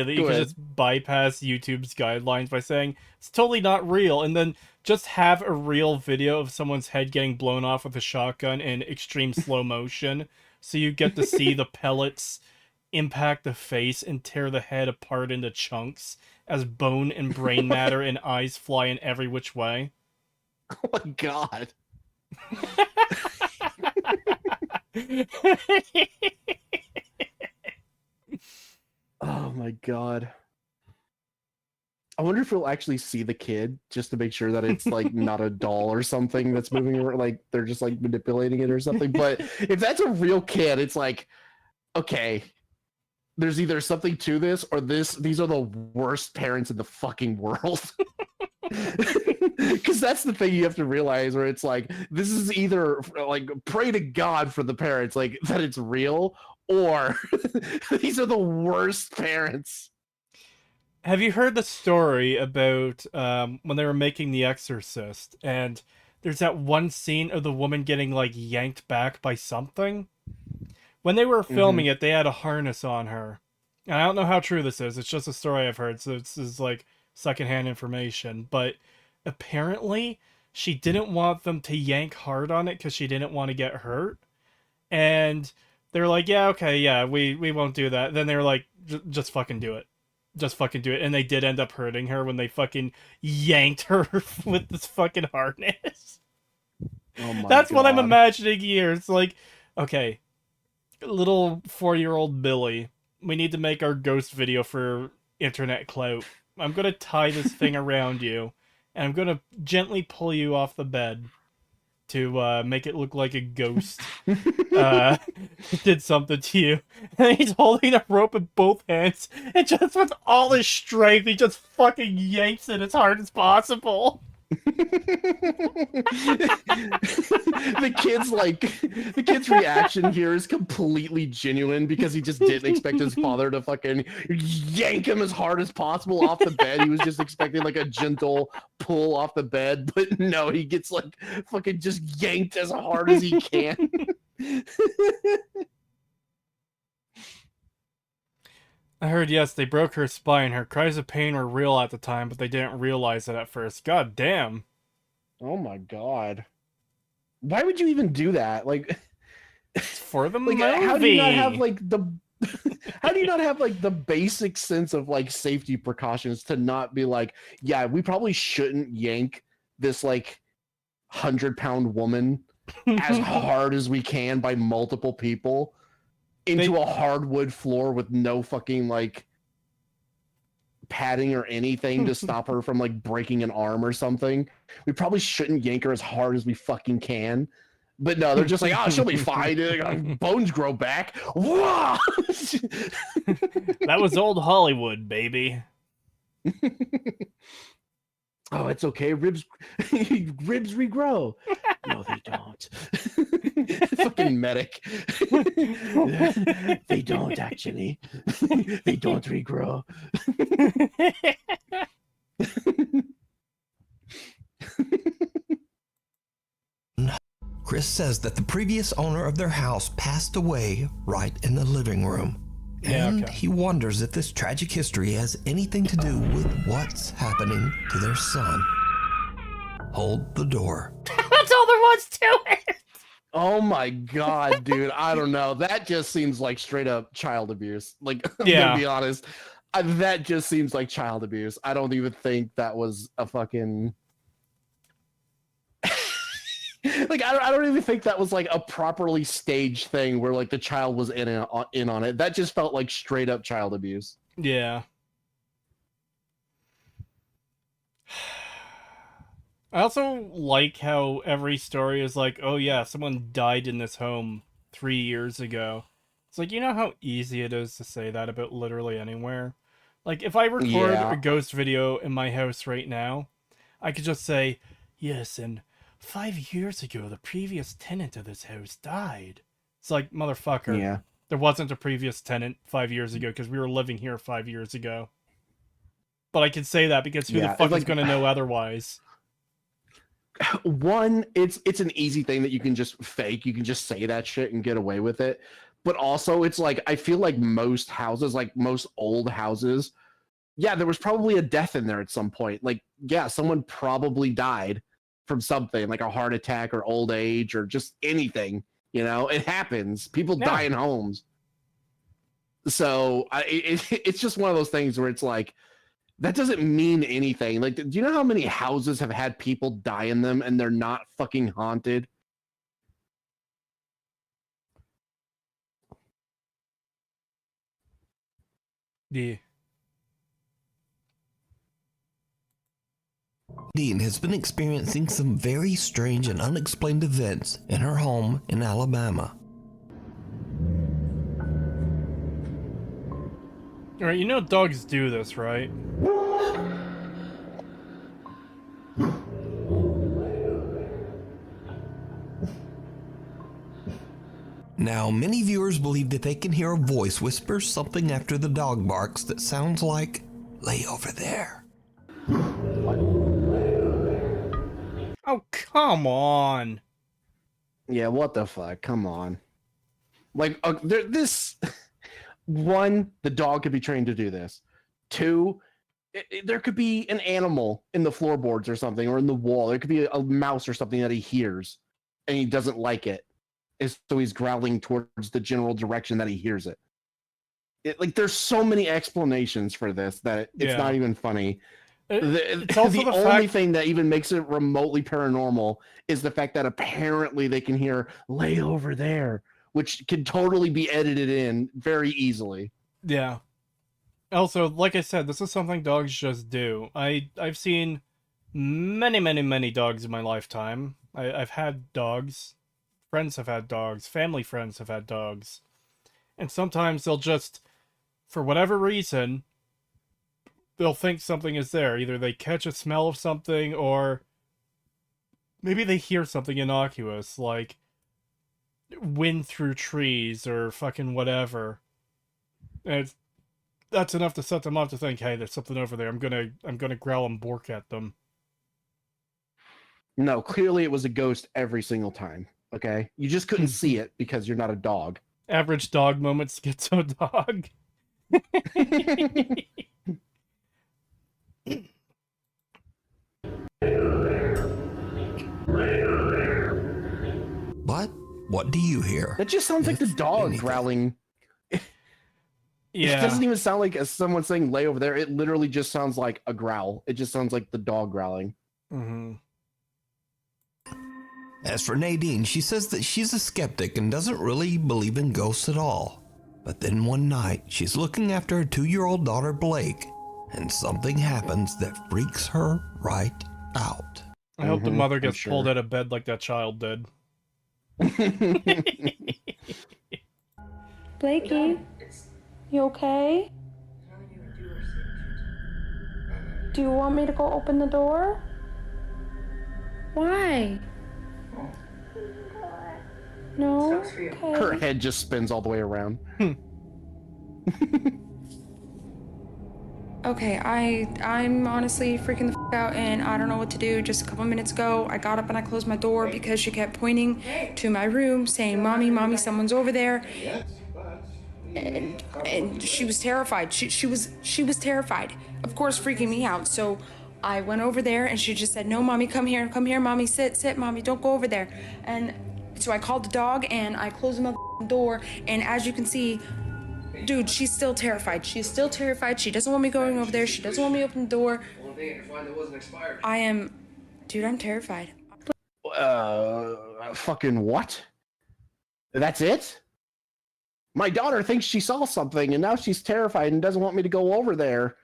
that you can just bypass YouTube's guidelines by saying it's totally not real, and then just have a real video of someone's head getting blown off with a shotgun in extreme slow motion, so you get to see the pellets impact the face and tear the head apart into chunks as bone and brain matter and eyes fly in every which way.
Oh my god. Oh my god. I wonder if we'll actually see the kid just to make sure that it's, like, not a doll or something that's moving around, like they're just, like, manipulating it or something. But if that's a real kid, it's like, okay, there's either something to this or these are the worst parents in the fucking world. Because that's the thing you have to realize, where it's like, this is either, like, pray to God for the parents, like, that it's real, or these are the worst parents.
Have you heard the story about when they were making The Exorcist, and there's that one scene of the woman getting, like, yanked back by something? When they were filming it, they had a harness on her. And I don't know how true this is. It's just a story I've heard, so this is, like, secondhand information. But apparently, she didn't want them to yank hard on it because she didn't want to get hurt. And they were like, yeah, okay, yeah, we won't do that. Then they were like, just fucking do it. Just fucking do it. And they did end up hurting her when they fucking yanked her with this fucking harness.
Oh my
That's
God.
what I'm imagining here. It's like, okay, little 4-year-old Billy, we need to make our ghost video for internet clout. I'm gonna tie this thing around you, and I'm gonna gently pull you off the bed to make it look like a ghost did something to you. And he's holding a rope in both hands, and just with all his strength, he just fucking yanks it as hard as possible.
The kid's reaction here is completely genuine because he just didn't expect his father to fucking yank him as hard as possible off the bed. He was just expecting like a gentle pull off the bed, but no, he gets like fucking just yanked as hard as he can.
I heard, yes, they broke her spine. Her cries of pain were real at the time, but they didn't realize it at first. God damn.
Oh my god. Why would you even do that? Like,
it's for the
like,
movie.
how do you not have like the how do you not have like the basic sense of like safety precautions to not be like, yeah, we probably shouldn't yank this like 100-pound woman as hard as we can by multiple people into a hardwood floor with no fucking like padding or anything to stop her from like breaking an arm or something. We probably shouldn't yank her as hard as we fucking can. But no, they're just like, oh, she'll be fine. Bones grow back. Whoa!
That was old Hollywood, baby.
Oh, it's okay. Ribs regrow. No, they don't. Fucking medic. They don't actually. They don't regrow.
Chris says that the previous owner of their house passed away right in the living room. And he wonders if this tragic history has anything to do with what's happening to their son. Hold the door.
That's all there was to it!
Oh my god, dude. I don't know. That just seems like straight up child abuse. Like, I'm
Yeah.
gonna be honest. That just seems like child abuse. I don't even think that was a fucking... like, I don't even think that was like a properly staged thing where like the child was in on it. That just felt like straight up child abuse.
Yeah. I also like how every story is like, oh yeah, someone died in this home 3 years ago. It's like, you know how easy it is to say that about literally anywhere? Like, if I record a ghost video in my house right now, I could just say, yes, and 5 years ago, the previous tenant of this house died. It's like, motherfucker.
Yeah.
There wasn't a previous tenant 5 years ago because we were living here 5 years ago. But I can say that because who the fuck is going to know otherwise?
One, it's an easy thing that you can just fake. You can just say that shit and get away with it. But also, it's like, I feel like most houses, like most old houses, yeah, there was probably a death in there at some point. Like, yeah, someone probably died from something, like a heart attack or old age or just anything. You know, it happens. People die in homes. So it's just one of those things where it's like, that doesn't mean anything. Like, do you know how many houses have had people die in them and they're not fucking haunted?
Yeah.
Dean has been experiencing some very strange and unexplained events in her home in Alabama.
Alright, you know dogs do this, right?
Now, many viewers believe that they can hear a voice whisper something after the dog barks that sounds like, "Lay over there."
Oh, come on.
Yeah, what the fuck? Come on. Like, this... One, the dog could be trained to do this. Two, there could be an animal in the floorboards or something, or in the wall. There could be a mouse or something that he hears, and he doesn't like it. So he's growling towards the general direction that he hears it. Like, there's so many explanations for this that it's not even funny.
It's also
the only thing that even makes it remotely paranormal is the fact that apparently they can hear "lay over there," which can totally be edited in very easily.
Yeah. Also, like I said, this is something dogs just do. I've seen many dogs in my lifetime. I've had dogs. Friends have had dogs. Family friends have had dogs. And sometimes they'll just, for whatever reason, they'll think something is there. Either they catch a smell of something, or maybe they hear something innocuous, like wind through trees or fucking whatever. And that's enough to set them off to think, hey, there's something over there. I'm gonna growl and bork at them.
No, clearly it was a ghost every single time. Okay, you just couldn't see it because you're not a dog.
Average dog moment, schizo dog.
But what do you hear?
That just sounds like the dog growling.
Yeah.
It doesn't even sound like someone saying lay over there. It literally just sounds like a growl. It just sounds like the dog growling.
Mm-hmm.
As for Nadine, she says that she's a skeptic and doesn't really believe in ghosts at all. But then one night, she's looking after her 2-year-old daughter Blake, and something happens that freaks her right out.
I hope the mother gets pulled out of bed like that child did.
Blakey, you okay? Do you want me to go open the door? Why? No? Okay.
Her head just spins all the way around.
Okay, I'm honestly freaking the f out and I don't know what to do. Just a couple minutes ago, I got up and I closed my door because she kept pointing to my room saying, Mommy, Mommy, someone's over there. And she was terrified. She was terrified. Of course, freaking me out. So I went over there and she just said, no, Mommy, come here, Mommy, sit, Mommy, don't go over there. And so I called the dog and I closed the door, and as you can see, dude, she's still terrified. She's still terrified. She doesn't want me going over there. She doesn't want me to open the door. I am, dude, I'm terrified.
Fucking what? That's it? My daughter thinks she saw something and now she's terrified and doesn't want me to go over there.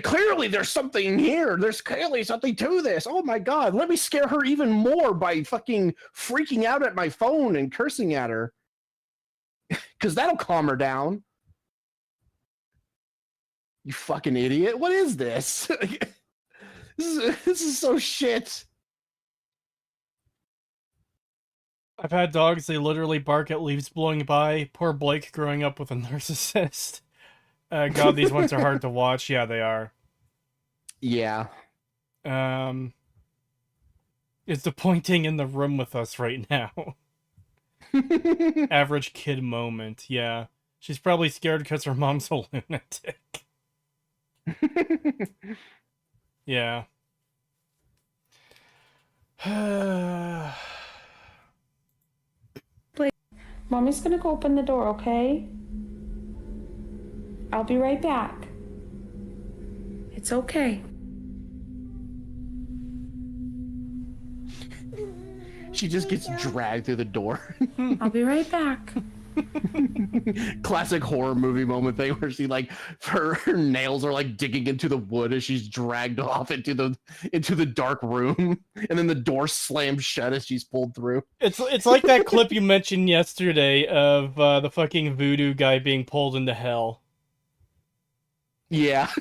Clearly there's something here. There's clearly something to this. Oh my God, let me scare her even more by fucking freaking out at my phone and cursing at her. Because that'll calm her down. You fucking idiot. What is this? This is so shit.
I've had dogs, they literally bark at leaves blowing by. Poor Blake growing up with a narcissist. God, these ones are hard to watch. Yeah, they are.
Yeah.
Is the pointing in the room with us right now? Average kid moment. Yeah. She's probably scared because her mom's a lunatic. Yeah.
Blake, Mommy's gonna go open the door, okay? I'll be right back. It's okay.
She just gets dragged through the door.
I'll be right back.
Classic horror movie moment thing where she like her nails are like digging into the wood as she's dragged off into the dark room, and then the door slams shut as she's pulled through.
It's like that clip you mentioned yesterday of the fucking voodoo guy being pulled into hell.
Yeah.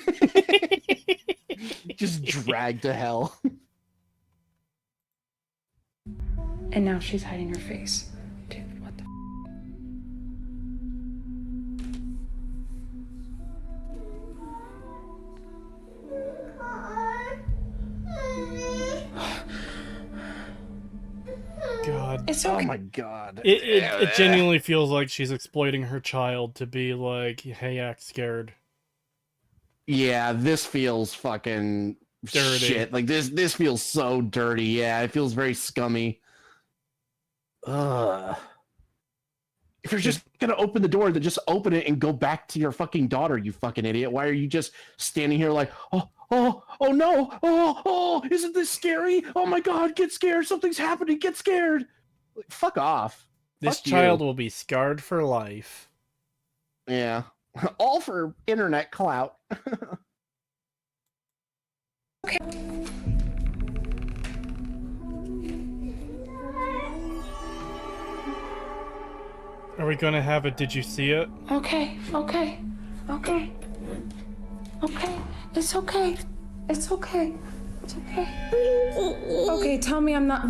Just dragged to hell.
And now she's hiding her face. Dude, what the
God.
It's okay.
Oh my God.
It genuinely feels like she's exploiting her child to be like, hey, act scared.
Yeah, this feels fucking
Dirty.
shit. Like this feels so dirty. Yeah, it feels very scummy. Ugh. If you're just gonna open the door, then just open it and go back to your fucking daughter, you fucking idiot. Why are you just standing here like, oh no, isn't this scary? Oh my God, get scared, something's happening, get scared. Like, fuck off.
This
Fuck
child
you.
will be scarred for life.
Yeah. All for internet clout.
Okay.
Are we gonna have it? Did you see it?
Okay. It's okay. It's okay. It's okay. Okay, tell me I'm not.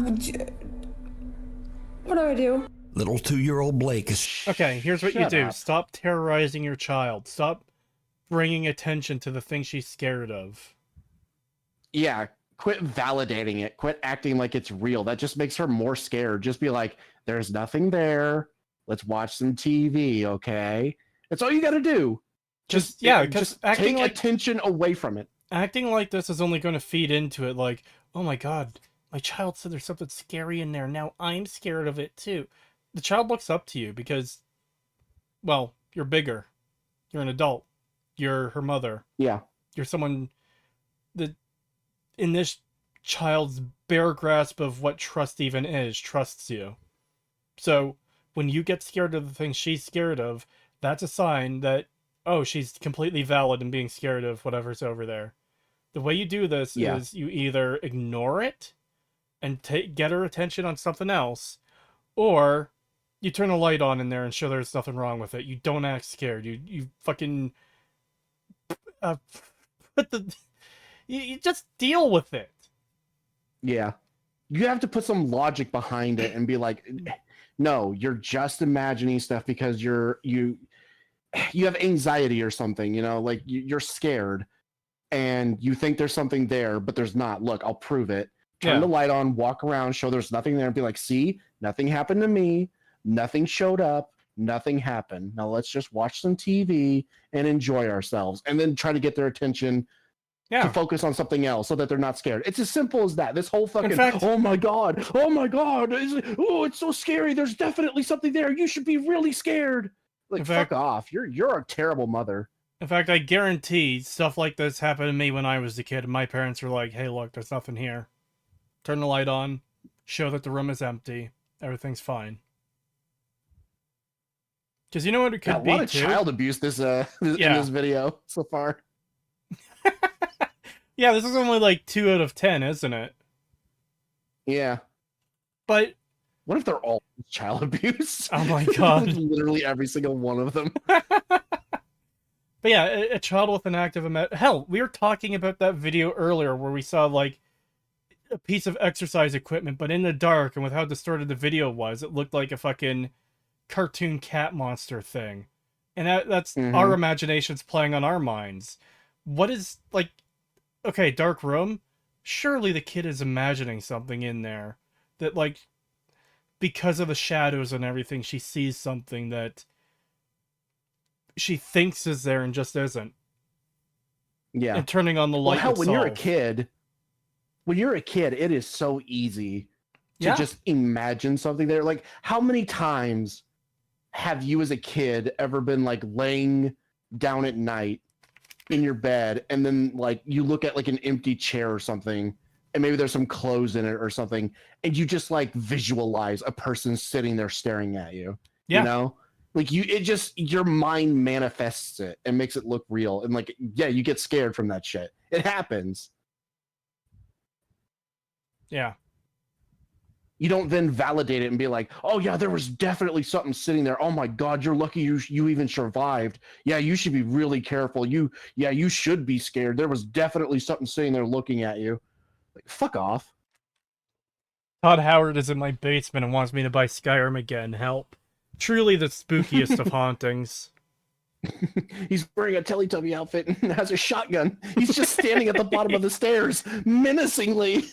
What do I do?
Little 2-year-old Blake is...
Okay, here's what you
Shut
do.
up.
Stop terrorizing your child. Stop bringing attention to the thing she's scared of.
Yeah, quit validating it. Quit acting like it's real. That just makes her more scared. Just be like, there's nothing there. Let's watch some TV, okay? That's all you got to do. Just
acting
take
like
attention away from it.
acting like this is only going to feed into it. Like, oh my god, my child said there's something scary in there. Now I'm scared of it too. The child looks up to you because, well, you're bigger. You're an adult. You're her mother.
Yeah.
You're someone that, in this child's bare grasp of what trust even is, trusts you. So when you get scared of the thing she's scared of, that's a sign that, oh, she's completely valid in being scared of whatever's over there. The way you do this is you either ignore it and get her attention on something else, or you turn a light on in there and show there's nothing wrong with it. You don't act scared. You fucking put the you just deal with it.
Yeah. You have to put some logic behind it and be like, no, you're just imagining stuff because you have anxiety or something, you know, like you're scared and you think there's something there, but there's not. Look, I'll prove it. Turn the light on, walk around, show there's nothing there, and be like, see, nothing happened to me. Nothing showed up. Nothing happened. Now let's just watch some TV and enjoy ourselves, and then try to get their attention to focus on something else so that they're not scared. It's as simple as that. This whole fucking, oh my god, it's so scary. There's definitely something there. You should be really scared. Like, fuck off. You're a terrible mother.
In fact, I guarantee stuff like this happened to me when I was a kid, and my parents were like, hey, look, there's nothing here. Turn the light on, show that the room is empty, everything's fine. Because you know what it could be,
a lot of
too?
child abuse in this video so far.
Yeah, this is only like 2 out of 10, isn't it?
Yeah.
But
what if they're all child abuse?
Oh my god.
Literally every single one of them.
But yeah, a child with an active hell, we were talking about that video earlier where we saw like a piece of exercise equipment, but in the dark, and with how distorted the video was, it looked like a fucking cartoon cat monster thing. And that's our imaginations playing on our minds. What is, like, okay, dark room? Surely the kid is imagining something in there that, like, because of the shadows and everything, she sees something that she thinks is there and just isn't.
Yeah.
And turning on the light.
Well, hell, when you're a kid, it is so easy to just imagine something there. Like, how many times have you as a kid ever been like laying down at night in your bed, and then like you look at like an empty chair or something, and maybe there's some clothes in it or something, and you just like visualize a person sitting there staring at you.
Yeah.
You know? Like your mind manifests it and makes it look real. And like, yeah, you get scared from that shit. It happens.
Yeah.
You don't then validate it and be like, oh yeah, there was definitely something sitting there. Oh my God, you're lucky you even survived. Yeah, you should be really careful. You should be scared. There was definitely something sitting there looking at you. Like, fuck off.
Todd Howard is in my basement and wants me to buy Skyrim again. Help. Truly the spookiest of hauntings.
He's wearing a Teletubby outfit and has a shotgun. He's just standing at the bottom of the stairs, menacingly.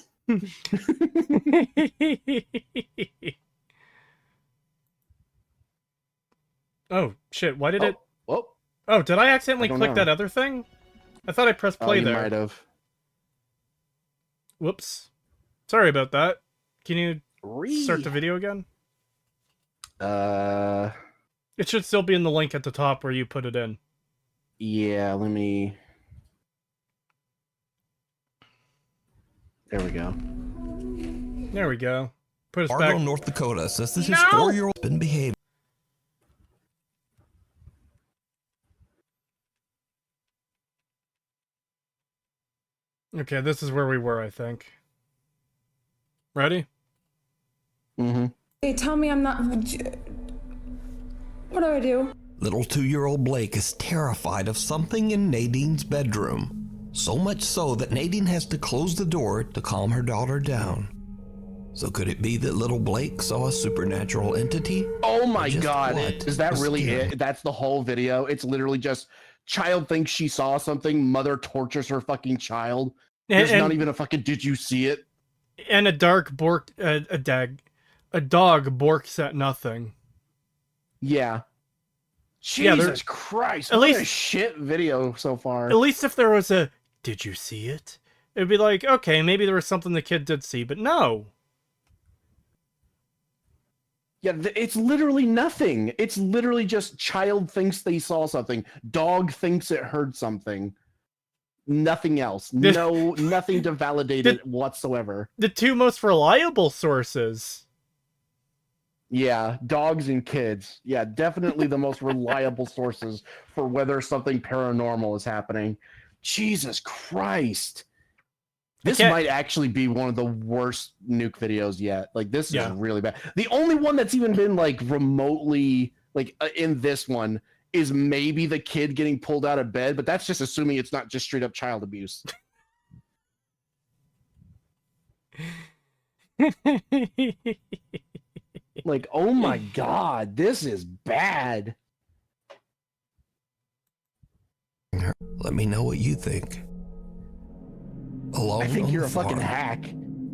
Oh, shit. Why did it...
Whoa.
Oh, did I accidentally click that other thing? I thought I pressed play there.
You might have.
Whoops. Sorry about that. Can you start the video again? It should still be in the link at the top where you put it in.
Yeah, let me... There we go.
There we go. Put us
Fargo,
back.
North Dakota says that his 4-year-old has been behaving.
Okay, this is where we were, I think. Ready?
Mm-hmm.
Hey, tell me I'm not... What do I do?
Little 2-year-old Blake is terrified of something in Nadine's bedroom. So much so that Nadine has to close the door to calm her daughter down. So could it be that little Blake saw a supernatural entity?
Oh my
Just
God.
what
Is that
was
really
steering?
it? That's the whole video. It's literally just child thinks she saw something. Mother tortures her fucking child. There's not even a fucking, did you see it?
And a dog borked a dog borks at nothing.
Yeah.
Yeah,
Jesus Christ.
at
What
least-
a shit video so far.
At least if there was a, did you see it? It'd be like, okay, maybe there was something the kid did see, but no.
Yeah, it's literally nothing. It's literally just child thinks they saw something. Dog thinks it heard something. Nothing else. No, nothing to validate it whatsoever.
The two most reliable sources.
Yeah, dogs and kids. Yeah, definitely the most reliable sources for whether something paranormal is happening. Jesus Christ. This might actually be one of the worst nuke videos yet. Like, this is really bad. The only one that's even been, like, remotely, like, in this one is maybe the kid getting pulled out of bed, but that's just assuming it's not just straight up child abuse. Like, oh my God, this is bad.
Let me know what you think. Alone
I think
on
you're
the
a fucking
farm,
hack.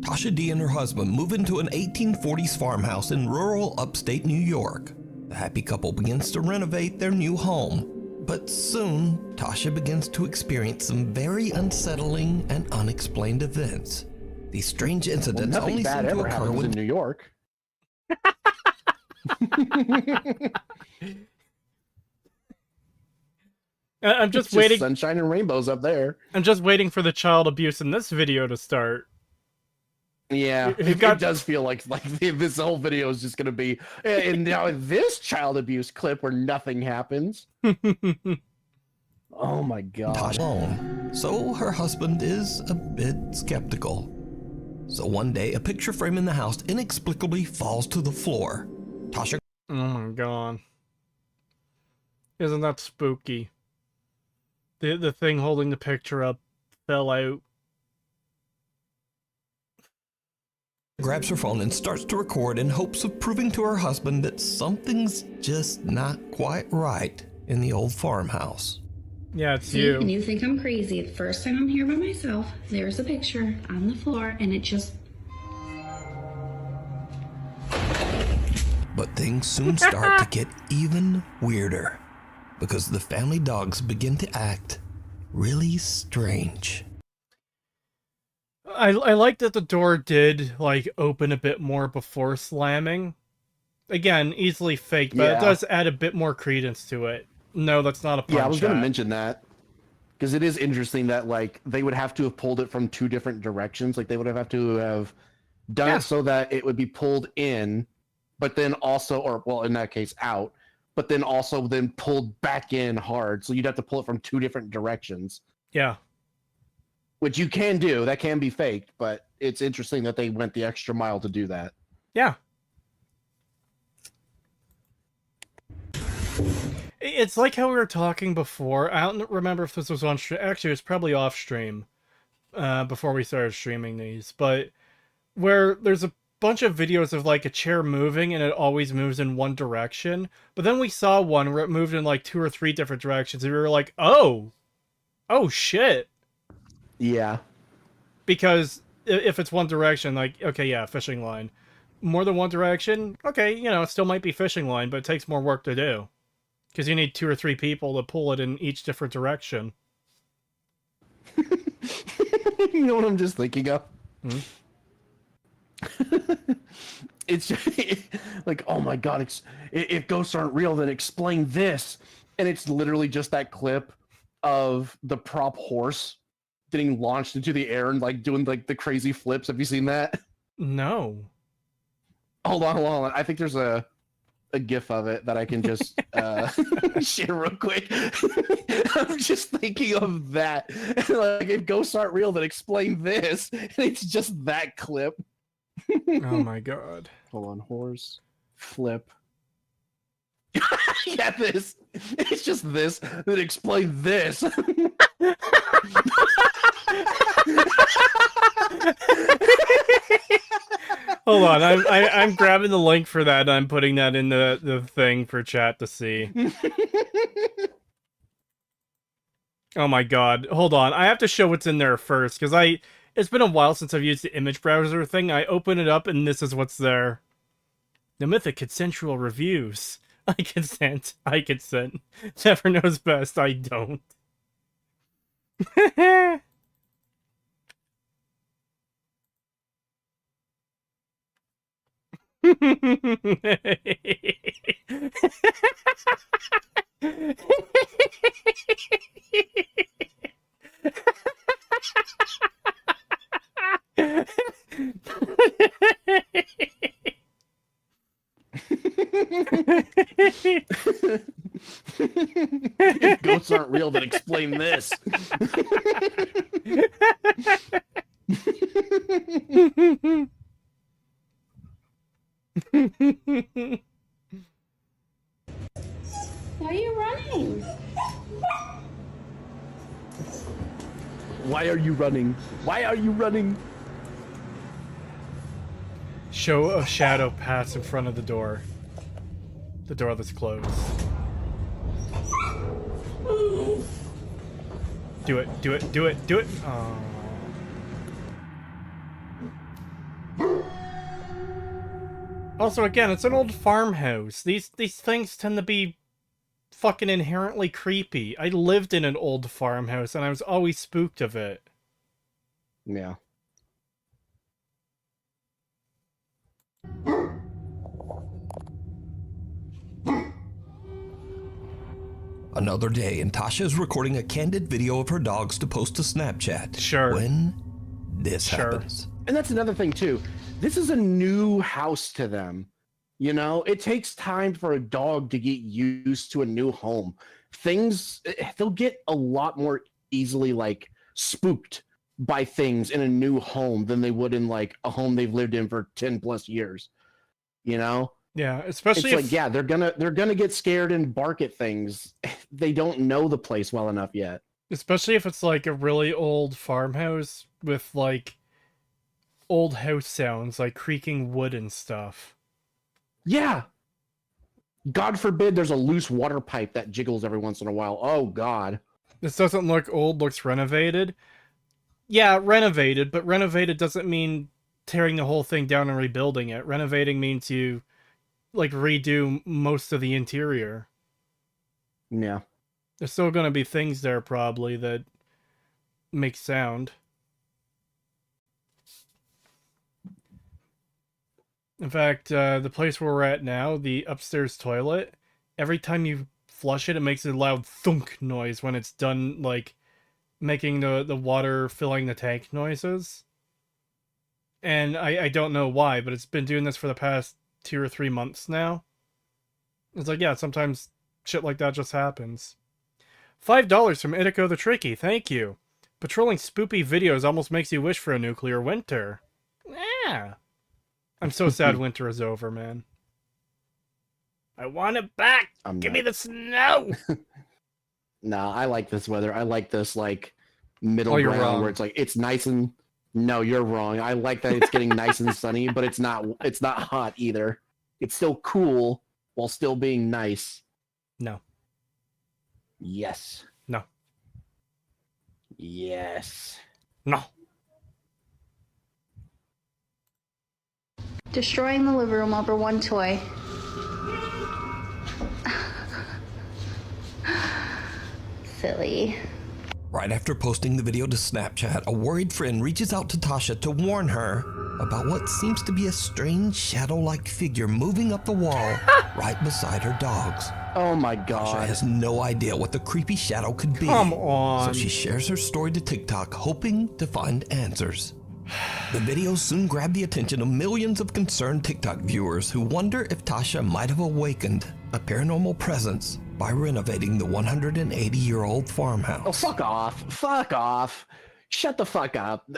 Tasha D and her husband move into an 1840s farmhouse in rural upstate New York. The happy couple begins to renovate their new home. But soon, Tasha begins to experience some very unsettling and unexplained events. These strange incidents
Nothing
only
bad
seem to
ever
occur
happens
when
in New York.
I'm just
It's
waiting.
Sunshine and rainbows up there.
I'm just waiting for the child abuse in this video to start.
Yeah, it does feel like this whole video is just gonna be. And now this child abuse clip where nothing happens. Oh my God.
Tasha alone. So her husband is a bit skeptical. So one day, a picture frame in the house inexplicably falls to the floor. Tasha.
Oh my God. Isn't that spooky? The thing holding the picture up fell out.
Grabs her phone and starts to record in hopes of proving to her husband that something's just not quite right in the old farmhouse.
Yeah, it's
See,
you.
and you think I'm crazy. The first time I'm here by myself, there's a picture on the floor, and it just...
But things soon start to get even weirder because the family dogs begin to act really strange.
I like that the door did, like, open a bit more before slamming. Again, easily faked, but it does add a bit more credence to it. No, that's not a punch.
Yeah, I was going to
hat.
mention that. Because it is interesting that, like, they would have to have pulled it from two different directions. Like, they would have to have done it so that it would be pulled in, but then also, or, well, in that case, out, but then also then pulled back in hard. So you'd have to pull it from two different directions.
Yeah.
Which you can do. That can be faked, but it's interesting that they went the extra mile to do that.
Yeah. It's like how we were talking before. I don't remember if this was on stream. Actually, it was probably off stream before we started streaming these. But where there's a bunch of videos of like a chair moving and it always moves in one direction. But then we saw one where it moved in like 2 or 3 different directions. And we were like, oh shit.
Yeah.
Because if it's one direction, like, okay, yeah, fishing line. More than one direction, okay, you know, it still might be fishing line, but it takes more work to do. Because you need 2 or 3 people to pull it in each different direction.
You know what I'm just thinking of?
Hmm?
It's just, like, oh my God, if ghosts aren't real, then explain this. And it's literally just that clip of the prop horse getting launched into the air and like doing like the crazy flips. Have you seen that?
No.
Hold on. I think there's a gif of it that I can just share real quick. I'm just thinking of that. Like, if ghosts aren't real, then explain this. And it's just that clip.
Oh my God.
Hold on, horse flip. Yeah, this. It's just this that explains this.
Hold on, I'm grabbing the link for that and I'm putting that in the thing for chat to see. Oh my god, hold on, I have to show what's in there first, because it's been a while since I've used the image browser thing. I open it up and this is what's there. The mythic consensual reviews. I consent. Never knows best, I don't.
If ghosts aren't real, then explain this.
Why are you running?
Why are you running? Why are you running?
Show a shadow pass in front of the door. The door that's closed. Do it, do it, do it, do it! Aww. Also, again, it's an old farmhouse. These things tend to be fucking inherently creepy. I lived in an old farmhouse and I was always spooked of it.
Yeah.
Another day, and Tasha is recording a candid video of her dogs to post to Snapchat.
Sure.
When this happens.
And that's another thing, too. This is a new house to them. You know, it takes time for a dog to get used to a new home. They'll get a lot more easily, like, spooked by things in a new home than they would in, like, a home they've lived in for 10 plus years. You know?
Yeah, especially
it's like, yeah, they're gonna get scared and bark at things. They don't know the place well enough yet.
Especially if it's like a really old farmhouse with like old house sounds, like creaking wood and stuff.
Yeah. God forbid there's a loose water pipe that jiggles every once in a while. Oh God.
This doesn't look old, looks renovated. Yeah, renovated, but renovated doesn't mean tearing the whole thing down and rebuilding it. Renovating means you like redo most of the interior.
Yeah.
There's still going to be things there probably that make sound. In fact, the place where we're at now, the upstairs toilet, every time you flush it, it makes a loud thunk noise when it's done, like, making the water filling the tank noises. And I don't know why, but it's been doing this for the past 2 or 3 months now. It's like, yeah, sometimes shit like that just happens. $5 from Itiko the Tricky, thank you. Patrolling spoopy videos almost makes you wish for a nuclear winter. Yeah. I'm so sad winter is over, man. I want it back! Give me the snow!
Nah, I like this weather. I like this, like, middle
you're
ground
wrong.
where it's like, it's nice and... No, you're wrong. I like that it's getting nice and sunny, but it's not hot either. It's still cool while still being nice.
No.
Yes.
No.
Yes.
No.
Destroying the living room over one toy. Silly.
Right after posting the video to Snapchat, a worried friend reaches out to Tasha to warn her about what seems to be a strange shadow-like figure moving up the wall right beside her dogs.
Oh my
Tasha
God.
has no idea what the creepy shadow could be.
Come on.
So she shares her story to TikTok, hoping to find answers. The video soon grabbed the attention of millions of concerned TikTok viewers who wonder if Tasha might have awakened a paranormal presence by renovating the 180-year-old farmhouse.
Oh, fuck off. Fuck off. Shut the fuck up.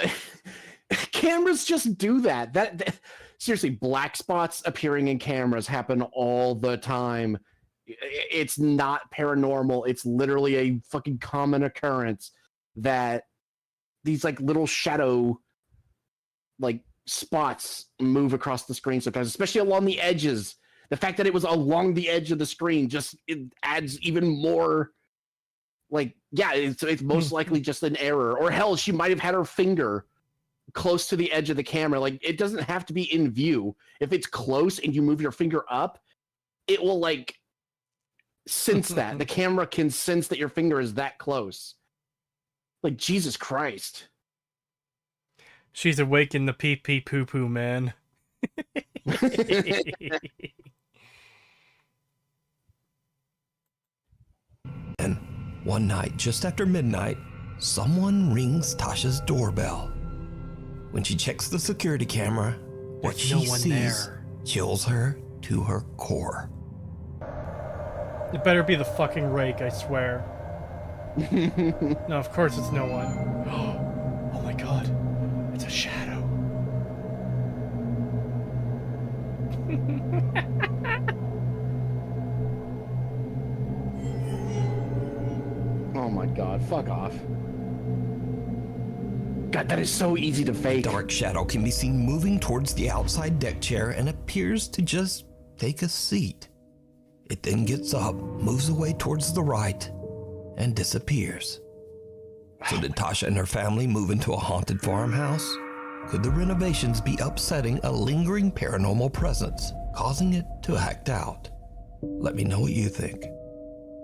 Cameras just do that. Seriously, black spots appearing in cameras happen all the time It's not paranormal. It's literally a fucking common occurrence that these like little shadow like spots move across the screen sometimes, especially along the edges. The fact that it was along the edge of the screen just it adds even more. Like, yeah, it's most likely just an error, or hell, she might have had her finger close to the edge of the camera. Like, it doesn't have to be in view. If it's close and you move your finger up, it will like sense that the camera can sense that your finger is that close. Like, Jesus Christ.
She's awake in the pee pee poo poo, man.
And one night, just after midnight, someone rings Tasha's doorbell. When she checks the security camera, what
There's
she
no one
sees
there.
chills her to her core.
It better be the fucking rake, I swear. No, of course it's no one. Oh my god. It's a shadow.
Oh my god, fuck off. God, that is so easy to fake.
Dark shadow can be seen moving towards the outside deck chair and appears to just take a seat. It then gets up, moves away towards the right, and disappears. So did Tasha and her family move into a haunted farmhouse? Could the renovations be upsetting a lingering paranormal presence, causing it to act out? Let me know what you think.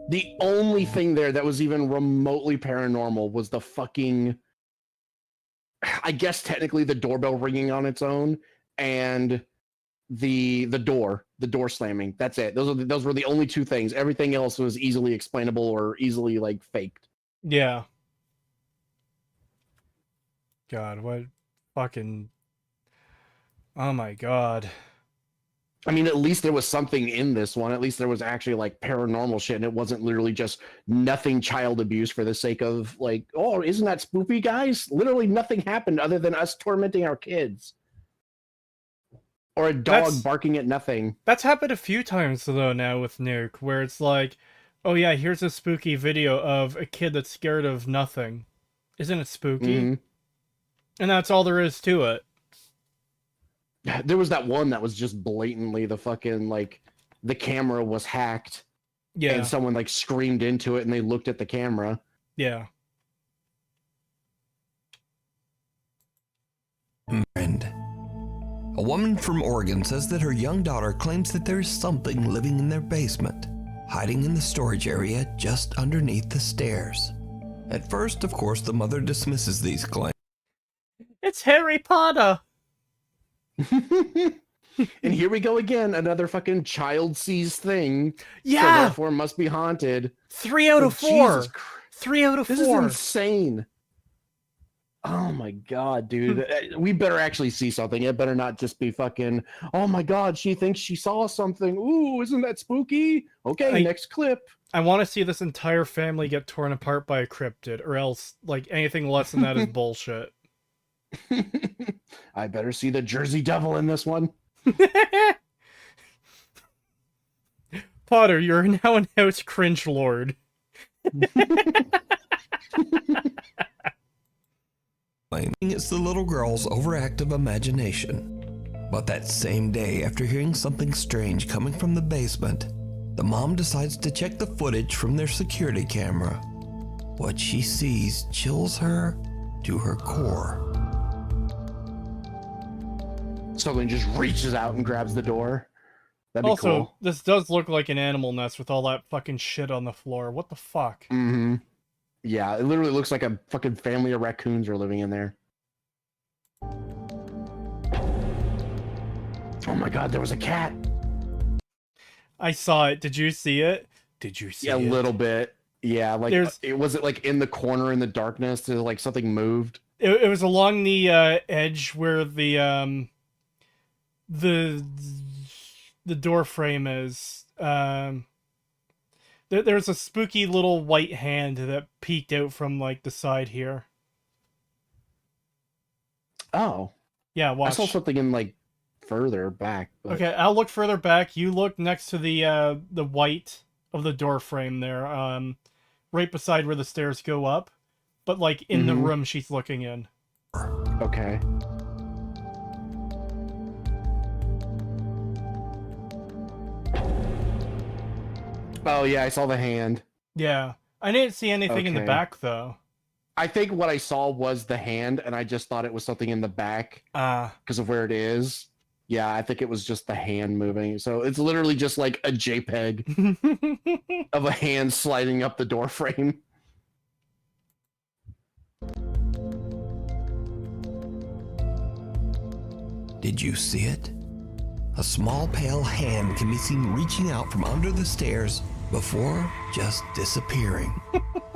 The only thing there that was even remotely paranormal was the fucking, I guess technically the doorbell ringing on its own and the door slamming. That's it. Those were the only two things. Everything else was easily explainable or easily like faked.
Yeah. God, what fucking... Oh my god.
I mean, at least there was something in this one. At least there was actually like paranormal shit, and it wasn't literally just nothing child abuse for the sake of like, oh, isn't that spoopy, guys? Literally nothing happened other than us tormenting our kids. Or a dog barking at nothing.
That's happened a few times though now with Nuke, where it's like, oh yeah, here's a spooky video of a kid that's scared of nothing. Isn't it spooky?
Mm-hmm.
And that's all there is to it.
There was that one that was just blatantly the fucking, like, the camera was hacked.
Yeah.
And someone, like, screamed into it and they looked at the camera.
Yeah.
And a woman from Oregon says that her young daughter claims that there is something living in their basement, hiding in the storage area just underneath the stairs. At first, of course, the mother dismisses these claims.
It's Harry Potter!
And here we go again, another fucking child sees thing.
Yeah!
So therefore must be haunted.
3 out of 4! 3 out of 4!
This is insane. Oh my god, dude. We better actually see something. It better not just be fucking, oh my god, she thinks she saw something. Ooh, isn't that spooky? Okay, next clip.
I want to see this entire family get torn apart by a cryptid, or else, like, anything less than that is bullshit.
I better see the Jersey Devil in this one.
Potter, you're now an house cringe lord.
Claiming it's the little girl's overactive imagination. But that same day, after hearing something strange coming from the basement, the mom decides to check the footage from their security camera. What she sees chills her to her core.
Someone just reaches out and grabs the door. That'd be
Also,
cool.
this does look like an animal nest with all that fucking shit on the floor. What the fuck?
Mm-hmm. Yeah, it literally looks like a fucking family of raccoons are living in there. Oh my god, there was a cat.
I saw it. Did you see it? Did you see it?
Yeah, a little bit. Yeah, like it was it like in the corner in the darkness to like something moved.
It was along the edge where the door frame is. There's a spooky little white hand that peeked out from like the side here.
Oh.
Yeah, watch.
I saw something in like further back. But...
Okay, I'll look further back. You look next to the white of the door frame there, right beside where the stairs go up, but like in the room she's looking in.
Okay. Oh yeah, I saw the hand.
Yeah. I didn't see anything in the
Okay.
back though.
I think what I saw was the hand, and I just thought it was something in the back because of where it is. Yeah, I think it was just the hand moving. So it's literally just like a JPEG of a hand sliding up the door frame.
Did you see it? A small pale hand can be seen reaching out from under the stairs before just disappearing.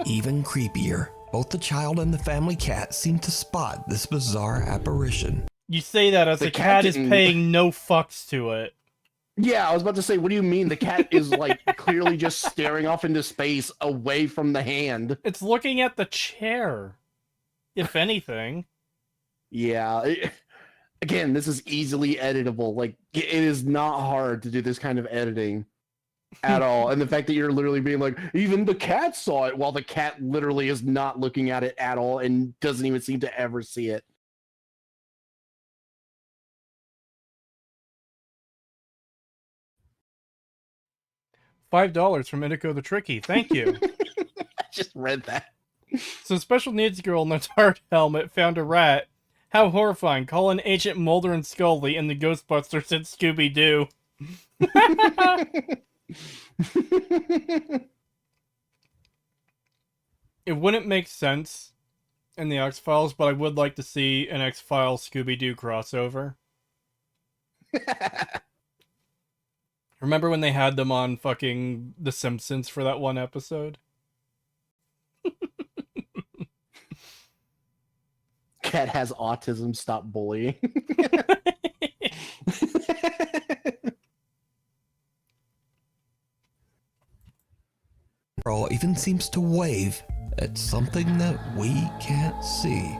Even creepier, both the child and the family cat seem to spot this bizarre apparition.
You say that as the cat is paying no fucks to it.
Yeah, I was about to say, what do you mean? The cat is like clearly just staring off into space away from the hand.
It's looking at the chair, if anything.
Yeah. Again, this is easily editable. Like, it is not hard to do this kind of editing at all. And the fact that you're literally being like, even the cat saw it, while the cat literally is not looking at it at all and doesn't even seem to ever see it.
$5 from Indico the Tricky. Thank you.
I just read that.
So special needs girl in a tart helmet found a rat. How horrifying. Call in Agent Mulder and Scully and the Ghostbusters and Scooby-Doo. It wouldn't make sense in the X-Files, but I would like to see an X-Files Scooby-Doo crossover. Remember when they had them on fucking The Simpsons for that one episode?
Cat has autism, stop bullying.
Girl even seems to wave at something that we can't see.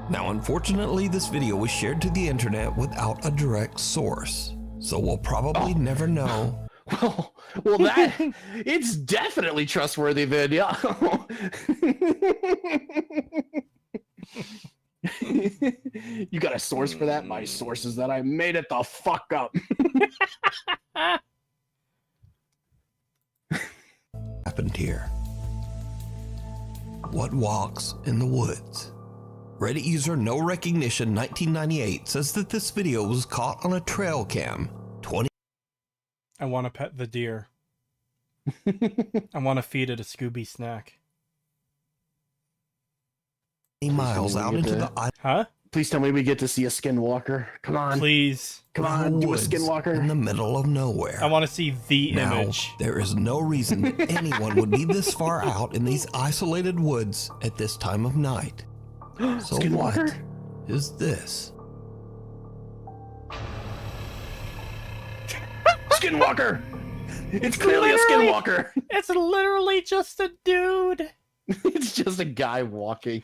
Now, unfortunately, this video was shared to the internet without a direct source, so we'll probably never know.
Well, that it's definitely trustworthy then, yeah. You got a source for that? My source is that I made it the fuck up.
Happened here. What walks in the woods? Reddit user No Recognition 1998 says that this video was caught on a trail cam 20.
I want to pet the deer. I want to feed it a Scooby snack.
Miles out into the
Huh?
Please tell me we get to see a skinwalker. Come on.
Please.
Come on, do a
woods
skinwalker.
in the middle of nowhere.
I want to see the
Now,
image.
there is no reason that anyone would be this far out in these isolated woods at this time of night. So
Skinwalker?
what is this?
Skinwalker! It's clearly a skinwalker!
It's literally just a dude.
It's just a guy walking.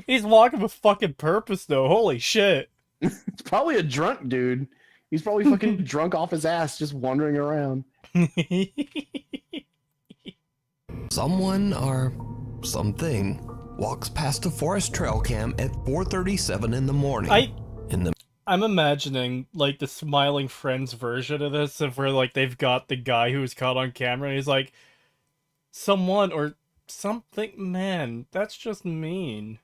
He's walking with fucking purpose, though. Holy shit.
It's probably a drunk dude. He's probably fucking drunk off his ass just wandering around.
Someone or something walks past a forest trail cam at 4:37 in the morning.
I'm imagining, like, the Smiling Friends version of this, of where, like, they've got the guy who was caught on camera, and he's like, someone or something, man, that's just mean.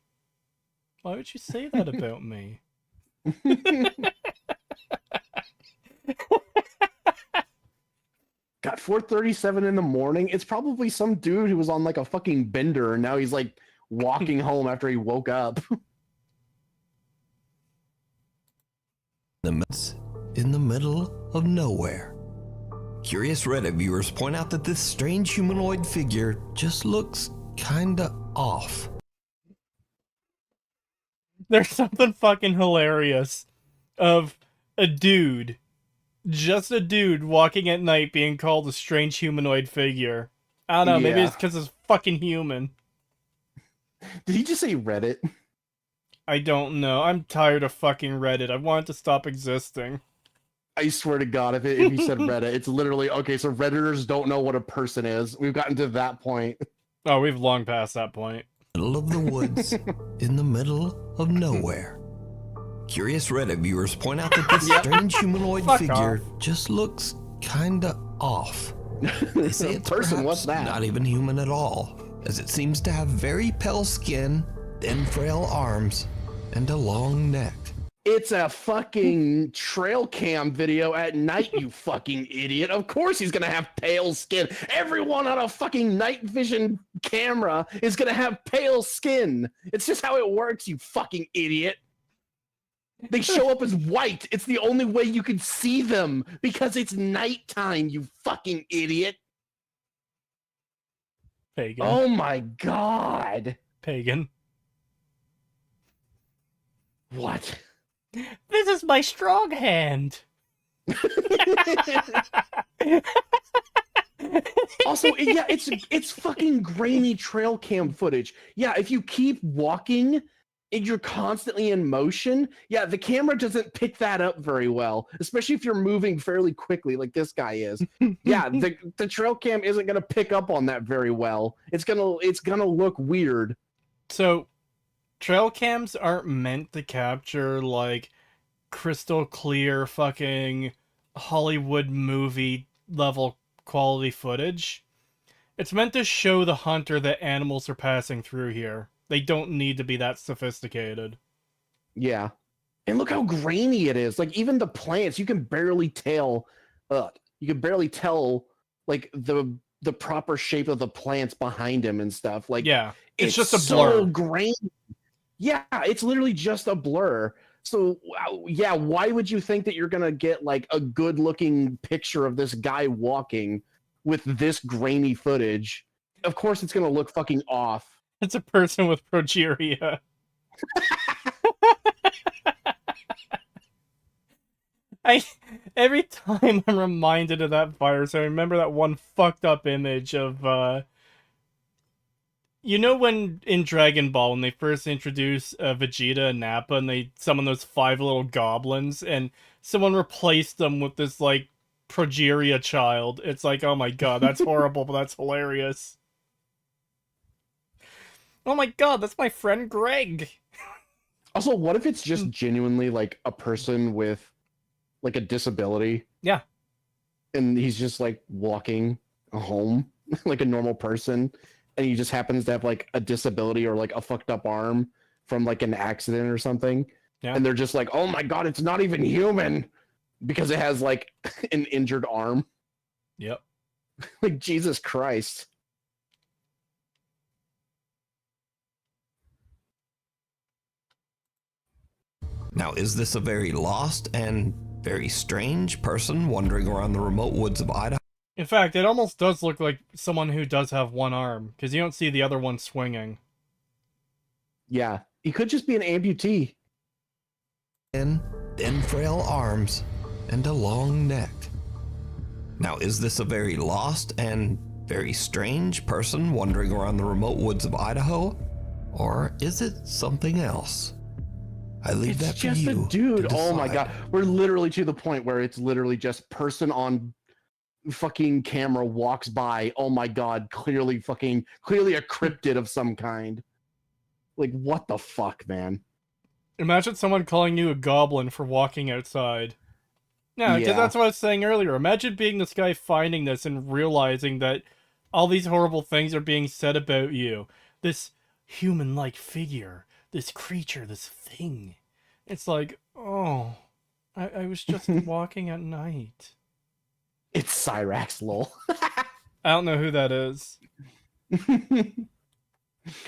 Why would you say that about me?
Got 4:37 in the morning. It's probably some dude who was on like a fucking bender and now he's like walking home after he woke up.
In the middle of nowhere. Curious Reddit viewers point out that this strange humanoid figure just looks kinda off.
There's something fucking hilarious of a dude, just a dude walking at night being called a strange humanoid figure. I don't know, maybe it's because it's fucking human.
Did he just say Reddit?
I don't know. I'm tired of fucking Reddit. I want it to stop existing.
I swear to God, if you said Reddit, it's literally, okay, so Redditors don't know what a person is. We've gotten to that point.
Oh, we've long passed that point.
Middle of the woods, in the middle of nowhere. Curious Reddit viewers point out that this strange humanoid figure just looks kinda off. They say it's
person, what's that?
not even human at all, as it seems to have very pale skin, thin frail arms, and a long neck.
It's a fucking trail cam video at night, you fucking idiot. Of course he's gonna have pale skin. Everyone on a fucking night vision camera is gonna have pale skin. It's just how it works, you fucking idiot. They show up as white. It's the only way you can see them because it's nighttime, you fucking idiot.
Pagan.
Oh my God.
Pagan.
What?
This is my strong hand.
Also, yeah, it's fucking grainy trail cam footage. Yeah, if you keep walking and you're constantly in motion, yeah, the camera doesn't pick that up very well, especially if you're moving fairly quickly like this guy is. Yeah, the trail cam isn't gonna pick up on that very well. It's gonna look weird.
So, trail cams aren't meant to capture, like, crystal clear fucking Hollywood movie level quality footage. It's meant to show the hunter that animals are passing through here. They don't need to be that sophisticated.
Yeah. And look how grainy it is. Like, even the plants, you can barely tell, like, the proper shape of the plants behind him and stuff. Like,
yeah, it's just a
so
blur.
grainy. Yeah, it's literally just a blur. So, yeah, why would you think that you're going to get, like, a good-looking picture of this guy walking with this grainy footage? Of course it's going to look fucking off.
It's a person with progeria. Every time I'm reminded of that virus, I remember that one fucked up image of, you know when in Dragon Ball, when they first introduced Vegeta and Nappa, and they summon those 5 little goblins, and someone replaced them with this, like, progeria child. It's like, oh my god, that's horrible, but that's hilarious. Oh my god, that's my friend Greg!
Also, what if it's just genuinely, like, a person with, like, a disability?
Yeah.
And he's just, like, walking home like a normal person, and he just happens to have, like, a disability or, like, a fucked up arm from, like, an accident or something.
Yeah.
And they're just like, oh my god, it's not even human! Because it has, like, an injured arm.
Yep.
Like, Jesus Christ.
Now, is this a very lost and very strange person wandering around the remote woods of Idaho?
In fact, it almost does look like someone who does have one arm, because you don't see the other one swinging.
Yeah, he could just be an amputee.
Thin frail arms, and a long neck. Now, is this a very lost and very strange person wandering around the remote woods of Idaho? Or is it something else? I leave that for you.
It's just a dude.
to
Oh my
decide.
god. We're literally to the point where it's literally just person on fucking camera walks by. Oh my god. Clearly a cryptid of some kind. Like, what the fuck, man?
Imagine someone calling you a goblin for walking outside. No, because that's what I was saying earlier. Imagine being this guy finding this and realizing that all these horrible things are being said about you. This human-like figure. This creature, this thing. It's like, oh, I was just walking at night.
It's Cyrax, lol.
I don't know who that is.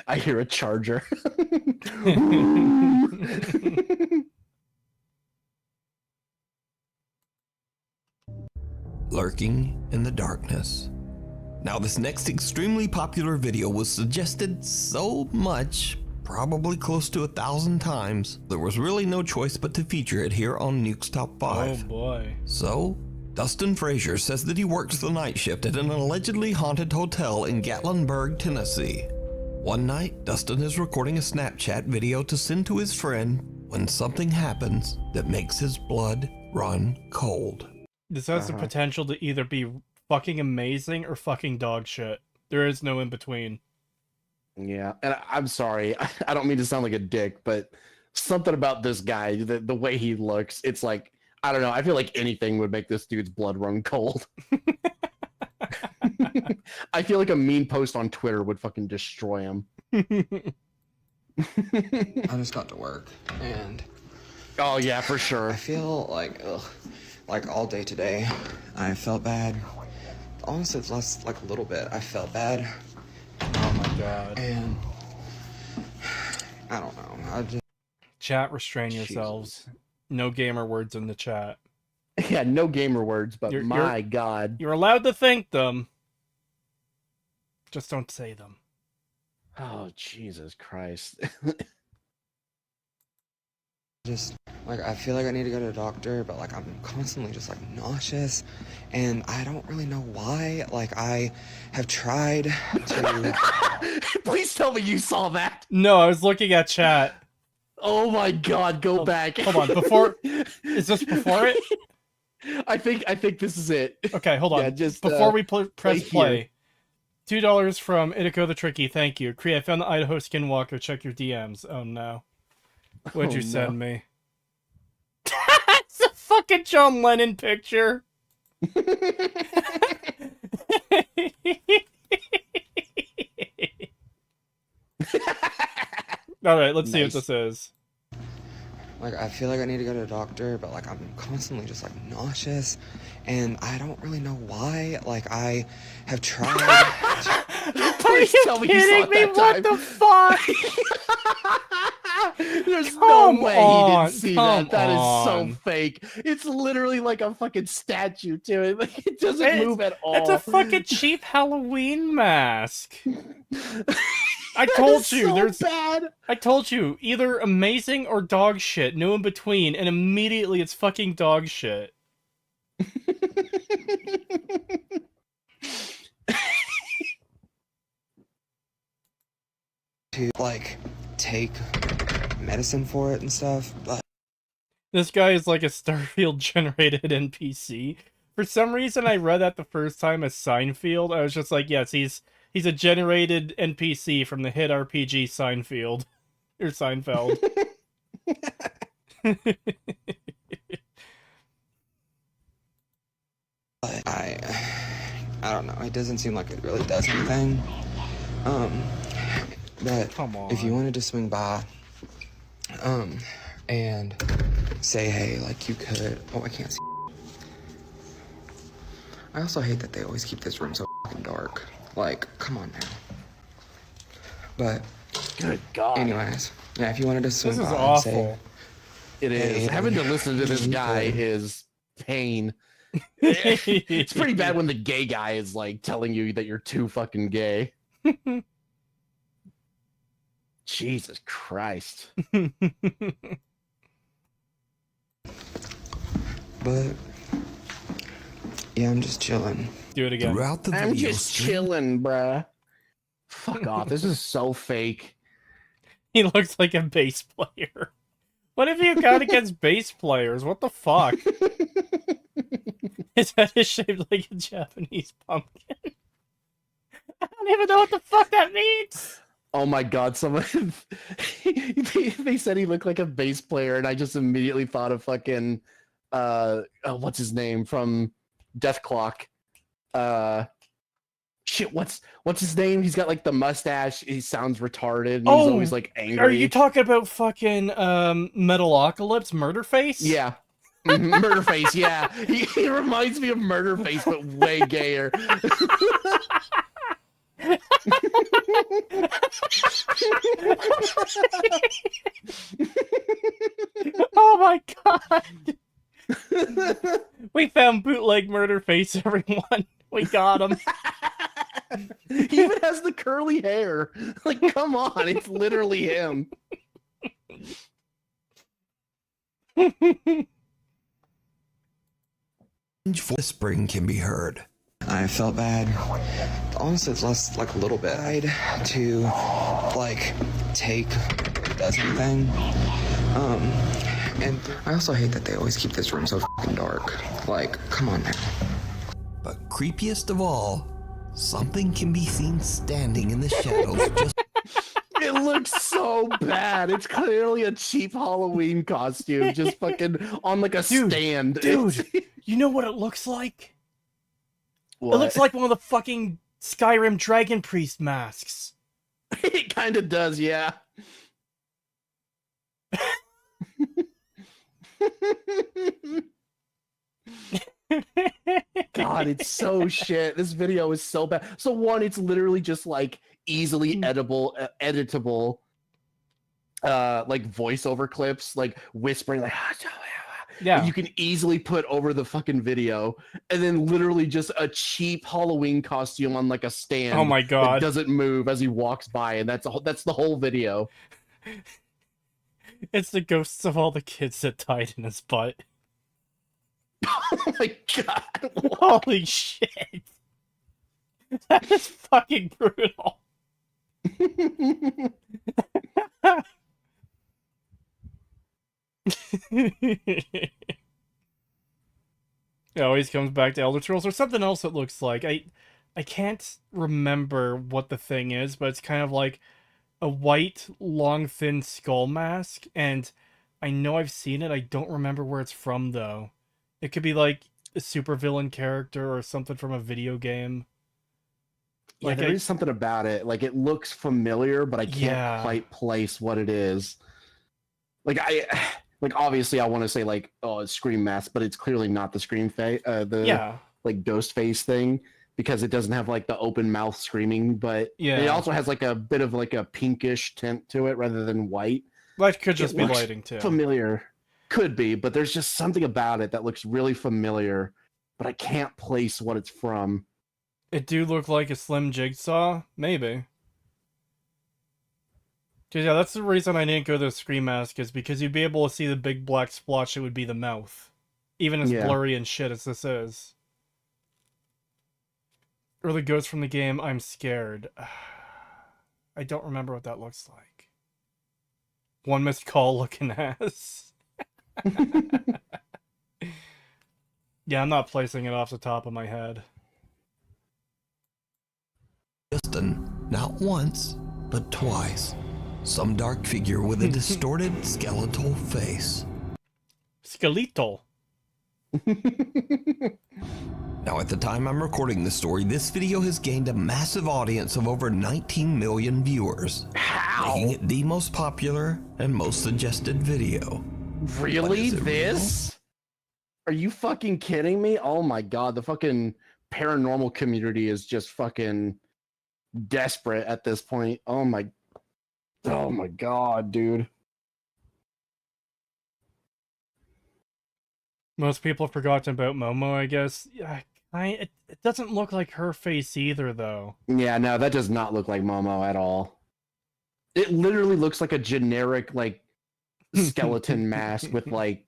I hear a charger.
Lurking in the darkness. Now, this next extremely popular video was suggested so much, probably close to 1,000 times, there was really no choice but to feature it here on Nuke's Top 5.
Oh boy.
So, Dustin Frazier says that he works the night shift at an allegedly haunted hotel in Gatlinburg, Tennessee. One night, Dustin is recording a Snapchat video to send to his friend when something happens that makes his blood run cold.
This has the potential to either be fucking amazing or fucking dog shit. There is no in between.
Yeah, and I'm sorry. I don't mean to sound like a dick, but something about this guy, the way he looks, it's like, I don't know. I feel like anything would make this dude's blood run cold. I feel like a mean post on Twitter would fucking destroy him.
I just got to work, and
oh yeah, for sure.
I feel like all day today, I felt bad. Honestly, it's less like a little bit. I felt bad.
Oh my god.
And I don't know. I just
chat, restrain yourselves. No gamer words in the chat.
Yeah, no gamer words, but my god.
You're allowed to think them. Just don't say them.
Oh, Jesus Christ.
just like I feel like I need to go to a doctor, but like I'm constantly just like nauseous, and I don't really know why. Like I have tried to.
Please tell me you saw that.
No, I was looking at chat.
Oh my god, go back.
Hold on, before is this before it?
I think this is it.
Okay, hold on.
Yeah, just
before we press
right
play. $2 from Itako the Tricky, thank you. Kree, I found the Idaho Skinwalker, check your DMs. Oh no. What'd you send me? It's a fucking John Lennon picture. Alright, let's see what this is.
Like I feel like I need to go to a doctor, but like I'm constantly just like nauseous, and I don't really know why. Like I have tried.
Please tell me you saw it that
What the fuck?
There's no way he
on,
didn't see
come
that. That is so
on.
fake. It's literally like a fucking statue to it. Like it doesn't move at all.
It's a fucking cheap Halloween mask. I told you,
so
there's
bad.
I told you, either amazing or dog shit, no in between, and immediately it's fucking dog shit.
To like take medicine for it and stuff, but
This guy is like a Starfield generated NPC. For some reason I read that the first time as Seinfeld. I was just like, yes, he's a generated NPC from the hit RPG Seinfeld. Or Seinfeld.
but I don't know. It doesn't seem like it really does anything. But
Come on.
if you wanted to swing by, and say, hey, like you could. Oh, I can't see. I also hate that they always keep this room so fucking dark. Like, come on now. But
good God.
Anyways, yeah, if you wanted to swing
This is
by and
awful.
say,
It is.
Hey,
Having to listen to this
you
guy
could.
is pain. It's pretty bad when the gay guy is like telling you that you're too fucking gay. Jesus Christ.
But yeah, I'm just chilling.
Do it again.
Throughout the
I'm
video
just
stream,
chilling, bruh. Fuck off. This is so fake.
He looks like a bass player. What have you got against bass players? What the fuck? His head is shaped like a Japanese pumpkin. I don't even know what the fuck that means.
Oh my god, someone they said he looked like a bass player, and I just immediately thought of fucking what's his name from Death Clock? Shit, what's his name? He's got like the mustache, he sounds retarded, and he's always like angry.
Are you talking about fucking Metalocalypse Murderface?
Yeah. Murderface, yeah. He reminds me of Murderface, but way gayer.
Oh my god. We found bootleg Murderface, everyone. We got him.
He even has the curly hair. Like, come on, it's literally him.
whispering can be heard.
I felt bad. Honestly, it's less like a little bit. I had to like take does anything. And I also hate that they always keep this room so fucking fucking dark. Like, come on now.
But creepiest of all, something can be seen standing in the shadows just
It looks so bad. It's clearly a cheap Halloween costume, just fucking on like a stand.
Dude, you know what it looks like?
What?
It looks like one of the fucking Skyrim Dragon Priest masks.
It kind of does, yeah. God, it's so shit. This video is so bad. So one, it's literally just like easily editable, like voiceover clips, like whispering, like
Yeah.
you can easily put over the fucking video, and then literally just a cheap Halloween costume on like a stand.
Oh my God.
That doesn't move as he walks by, and that's the whole video.
It's the ghosts of all the kids that died in his butt.
Oh my God.
Holy shit. That is fucking brutal. It always comes back to Elder Scrolls or something else it looks like. I can't remember what the thing is, but it's kind of like a white, long, thin skull mask, and I know I've seen it. I don't remember where it's from, though. It could be like a supervillain character or something from a video game.
Yeah, there is something about it. Like, it looks familiar, but I can't quite place what it is. Like, obviously I want to say, like, oh, it's Scream mask, but it's clearly not the Scream face, like, ghost face thing, because it doesn't have, like, the open mouth screaming, but it also has, like, a bit of, like, a pinkish tint to it rather than white.
That could just be lighting, too.
Familiar. Could be, but there's just something about it that looks really familiar, but I can't place what it's from.
It do look like a slim jigsaw? Maybe. Cause yeah, that's the reason I didn't go to the Scream mask, is because you'd be able to see the big black splotch that would be the mouth. Even as blurry and shit as this is. Or the ghost from the game, I'm scared. I don't remember what that looks like. One missed call looking ass. Yeah, I'm not placing it off the top of my head.
Not once, but twice. Some dark figure with a distorted skeletal face.
Skeletal.
Now, at the time I'm recording this story, this video has gained a massive audience of over 19 million viewers.
How?
Making it the most popular and most suggested video.
Really? This? Are you fucking kidding me? Oh my God, the fucking paranormal community is just fucking desperate at this point. Oh my God, dude.
Most people have forgotten about Momo, I guess. Yeah, it doesn't look like her face either, though.
Yeah, no, that does not look like Momo at all. It literally looks like a generic, like, skeleton mask with, like,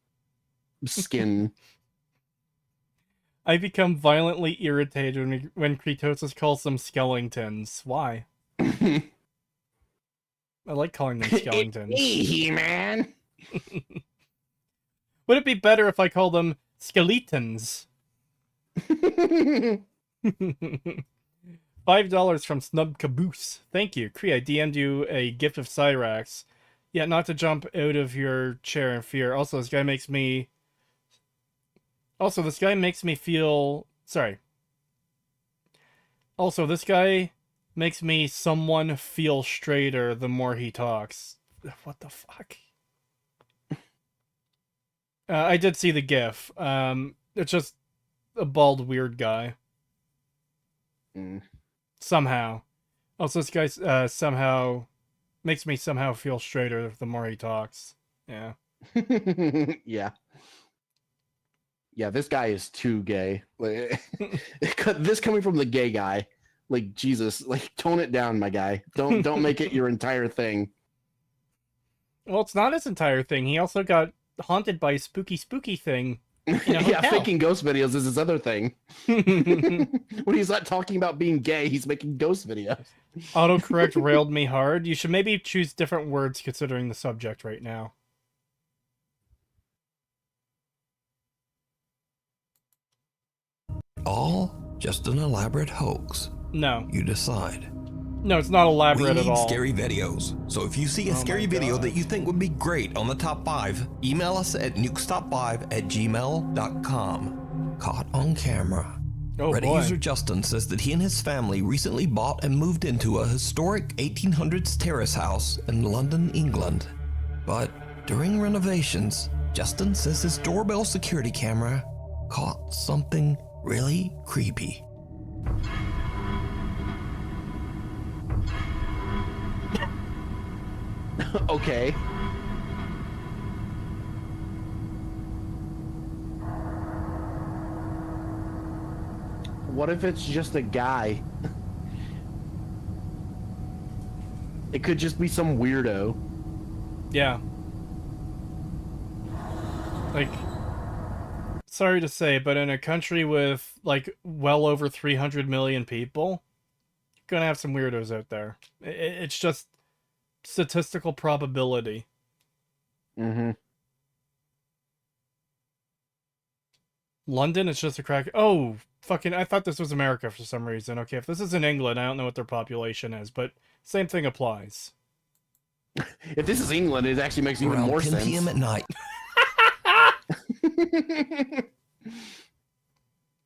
skin.
I become violently irritated when Kretosis calls them skeletons. Why? I like calling them skeletons.
He-Man!
Would it be better if I call them skeletons? $5 from Snub Caboose. Thank you. Kree, I DM'd you a gift of Cyrax. Yeah, not to jump out of your chair in fear. Also, this guy makes me feel... Sorry. Also, this guy makes me someone feel straighter the more he talks. What the fuck? I did see the GIF. It's just a bald, weird guy. Somehow. Also, this guy somehow makes me somehow feel straighter the more he talks. Yeah.
Yeah. Yeah, this guy is too gay. Like, this coming from the gay guy. Like, Jesus, like, tone it down, my guy. Don't make it your entire thing.
Well, it's not his entire thing. He also got haunted by a spooky thing.
Yeah, faking ghost videos is his other thing. When he's not talking about being gay, he's making ghost videos.
Autocorrect railed me hard. You should maybe choose different words considering the subject right now.
all just an elaborate hoax?
No.
You decide.
No, it's not elaborate
We
at
need
all.
scary videos. So if you see a scary video that you think would be great on the top 5, email us at nukestop5@gmail.com. Caught on camera.
Oh,
Reddit
boy.
user Justin says that he and his family recently bought and moved into a historic 1800s terrace house in London, England. But during renovations, Justin says his doorbell security camera caught something really creepy.
Okay. What if it's just a guy? It could just be some weirdo.
Yeah. Like, sorry to say, but in a country with, like, well over 300 million people, you're gonna have some weirdos out there. It's just statistical probability.
Mm-hmm.
London is just a crack. Oh, fucking, I thought this was America for some reason. Okay, if this is in England, I don't know what their population is, but same thing applies.
If this is England, it actually makes even
Around
more
10
sense.
p.m. at night.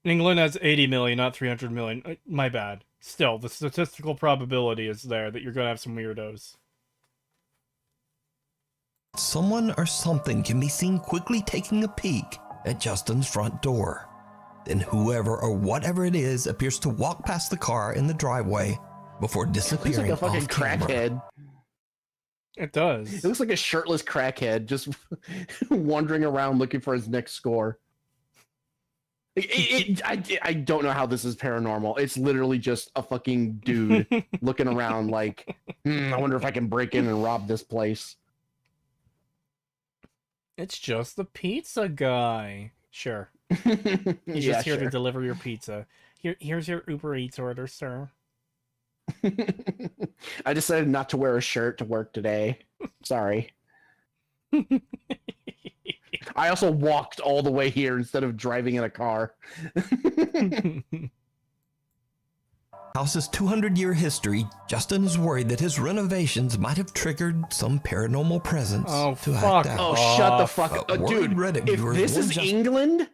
England has 80 million, not 300 million. My bad. Still, the statistical probability is there that you're gonna have some weirdos.
Someone or something can be seen quickly taking a peek at Justin's front door. Then whoever or whatever it is appears to walk past the car in the driveway before
Looks
disappearing
like a fucking
off camera.
crackhead.
It does.
It looks like a shirtless crackhead just wandering around looking for his next score. I don't know how this is paranormal. It's literally just a fucking dude looking around like, I wonder if I can break in and rob this place.
It's just the pizza guy. Sure. He's
Yeah,
just here
sure.
to deliver your pizza. Here's your Uber Eats order, sir.
I decided not to wear a shirt to work today. Sorry. I also walked all the way here instead of driving in a car.
House's 200-year history, Justin is worried that his renovations might have triggered some paranormal presence to
fuck
act out.
Oh, shut the fuck up.
But worried
Dude,
Reddit
if
viewers
this
will
is
just-
England,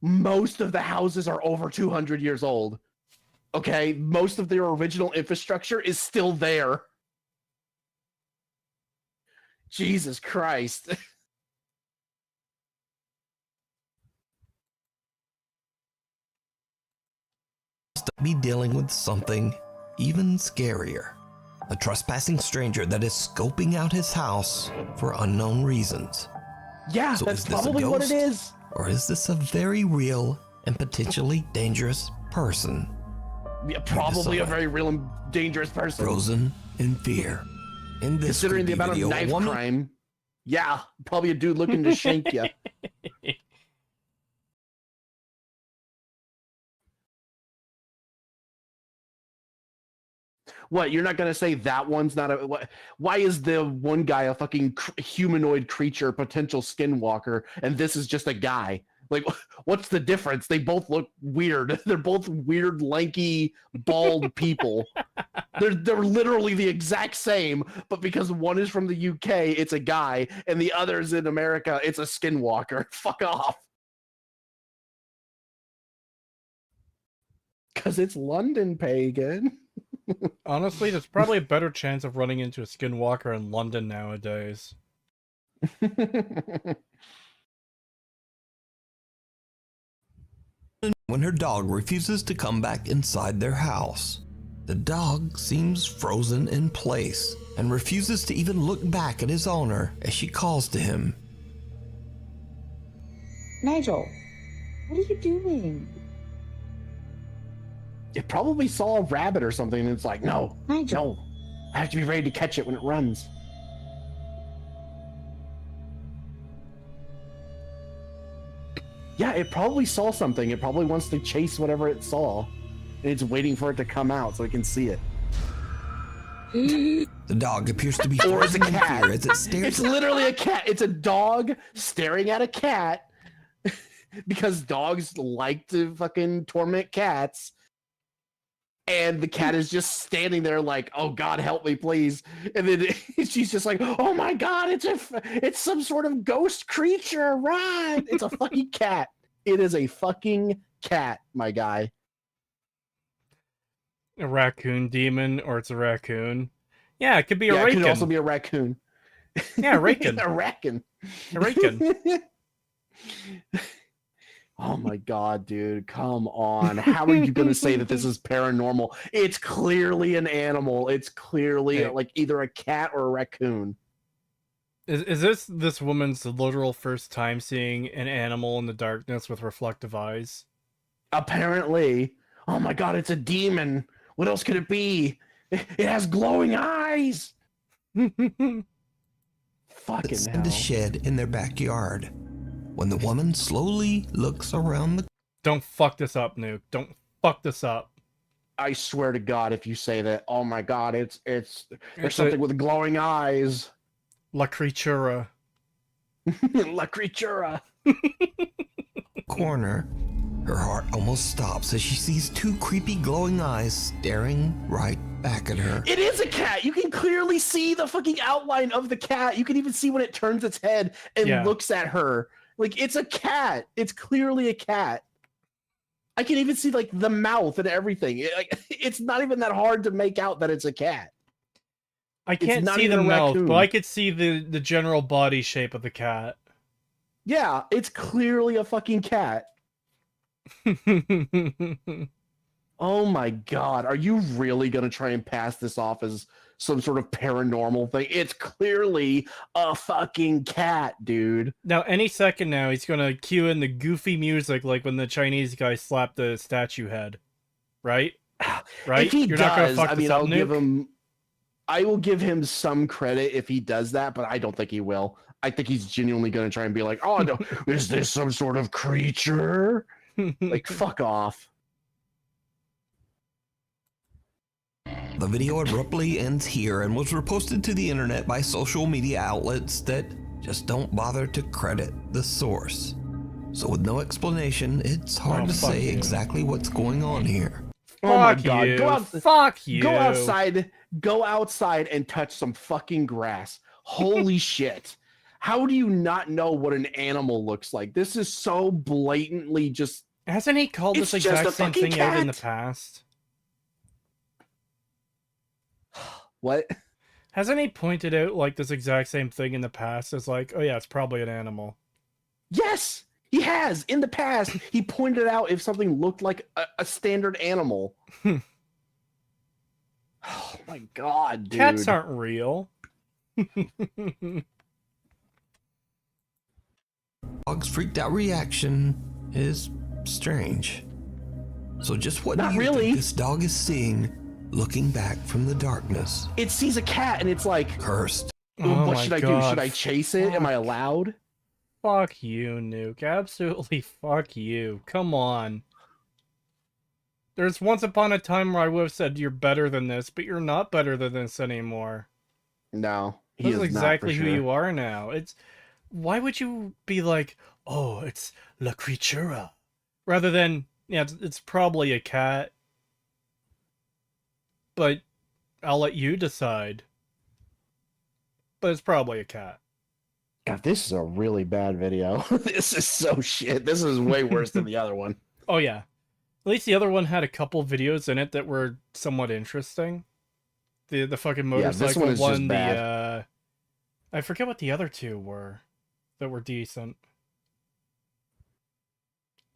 most of the houses are over 200 years old. Okay? Most of their original infrastructure is still there. Jesus Christ.
be dealing with something even scarier. A trespassing stranger that is scoping out his house for unknown reasons.
Yeah,
So
that's
is this a
probably what it
ghost?
is.
Or is this a very real and potentially dangerous person?
Yeah, probably a
decide.
very real and dangerous person.
Frozen in fear. In this
Considering the
creepy
amount of
video,
knife
one-
crime. Yeah, probably a dude looking to shank you. What, you're not going to say that one's not a... What, why is the one guy a fucking humanoid creature, potential skinwalker, and this is just a guy? Like, what's the difference? They both look weird. They're both weird, lanky, bald people. They're literally the exact same, but because one is from the UK, it's a guy, and the other's in America, it's a skinwalker. Fuck off. Because it's London, pagan.
Honestly, there's probably a better chance of running into a skinwalker in London nowadays.
when her dog refuses to come back inside their house. The dog seems frozen in place and refuses to even look back at his owner as she calls to him.
Nigel, what are you doing?
It probably saw a rabbit or something, and it's like, no,
Nigel.
no, I have to be ready to catch it when it runs. Yeah, it probably saw something. It probably wants to chase whatever it saw, and it's waiting for it to come out so it can see it.
The dog appears to be
Or it's a
frozen in
cat.
fear as it stares.
It's literally a cat. It's a dog staring at a cat, because dogs like to fucking torment cats. And the cat is just standing there like, oh God, help me, please. And then she's just like, oh my God, it's some sort of ghost creature, run! It's a fucking cat. It is a fucking cat, my guy.
A raccoon demon, or it's a raccoon. Yeah, it could be a
It
raccoon.
could also be a raccoon.
Yeah, a raccoon.
A raccoon.
A raccoon.
Oh my God, dude. Come on. How are you going to say that this is paranormal? It's clearly an animal. It's clearly like either a cat or a raccoon.
Is this woman's literal first time seeing an animal in the darkness with reflective eyes?
Apparently. Oh my God, it's a demon. What else could it be? It has glowing eyes. Fucking
In the shed in their backyard. When the woman slowly looks around the...
Don't fuck this up, Nuke. Don't fuck this up.
I swear to God, if you say that, oh my God, there's something with glowing eyes.
La Creatura.
La Creatura.
corner, her heart almost stops as she sees two creepy glowing eyes staring right back at her.
It is a cat. You can clearly see the fucking outline of the cat. You can even see when it turns its head and looks at her. Like, it's a cat. It's clearly a cat. I can even see like the mouth and everything. It's not even that hard to make out that it's a cat.
I can't see the mouth, but I could see the general body shape of the cat.
Yeah, it's clearly a fucking cat. Oh my God. Are you really going to try and pass this off as some sort of paranormal thing? It's clearly a fucking cat, dude.
Now, any second now, he's going to cue in the goofy music like when the Chinese guy slapped the statue head. Right? Right?
If he
You're
does,
not gonna fuck
I
this
mean,
up,
I'll give
Nuke?
him... I will give him some credit if he does that, but I don't think he will. I think he's genuinely going to try and be like, oh, no, is this some sort of creature? Like, fuck off.
The video abruptly ends here and was reposted to the internet by social media outlets that just don't bother to credit the source. So with no explanation, it's hard to say exactly what's going on here.
Oh my
Fuck
God.
you. Fuck you.
Go outside and touch some fucking grass. Holy shit. How do you not know what an animal looks like? This is so blatantly just...
Hasn't he called this exact same thing out in the past?
What?
Hasn't he pointed out like this exact same thing in the past as like, oh yeah, it's probably an animal?
Yes, he has. In the past, he pointed out if something looked like a standard animal. Oh my God, dude.
Cats aren't real.
Dog's freaked out reaction is strange. So just what do you think this dog is seeing looking back from the darkness?
It sees a cat and it's like...
Cursed.
What should I do? Should I chase it? Am I allowed?
Fuck you, Nuke. Absolutely fuck you. Come on. There's once upon a time where I would have said you're better than this, but you're not better than this anymore.
No,
this is exactly who you are now. It's... Why would you be like, oh, it's La Creatura? Rather than, yeah, it's probably a cat. But I'll let you decide. But it's probably a cat.
God, this is a really bad video. This is so shit. This is way worse than the other one.
Oh, yeah. At least the other one had a couple videos in it that were somewhat interesting. The fucking motorcycle
this one is just bad.
the, I forget what the other two were that were decent.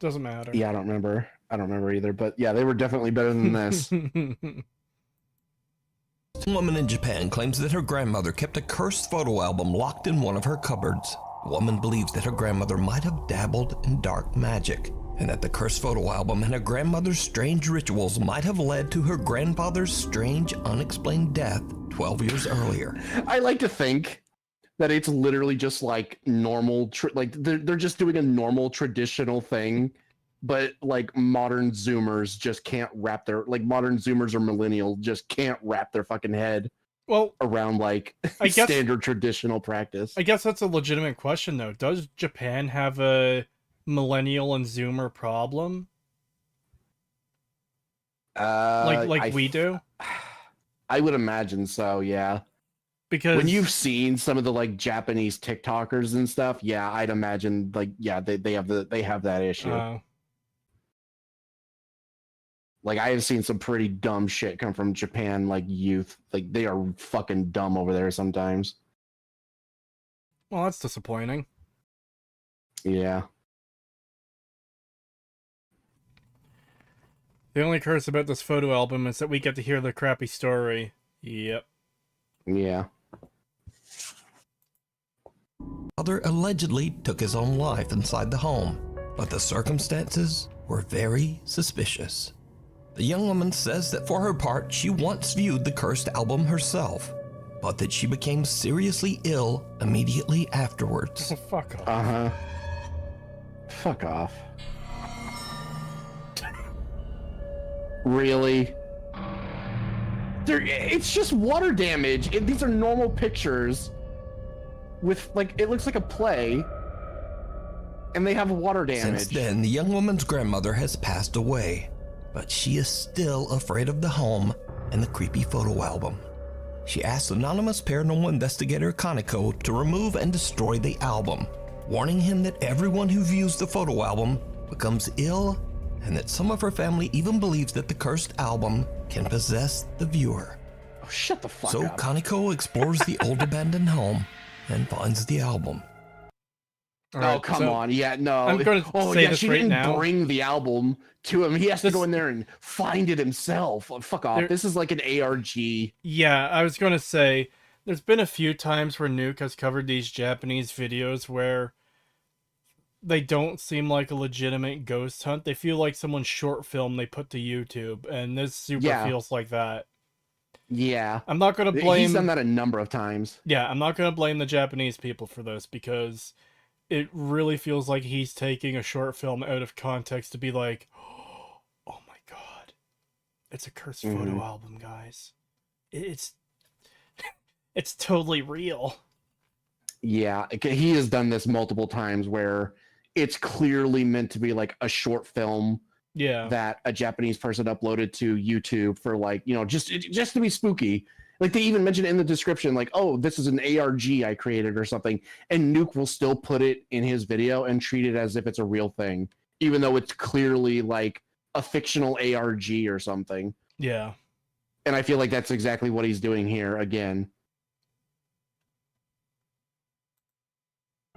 Doesn't matter.
Yeah, I don't remember. I don't remember either, but yeah, they were definitely better than this.
A woman in Japan claims that her grandmother kept a cursed photo album locked in one of her cupboards. The woman believes that her grandmother might have dabbled in dark magic, and that the cursed photo album and her grandmother's strange rituals might have led to her grandfather's strange, unexplained death 12 years earlier.
I like to think that it's literally just like normal, like they're just doing a normal traditional thing, but like modern Zoomers just can't wrap their, like modern Zoomers or millennials just can't wrap their fucking head around like standard traditional practice.
I guess that's a legitimate question though. Does Japan have a millennial and Zoomer problem?
Like
we do?
I would imagine so, yeah.
Because
when you've seen some of the like Japanese TikTokers and stuff, yeah, I'd imagine like they have that issue. Like I have seen some pretty dumb shit come from Japan, like youth. Like they are fucking dumb over there sometimes.
Well, that's disappointing.
Yeah.
The only curse about this photo album is that we get to hear the crappy story. Yep.
Yeah.
Father allegedly took his own life inside the home, but the circumstances were very suspicious. The young woman says that for her part, she once viewed the cursed album herself, but that she became seriously ill immediately afterwards.
Oh, fuck off.
Uh-huh. Fuck off. Really? It's just water damage. These are normal pictures with, like, it looks like a play, and they have water damage.
Since then, the young woman's grandmother has passed away, but she is still afraid of the home and the creepy photo album. She asked anonymous paranormal investigator Kaneko to remove and destroy the album, warning him that everyone who views the photo album becomes ill, and that some of her family even believes that the cursed album can possess the viewer.
Oh, shut the fuck
up. So Kaneko explores the old abandoned home and finds the album.
Oh, come on. Yeah, no.
I'm going to say this
she
right
didn't
now.
bring the album to him. He has to go in there and find it himself. Oh, fuck off. This is like an ARG.
Yeah, I was going to say, there's been a few times where Nuke has covered these Japanese videos where they don't seem like a legitimate ghost hunt. They feel like someone's short film they put to YouTube, and this super feels like that.
Yeah.
I'm not going to blame...
He's done that a number of times.
Yeah, I'm not going to blame the Japanese people for this, because it really feels like he's taking a short film out of context to be like, oh my god, it's a cursed photo album, guys. It's totally real.
Yeah, he has done this multiple times where it's clearly meant to be like a short film that a Japanese person uploaded to YouTube for, like, you know, just to be spooky. Like, they even mention it in the description, like, oh, this is an ARG I created or something. And Nuke will still put it in his video and treat it as if it's a real thing, even though it's clearly like a fictional ARG or something.
Yeah.
And I feel like that's exactly what he's doing here again.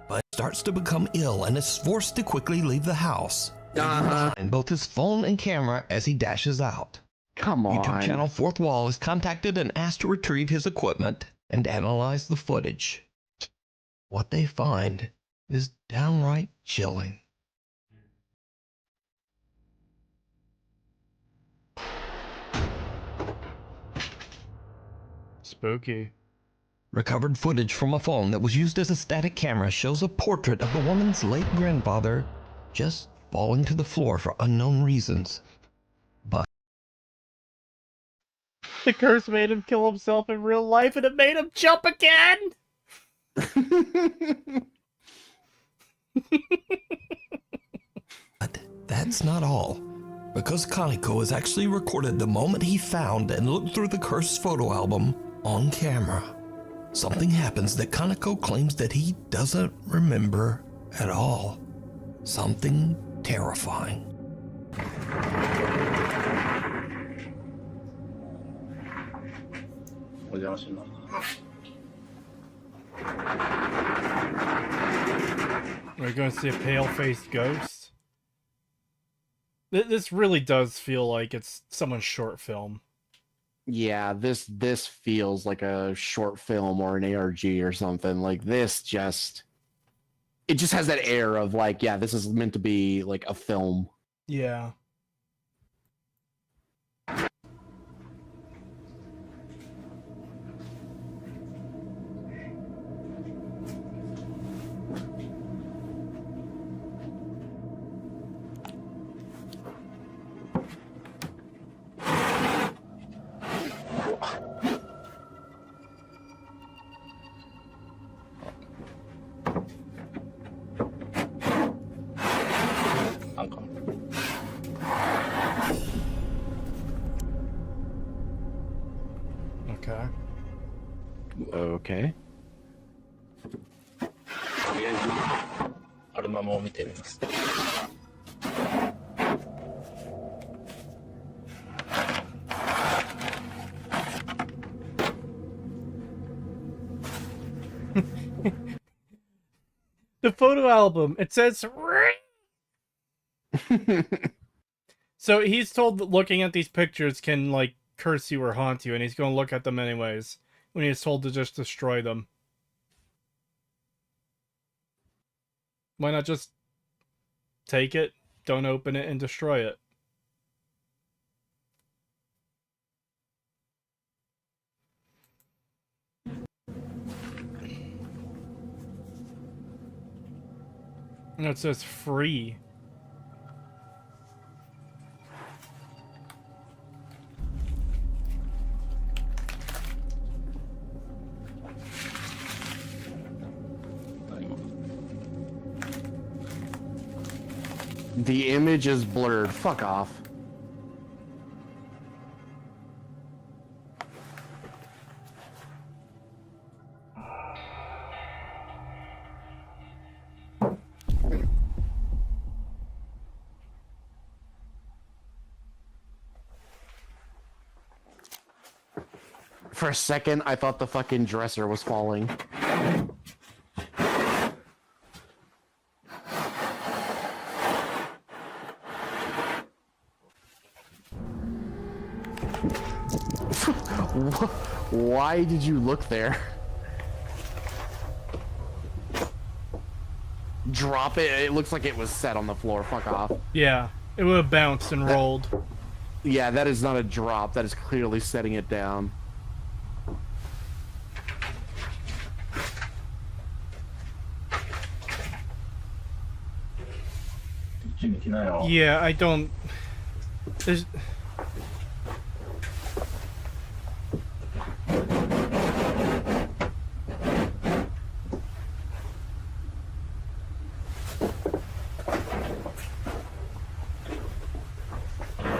But starts to become ill and is forced to quickly leave the house. And both his phone and camera as he dashes out.
Come on.
YouTube channel Fourth Wall is contacted and asked to retrieve his equipment and analyze the footage. What they find is downright chilling.
Spooky.
Recovered footage from a phone that was used as a static camera shows a portrait of the woman's late grandfather just falling to the floor for unknown reasons. But
the curse made him kill himself in real life, and it made him jump again!
But that's not all. Because Kaneko has actually recorded the moment he found and looked through the cursed photo album on camera. Something happens that Kaneko claims that he doesn't remember at all. Something terrifying.
Are we going to see a pale-faced ghost? This really does feel like it's someone's short film.
Yeah, this feels like a short film or an ARG or something. Like, it just has that air of like, yeah, this is meant to be like a film.
Yeah. Okay.
Okay.
とりあえずアルバムを見てみます。
The photo album. It says. So he's told that looking at these pictures can like curse you or haunt you, and he's going to look at them anyways. When he's told to just destroy them. Why not just take it, don't open it, and destroy it? And it says free.
The image is blurred. Fuck off. For a second, I thought the fucking dresser was falling. Why did you look there? Drop it. It looks like it was set on the floor. Fuck off.
Yeah, it would have bounced and rolled.
Yeah, that is not a drop. That is clearly setting it down.
Yeah, I don't... There's...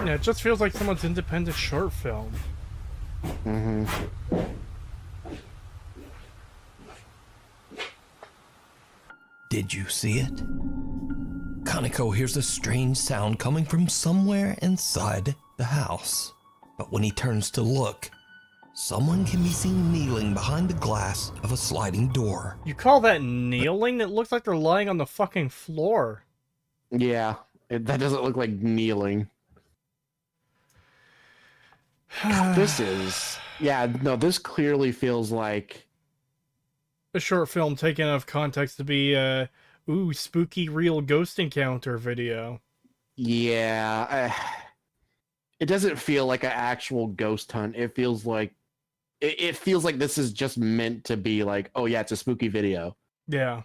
Yeah, it just feels like someone's independent short film.
Mm-hmm.
Did you see it? Kaneko hears a strange sound coming from somewhere inside the house. But when he turns to look, someone can be seen kneeling behind the glass of a sliding door.
You call that kneeling? It looks like they're lying on the fucking floor.
Yeah, that doesn't look like kneeling. This is... Yeah, no, this clearly feels like...
A short film taken out of context to be, ooh, spooky real ghost encounter video.
Yeah, it doesn't feel like an actual ghost hunt. It feels like... It feels like this is just meant to be like, oh yeah, it's a spooky video.
Yeah.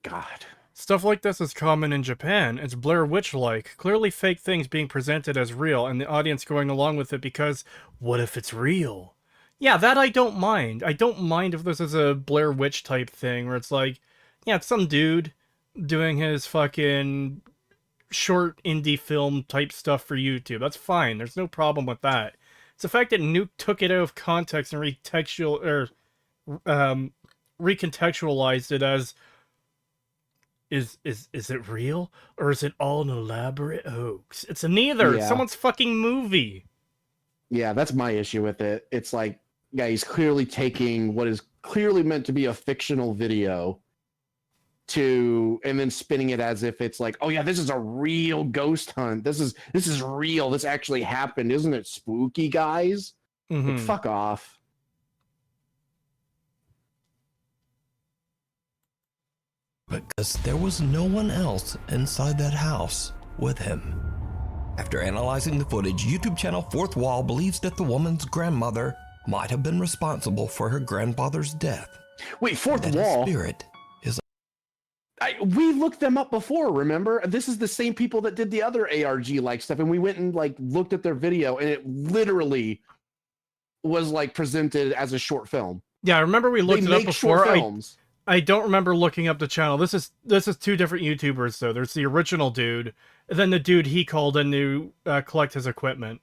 God.
Stuff like this is common in Japan. It's Blair Witch-like. Clearly fake things being presented as real, and the audience going along with it because, what if it's real? Yeah, that I don't mind. I don't mind if this is a Blair Witch type thing, where it's like, yeah, it's some dude doing his fucking short indie film type stuff for YouTube. That's fine. There's no problem with that. It's the fact that Nuke took it out of context and recontextualized it as, is it real? Or is it all an elaborate hoax? It's a neither.
Yeah.
It's someone's fucking movie.
Yeah, that's my issue with it. It's like, yeah, he's clearly taking what is clearly meant to be a fictional video and then spinning it as if it's like, oh yeah, this is a real ghost hunt. This is real. This actually happened. Isn't it spooky, guys? Like, fuck off.
Because there was no one else inside that house with him. After analyzing the footage, YouTube channel Fourth Wall believes that the woman's grandmother might have been responsible for her grandfather's death.
Wait, Fourth
That
Wall?
his spirit is...
We looked them up before, remember? This is the same people that did the other ARG-like stuff, and we went and like looked at their video, and it literally was like presented as a short film.
Yeah, I remember we looked it up before.
Short films.
I don't remember looking up the channel. This is two different YouTubers though. There's the original dude, And then the dude he called in to collect his equipment.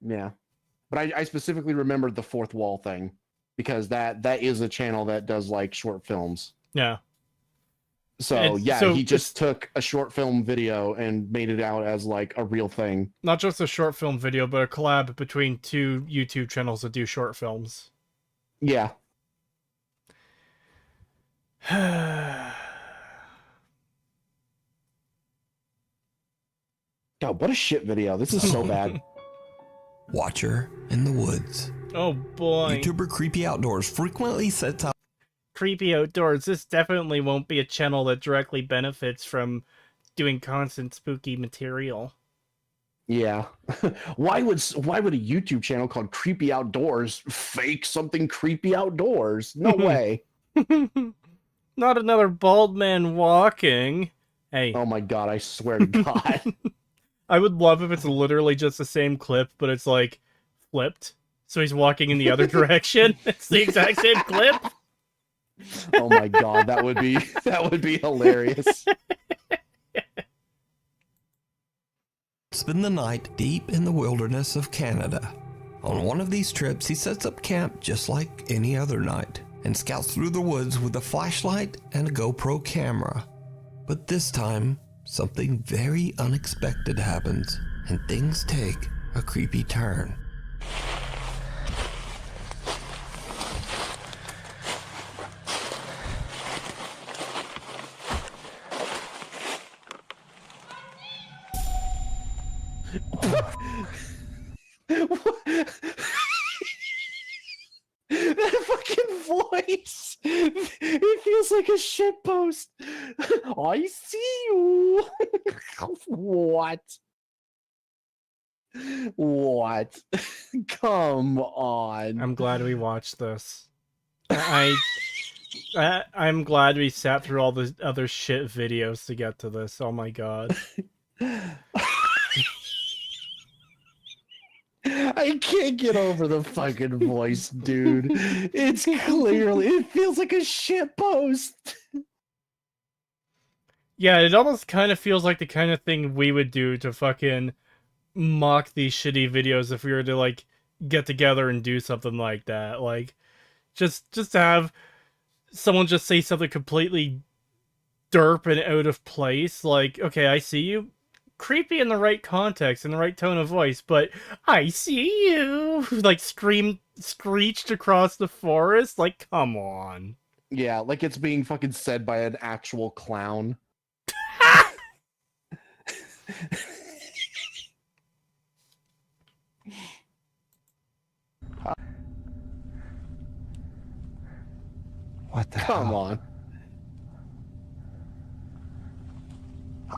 Yeah. But I specifically remembered the fourth wall thing because that is a channel that does like short films.
Yeah.
So he just took a short film video and made it out as like a real thing.
Not just a short film video, but a collab between two YouTube channels that do short films.
Yeah. God, what a shit video. This is so bad.
Watcher in the Woods.
Oh boy.
YouTuber Creepy Outdoors frequently sets out
Creepy Outdoors. This definitely won't be a channel that directly benefits from doing constant spooky material.
Yeah. Why would a YouTube channel called Creepy Outdoors fake something creepy outdoors? No way.
Not another bald man walking. Hey.
Oh my god, I swear to God.
I would love if it's literally just the same clip, but it's like flipped. So he's walking in the other direction. It's the exact same clip.
Oh my god, that would be hilarious.
Spend the night deep in the wilderness of Canada. On one of these trips, he sets up camp just like any other night and scouts through the woods with a flashlight and a GoPro camera. But this time, something very unexpected happens, and things take a creepy turn.
That fucking voice! It feels like a shitpost. I see you. What? What? Come on.
I'm glad we watched this. I'm glad we sat through all the other shit videos to get to this. Oh my god.
I can't get over the fucking voice, dude. It's clearly, it feels like a shit post.
Yeah, it almost kind of feels like the kind of thing we would do to fucking mock these shitty videos if we were to, like, get together and do something like that. Like, just to have someone just say something completely derp and out of place. Like, okay, I see you. Creepy in the right context, in the right tone of voice, but I see you. Like, screeched across the forest. Like, come on.
Yeah, like it's being fucking said by an actual clown.
What the
Come
hell?
on.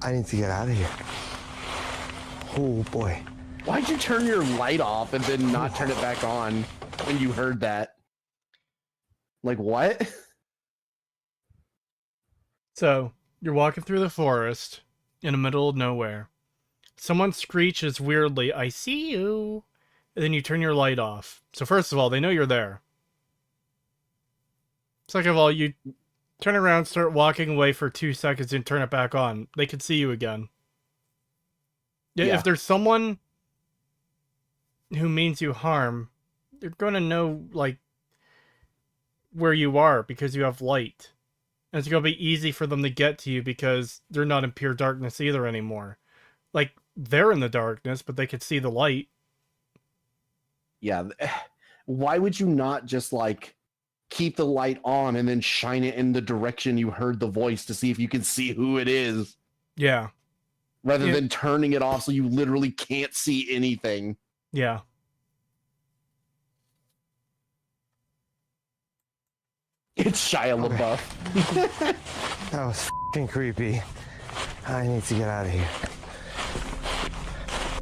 I need to get out of here. Oh boy.
Why'd you turn your light off and then not turn it back on when you heard that? Like, what?
So, you're walking through the forest in the middle of nowhere. Someone screeches weirdly, I see you. And then you turn your light off. So first of all, they know you're there. Second of all, you turn around, start walking away for 2 seconds, and turn it back on. They could see you again. Yeah. If there's someone who means you harm, they're going to know, like, where you are because you have light. And it's going to be easy for them to get to you because they're not in pure darkness either anymore. Like, they're in the darkness, but they could see the light.
Yeah. Why would you not just, like, keep the light on and then shine it in the direction you heard the voice to see if you can see who it is?
Yeah.
Rather than turning it off so you literally can't see anything.
Yeah.
It's Shia LaBeouf.
That was f***ing creepy. I need to get out of here.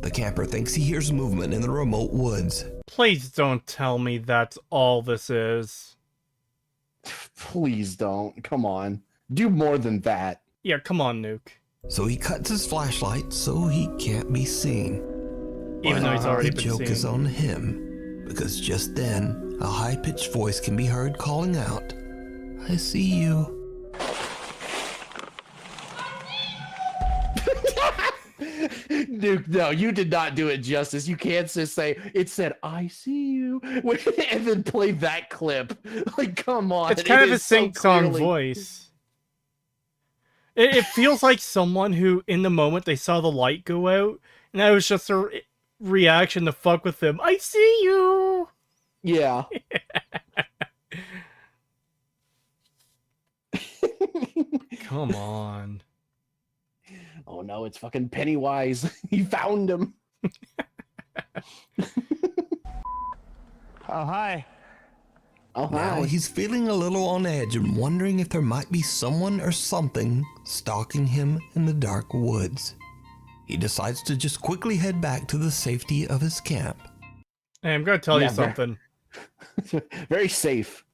The camper thinks he hears movement in the remote woods.
Please don't tell me that's all this is.
Please don't. Come on. Do more than that.
Yeah, come on, Nuke.
So he cuts his flashlight so he can't be seen.
Even though he's already
the
been
joke
seen.
is on him, because just then, a high-pitched voice can be heard calling out, I see you.
Dude, no, you did not do it justice. You can't just say it said "I see you" and then play that clip. Like, come on,
It's kind
it
of a
is so
sing-song
clearly-
voice. It feels like someone who, in the moment, they saw the light go out, and that was just a reaction to fuck with them. I see you!
Yeah.
Come on.
Oh no, it's fucking Pennywise. He found him.
Oh, hi.
Oh,
Now
hi.
he's feeling a little on edge and wondering if there might be someone or something stalking him in the dark woods. He decides to just quickly head back to the safety of his camp.
Hey, I'm gonna tell you something.
Very safe.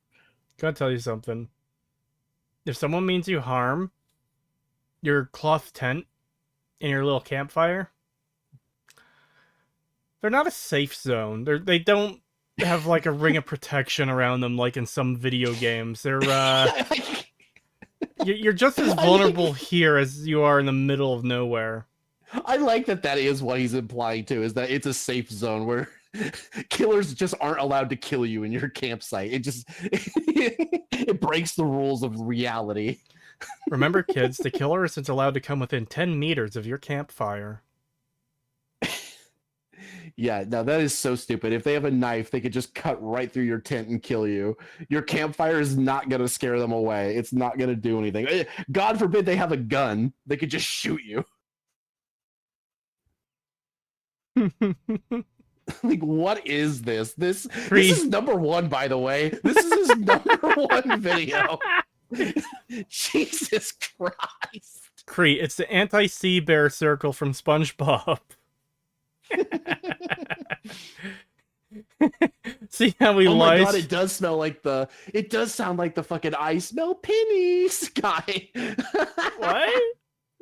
Gotta tell you something. If someone means you harm, your cloth tent and your little campfire, they're not a safe zone. They don't have like a ring of protection around them like in some video games. They're you're just as vulnerable here as you are in the middle of nowhere.
I like that is what he's implying too, is that it's a safe zone where killers just aren't allowed to kill you in your campsite. It just it breaks the rules of reality.
Remember, kids, the killer isn't allowed to come within 10 meters of your campfire.
Yeah, no, that is so stupid. If they have a knife, they could just cut right through your tent and kill you. Your campfire is not going to scare them away. It's not going to do anything. God forbid they have a gun. They could just shoot you. Like, what is this? This is number one, by the way. This is his number one video. Jesus Christ.
Crete, it's the anti-sea bear circle from SpongeBob. See how he lies?
Oh my god, it does smell like it does sound like the fucking "I smell pennies" guy.
What?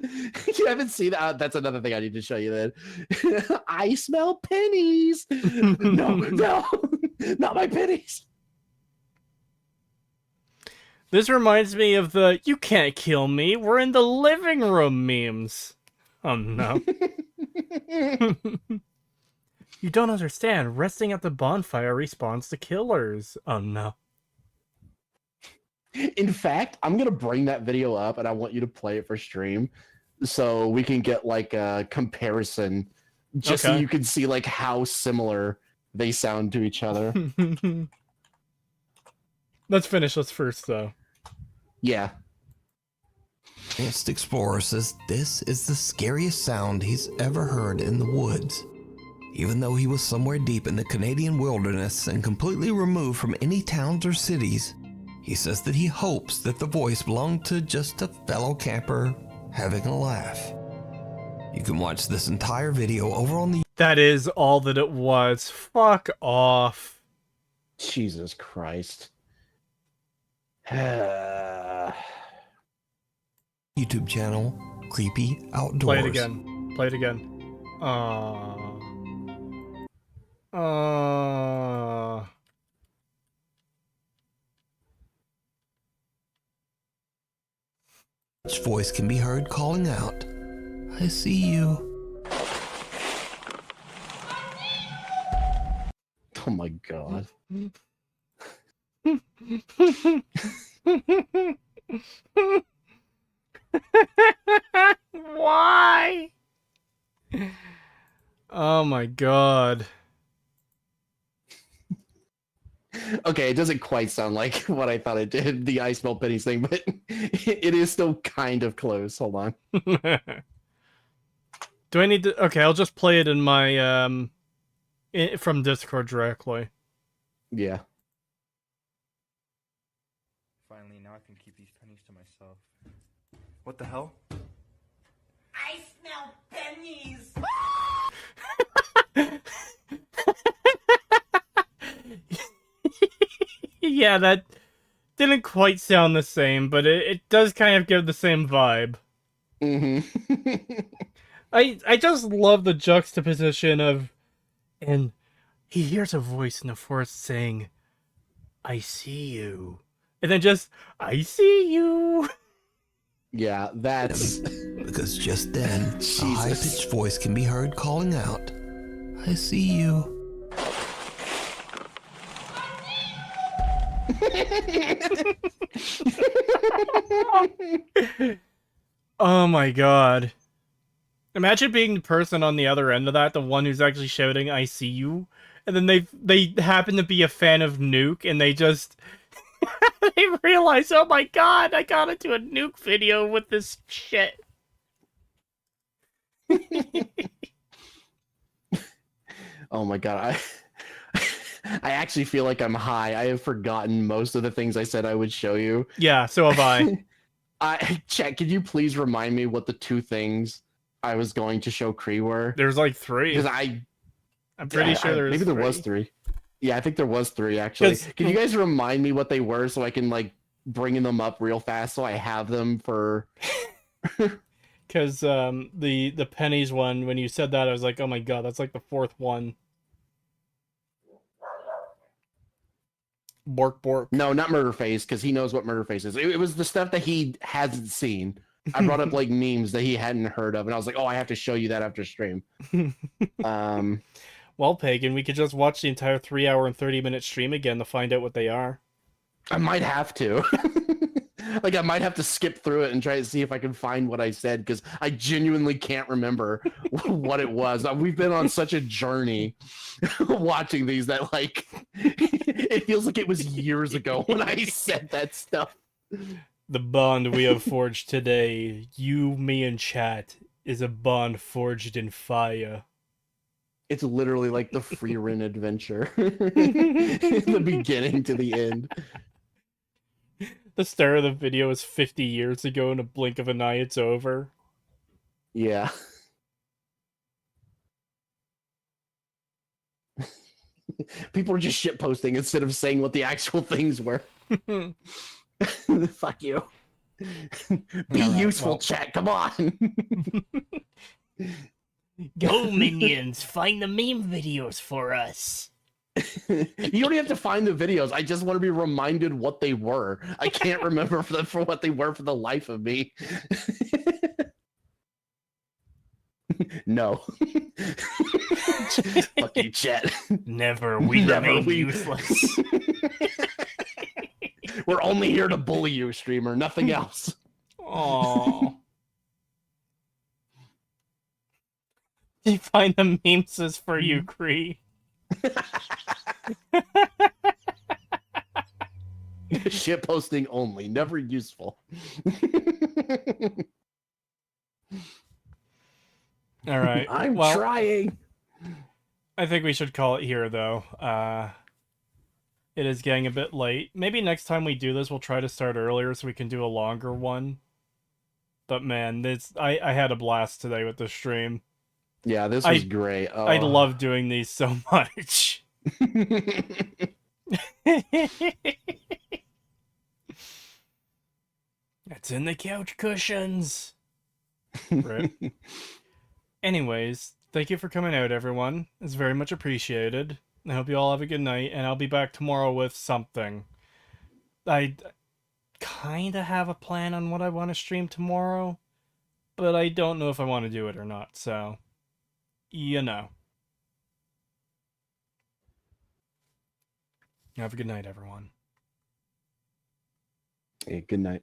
You haven't seen that? That's another thing I need to show you then. I smell pennies. No, not my pennies.
This reminds me of the "you can't kill me, we're in the living room" memes. Oh no. You don't understand. Resting at the bonfire respawns to killers. Oh no.
In fact, I'm gonna bring that video up and I want you to play it for stream so we can get like a comparison, just so
Okay.
you can see like how similar they sound to each other.
Let's finish this first though.
Yeah.
Advanced Explorer says this is the scariest sound he's ever heard in the woods. Even though he was somewhere deep in the Canadian wilderness and completely removed from any towns or cities, he says that he hopes that the voice belonged to just a fellow camper having a laugh. You can watch this entire video over on the...
That is all that it was. Fuck off.
Jesus Christ.
YouTube channel, Creepy Outdoors.
Play it again. Play it again.
Each voice can be heard calling out, "I see you."
Oh my god.
Why? Oh my god.
Okay, it doesn't quite sound like what I thought it did, the "I smell pennies" thing, but it is still kind of close. Hold on.
Do I need to... Okay, I'll just play it in my, from Discord directly.
Yeah.
Finally, now I can keep these pennies to myself. What the hell?
I smell pennies.
Yeah, that didn't quite sound the same, but it does kind of give the same vibe.
Mm-hmm.
I just love the juxtaposition of... And he hears a voice in the forest saying, "I see you." And then just, "I see you."
Yeah, that's...
Because just then, a
Jesus.
high-pitched voice can be heard calling out, "I see you."
Oh my god. Imagine being the person on the other end of that, the one who's actually shouting, "I see you," and then they happen to be a fan of Nuke, and they just they realize, oh my god, I got into a Nuke video with this shit.
Oh my god, I actually feel like I'm high. I have forgotten most of the things I said I would show you.
Yeah, so have I.
Chet, could you please remind me what the 2 things I was going to show Cree were?
There's like 3.
Because
I'm pretty sure there's
maybe there
3.
was 3. Yeah, I think there was 3 actually.
'Cause-
Can you guys remind me what they were so I can like bring them up real fast so I have them for?
Because the pennies one, when you said that, I was like, oh my god, that's like the 4th one. Bork bork.
No, not Murderface, because he knows what Murderface is. It was the stuff that he hasn't seen. I brought up like memes that he hadn't heard of, and I was like, oh, I have to show you that after stream.
Well, Pagan, we could just watch the entire 3-hour and 30-minute stream again to find out what they are.
I might have to. Like, I might have to skip through it and try to see if I can find what I said, because I genuinely can't remember what it was. We've been on such a journey watching these that, like, it feels like it was years ago when I said that stuff.
The bond we have forged today, you, me, and chat, is a bond forged in fire.
It's literally like the free run adventure. The beginning to the end.
The start of the video is 50 years ago. In a blink of an eye, it's over.
Yeah. People are just shitposting instead of saying what the actual things were. Fuck you. Be useful, chat. Come on.
Go, minions! Find the meme videos for us.
You don't have to find the videos. I just want to be reminded what they were. I can't remember for what they were for the life of me. No. Fuck you, chat.
Never. We remain useless.
We're only here to bully you, streamer. Nothing else.
Aww. You find the memes is for you, Cree.
Shit posting only, never useful.
All right.
I'm
well,
trying.
I think we should call it here, though. It is getting a bit late. Maybe next time we do this, we'll try to start earlier so we can do a longer one. But man, I had a blast today with the stream.
Yeah, this was great. Oh.
I love doing these so much. It's in the couch cushions. Rip. Anyways, thank you for coming out, everyone. It's very much appreciated. I hope you all have a good night, and I'll be back tomorrow with something. I kind of have a plan on what I want to stream tomorrow, but I don't know if I want to do it or not, so... You know. Have a good night, everyone.
Hey, good night.